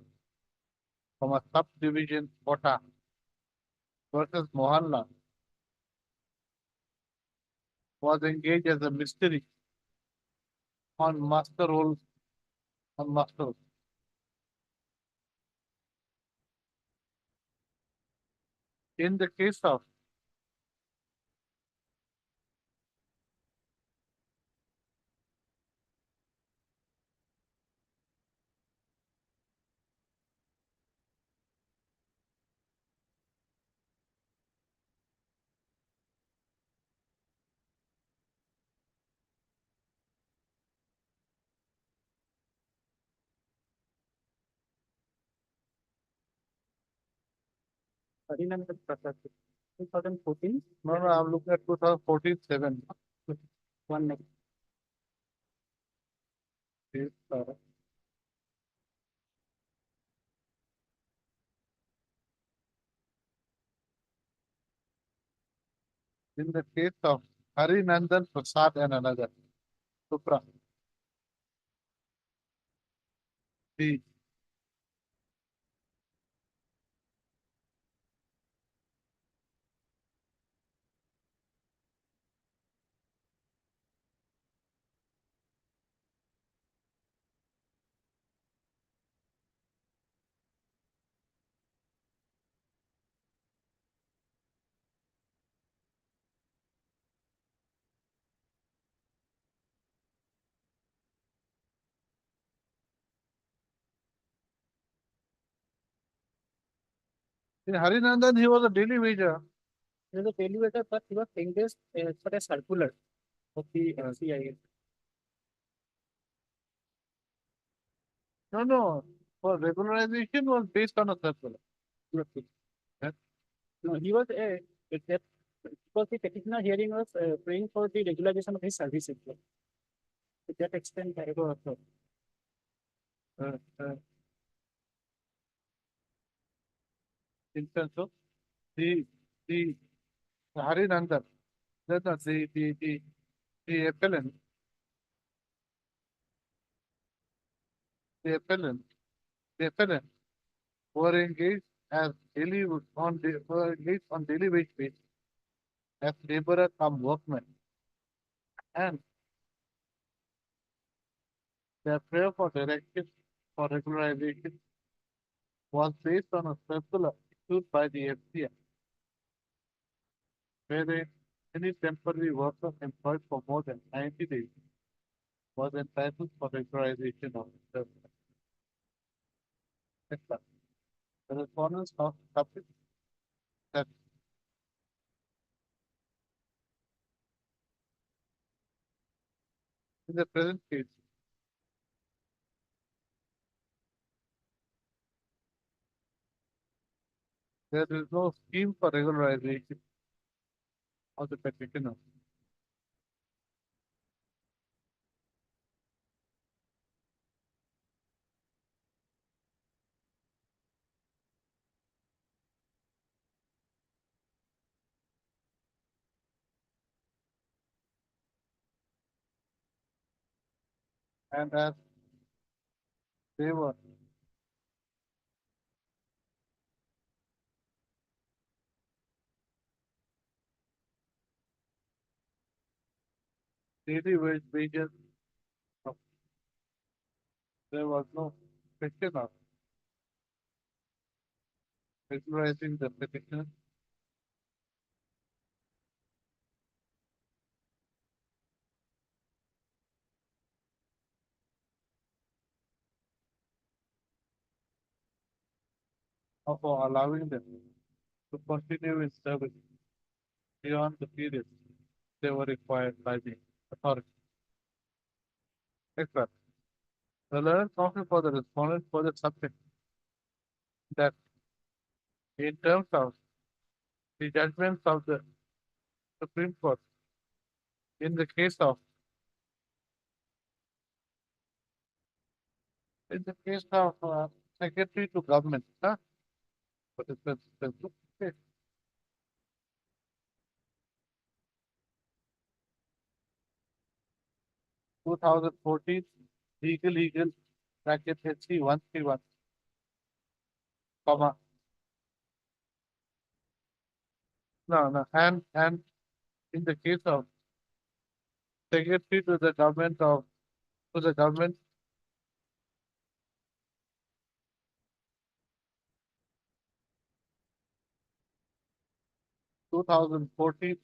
from a subdivision Kota versus Mohanlal was engaged as a mystery on master roles on master. In the case of Harinam Prasad. 2014. no, I'm looking at 2014 7. One next. Is, in the case of Harinandan Prasad and another, Supra. The in Harinandan, he was a daily wager. He was a elevator, but he was paying this for a circular of the NCIS. No, for regularization was based on a circular. No, he was a except because the petitioner hearing was praying for the regularization of his services. To that extent, I was Uh, uh, in terms of the Harinandan, then the appellant, the appellant, the appellant were engaged as were engaged on daily wage basis as laborer come workmen, and their prayer for directive for regularization was based on a circular issued by the FCI, wherein any temporary worker employed for more than 90 days was entitled for regularization of his service. Next slide. The respondents of subject that in the present case, there is no scheme for regularization of the petitioner. And as they were daily wages, of- there was no question of regularizing the petitioner. Or for allowing them to continue in service beyond the period they were required by the authority. Next slide. The learned counsel for the respondent for the subject that in terms of the judgments of the Supreme Court in the case of secretary to government, huh? What is the okay. 2014 legal bracket HC 131, comma no and in the case of secretary to the government of to the government 2014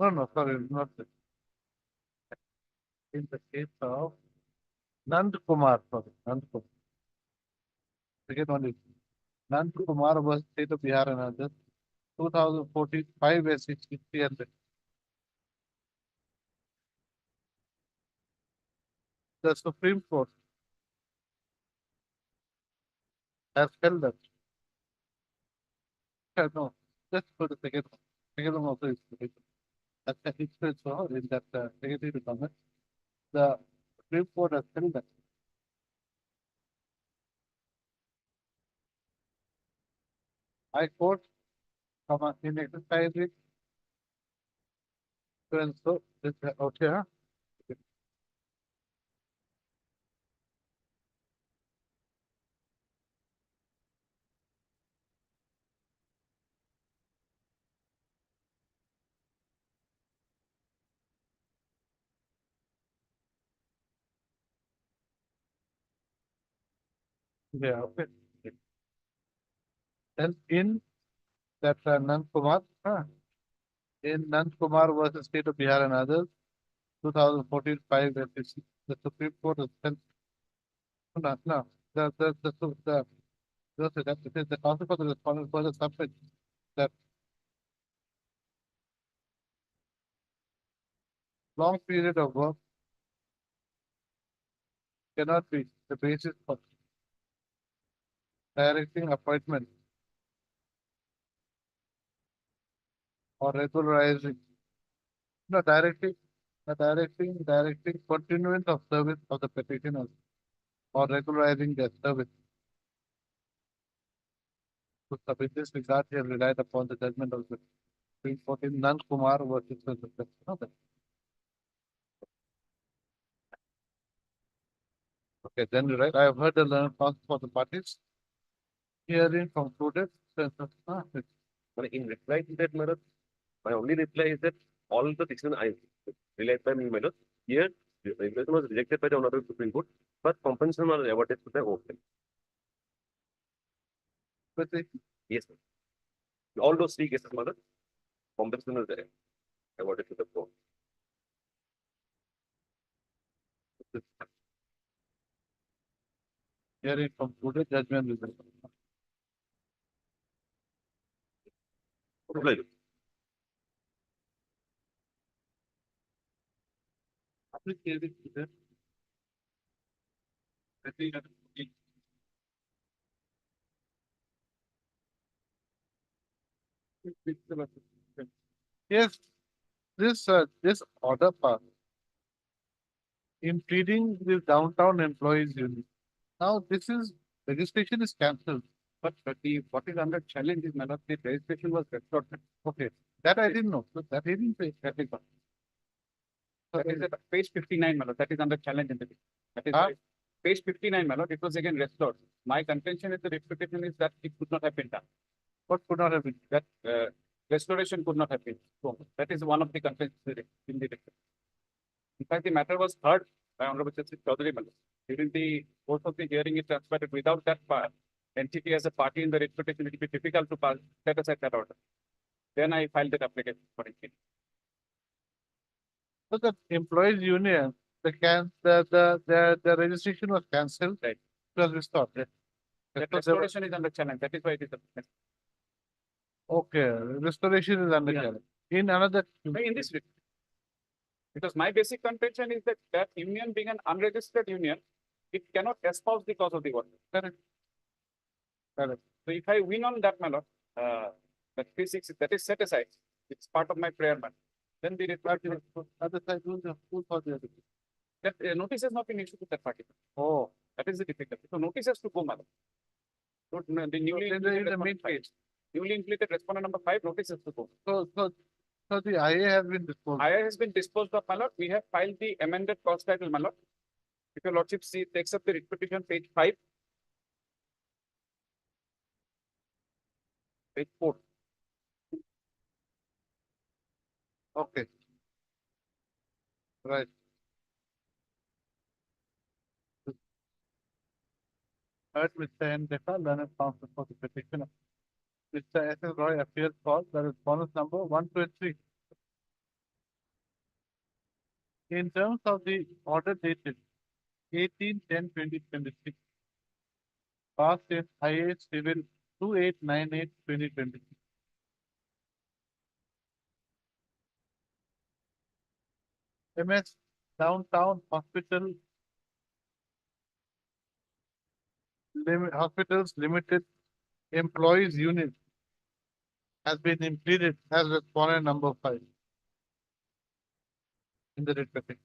no sorry not that. In the case of Nand Kumar sorry Nand Kumar second one is Nand Kumar was state of Bihar and others 2014 5 S63 and the Supreme Court has held that no just for the second one also is the That's the history so in that negative comment. The Supreme Court has held that. High Court, in exercising, so this out here. Yeah, okay. And in that Nand Kumar, in Nand Kumar versus State of Bihar and others, 2014 5 SEC, the Supreme Court has held. No, that it is the counsel for the respondent further submit that long period of work cannot be the basis for directing appointment or regularizing, no, directing continuance of service of the petitioners or regularizing their service. To submit this regard, he has relied upon the judgment of the Supreme Court in Nand Kumar versus the Okay, then you're right. I have heard the learned counsel for the parties. Hearing concluded. But in reply to that matter, my only reply is that all the decisions I relied by me matter, here the regulation was rejected by the Honorable Supreme Court, but compensation was awarded to the open. But the- Yes, sir. All those three cases, mother, compensation was awarded to the court. Hearing concluded, judgment is. Reply. Application to the- I think that- Yes, this order pass impeding the downtown employees union. Now this is registration is cancelled. But the what is under challenge is none of the registration was restored. Okay, that I didn't know. So that I didn't say. That is what. That is at page 59, my lord. That is under challenge in the that is Huh? page 59, my lord. It was again restored. My contention is the reputation is that it could not have been done. What could not have been? That restoration could not have been. So that is one of the contentions in the record. In fact, the matter was heard by Honorable Justice Chaudhary Malal. During the course of the hearing, it transpired without that entity as a party in the reputation, it will be difficult to set aside that order. Then I filed that application for it. So the employees union, the registration was cancelled. Right. It was restored. That So there was- restoration is under challenge. That is why it is. Okay, restoration is under Yeah. challenge. In another. In this, because my basic contention is that that union being an unregistered union, it cannot espouse the cause of the worker. Correct. Correct. So if I win on that matter, that P6 that is set aside, it's part of my prayer man. Then the retroactive Other side, who for the other? that notice has not been issued to that party. Oh, That is the difficulty. So notice has to go, madam. So the newly then there is implemented a main respondent five- page. newly implemented respondent number 5 notice has to go. So the IA has been disposed. IA has been disposed of, my lord. We have filed the amended cause title, my lord. If your lordship see, takes up the writ petition, page 5. Page 4. Okay. Right. Heard Mr. N. Deka, learned counsel for the petitioner. Mr. S. L. Roy appears for the respondent number 123. In terms of the order dated 18/10/2026, passed in IA Civil 2898/2026. MS Downtown Hospital Hospitals Limited Employees Union has been implemented as respondent number 5. in the rate setting.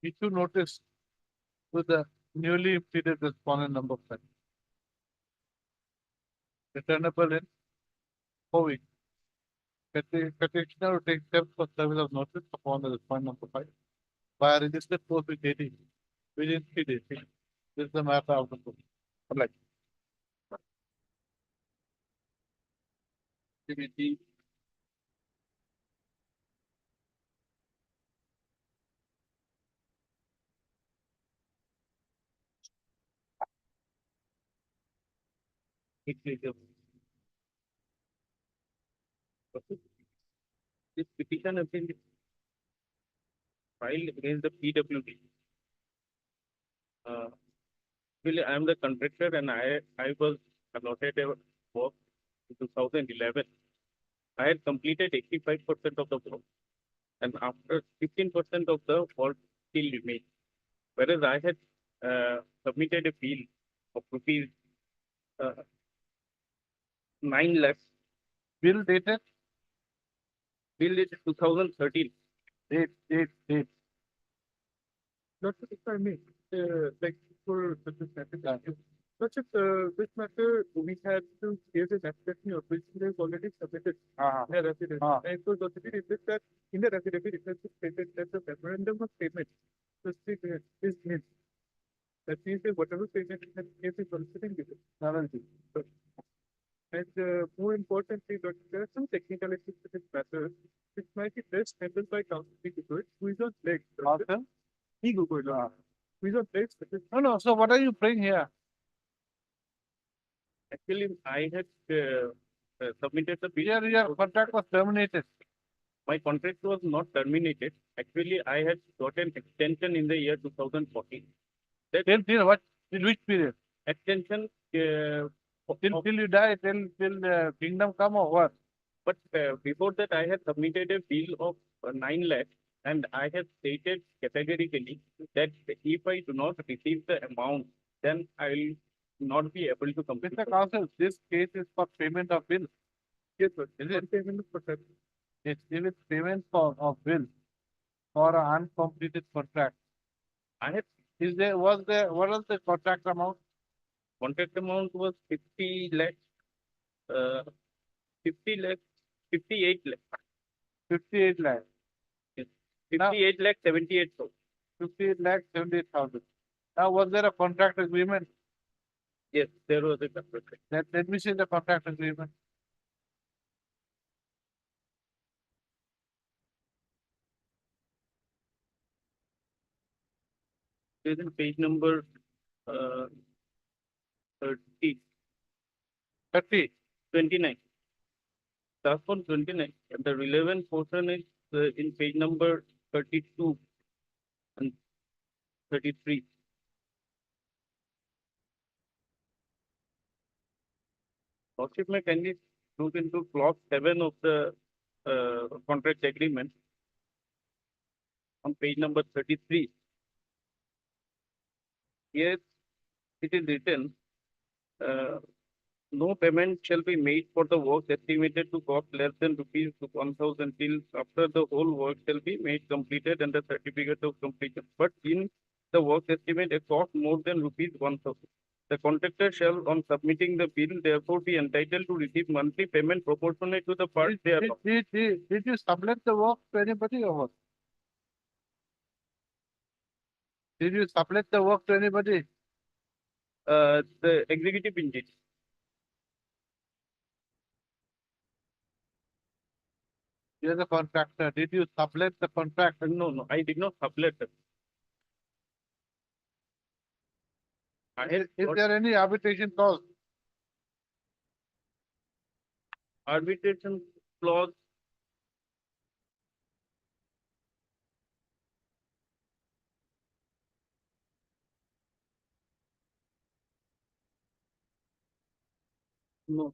Issue notice to the newly impeded respondent number file. Returnable in 4 weeks. Petitioner will take steps for service of notice upon the respondent number file by a registered post with AD within 3 days. This is the matter of the book. Like. CBT. This petition has been filed against the PWD. Really, I am the contractor and I was allotted a work in 2011. I had completed 85% of the work, and after 15% of the work still remained. Whereas I had submitted a bill of rupees 9 lakhs, Bill dated bill is 2013. date. Not if I may, like for this matter, not just this matter, we had to give an application of which they have already submitted Uh-huh. their affidavit. Ah. And it was also stated that in the affidavit, it has stated that the memorandum of payment is nil. That means that whatever payment it has made is also in given. And more importantly, there are some technicalities to this matter which might be best handled by Council Gugoi, who is on legs. Also, He Gugoi, Ah. who is on legs. no. So what are you praying here? Actually, I had submitted the bill. Your contract was terminated. My contract was not terminated. Actually, I had got an extension in the year 2014. Till what? Till which period? Extension, Till you die, till the kingdom come or what? but before that, I had submitted a bill of 9 lakhs, and I had stated categorically that if I do not receive the amount, then I will not be able to complete. Mr. Counsel, this case is for payment of bill. Yes, sir. Is it? Payment of contract. It's payment of bill for an uncompleted contract. I had What was the contract amount? contract amount was 50 lakhs, 50 lakhs, 58 lakhs, 58 lakh. yes. Now- 58 lakhs, 78,000. 58 lakh 78,000. Now, was there a contract agreement? Yes, there was a contract. Let me see the contract agreement. It is in page number uh, 30, 30. 29. Task force 29. And the relevant portion is in page number 32 and 33. Lordship may kindly look into clause 7 of the contract agreement on page number 33. Here it is written, no payment shall be made for the work estimated to cost less than rupees 1,000 till after the whole work shall be made completed and the certificate of completion. But in the work estimate, a cost more than rupees 1,000. The contractor shall, on submitting the bill, therefore be entitled to receive monthly payment proportionate to the part thereof. Did you sublet the work to anybody or what? Did you sublet the work to anybody? The executive engineer. You're the contractor. Did you sublet the contract? No, I did not sublet it. I had Is got there any arbitration clause? arbitration clause. No,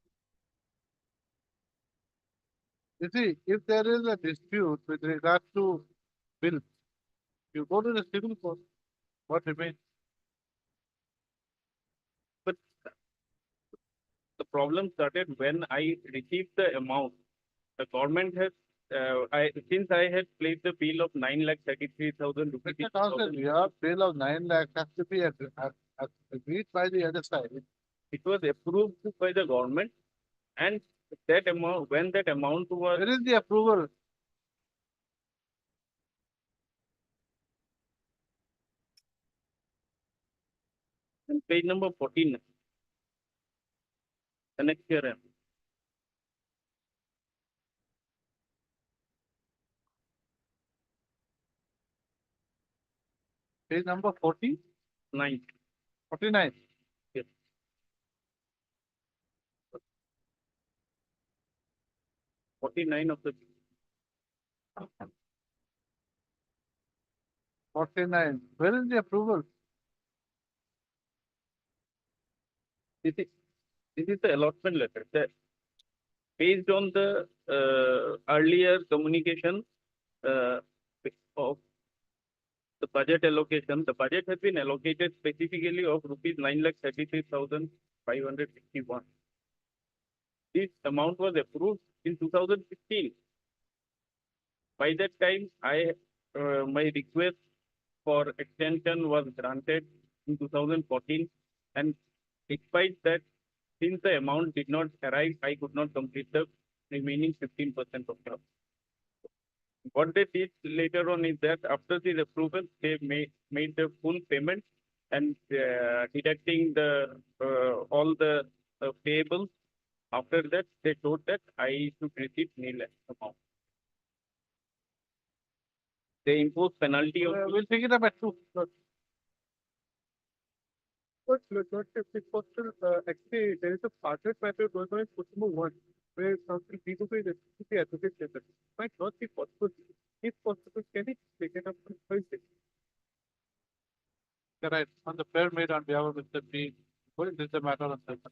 You see, if there is a dispute with regard to bill, you go to the civil court. What remains? but the problem started when I received the amount. The government has since I had played the bill of 9,33,000 rupees. Mr. Council, your bill of 9 lakh has to be agreed by the other side. It was approved by the government, and that amount, when that amount was Where is the approval? on page number 14, the next year. Page number 40, 9. 49. Yes. 49 of the 49. Where is the approval? this is the allotment letter that based on the earlier communication of the budget allocation. The budget has been allocated specifically of rupees 9,33,561. This amount was approved in 2015. By that time, my request for extension was granted in 2014, and despite that, since the amount did not arrive, I could not complete the remaining 15% of the. What they did later on is that after the approval, they made the full payment and deducting the all the payables. After that, they told that I should receive nil amount. They imposed penalty of We'll take it up at 2. But if it's possible, actually, there is a partner matter going on in Kusumo 1, where Council B2B is the advocate letter. Might not be possible. If possible, can it be taken up on Thursday? Right. On the prayer made on behalf of Mr. B. This is a matter of certain.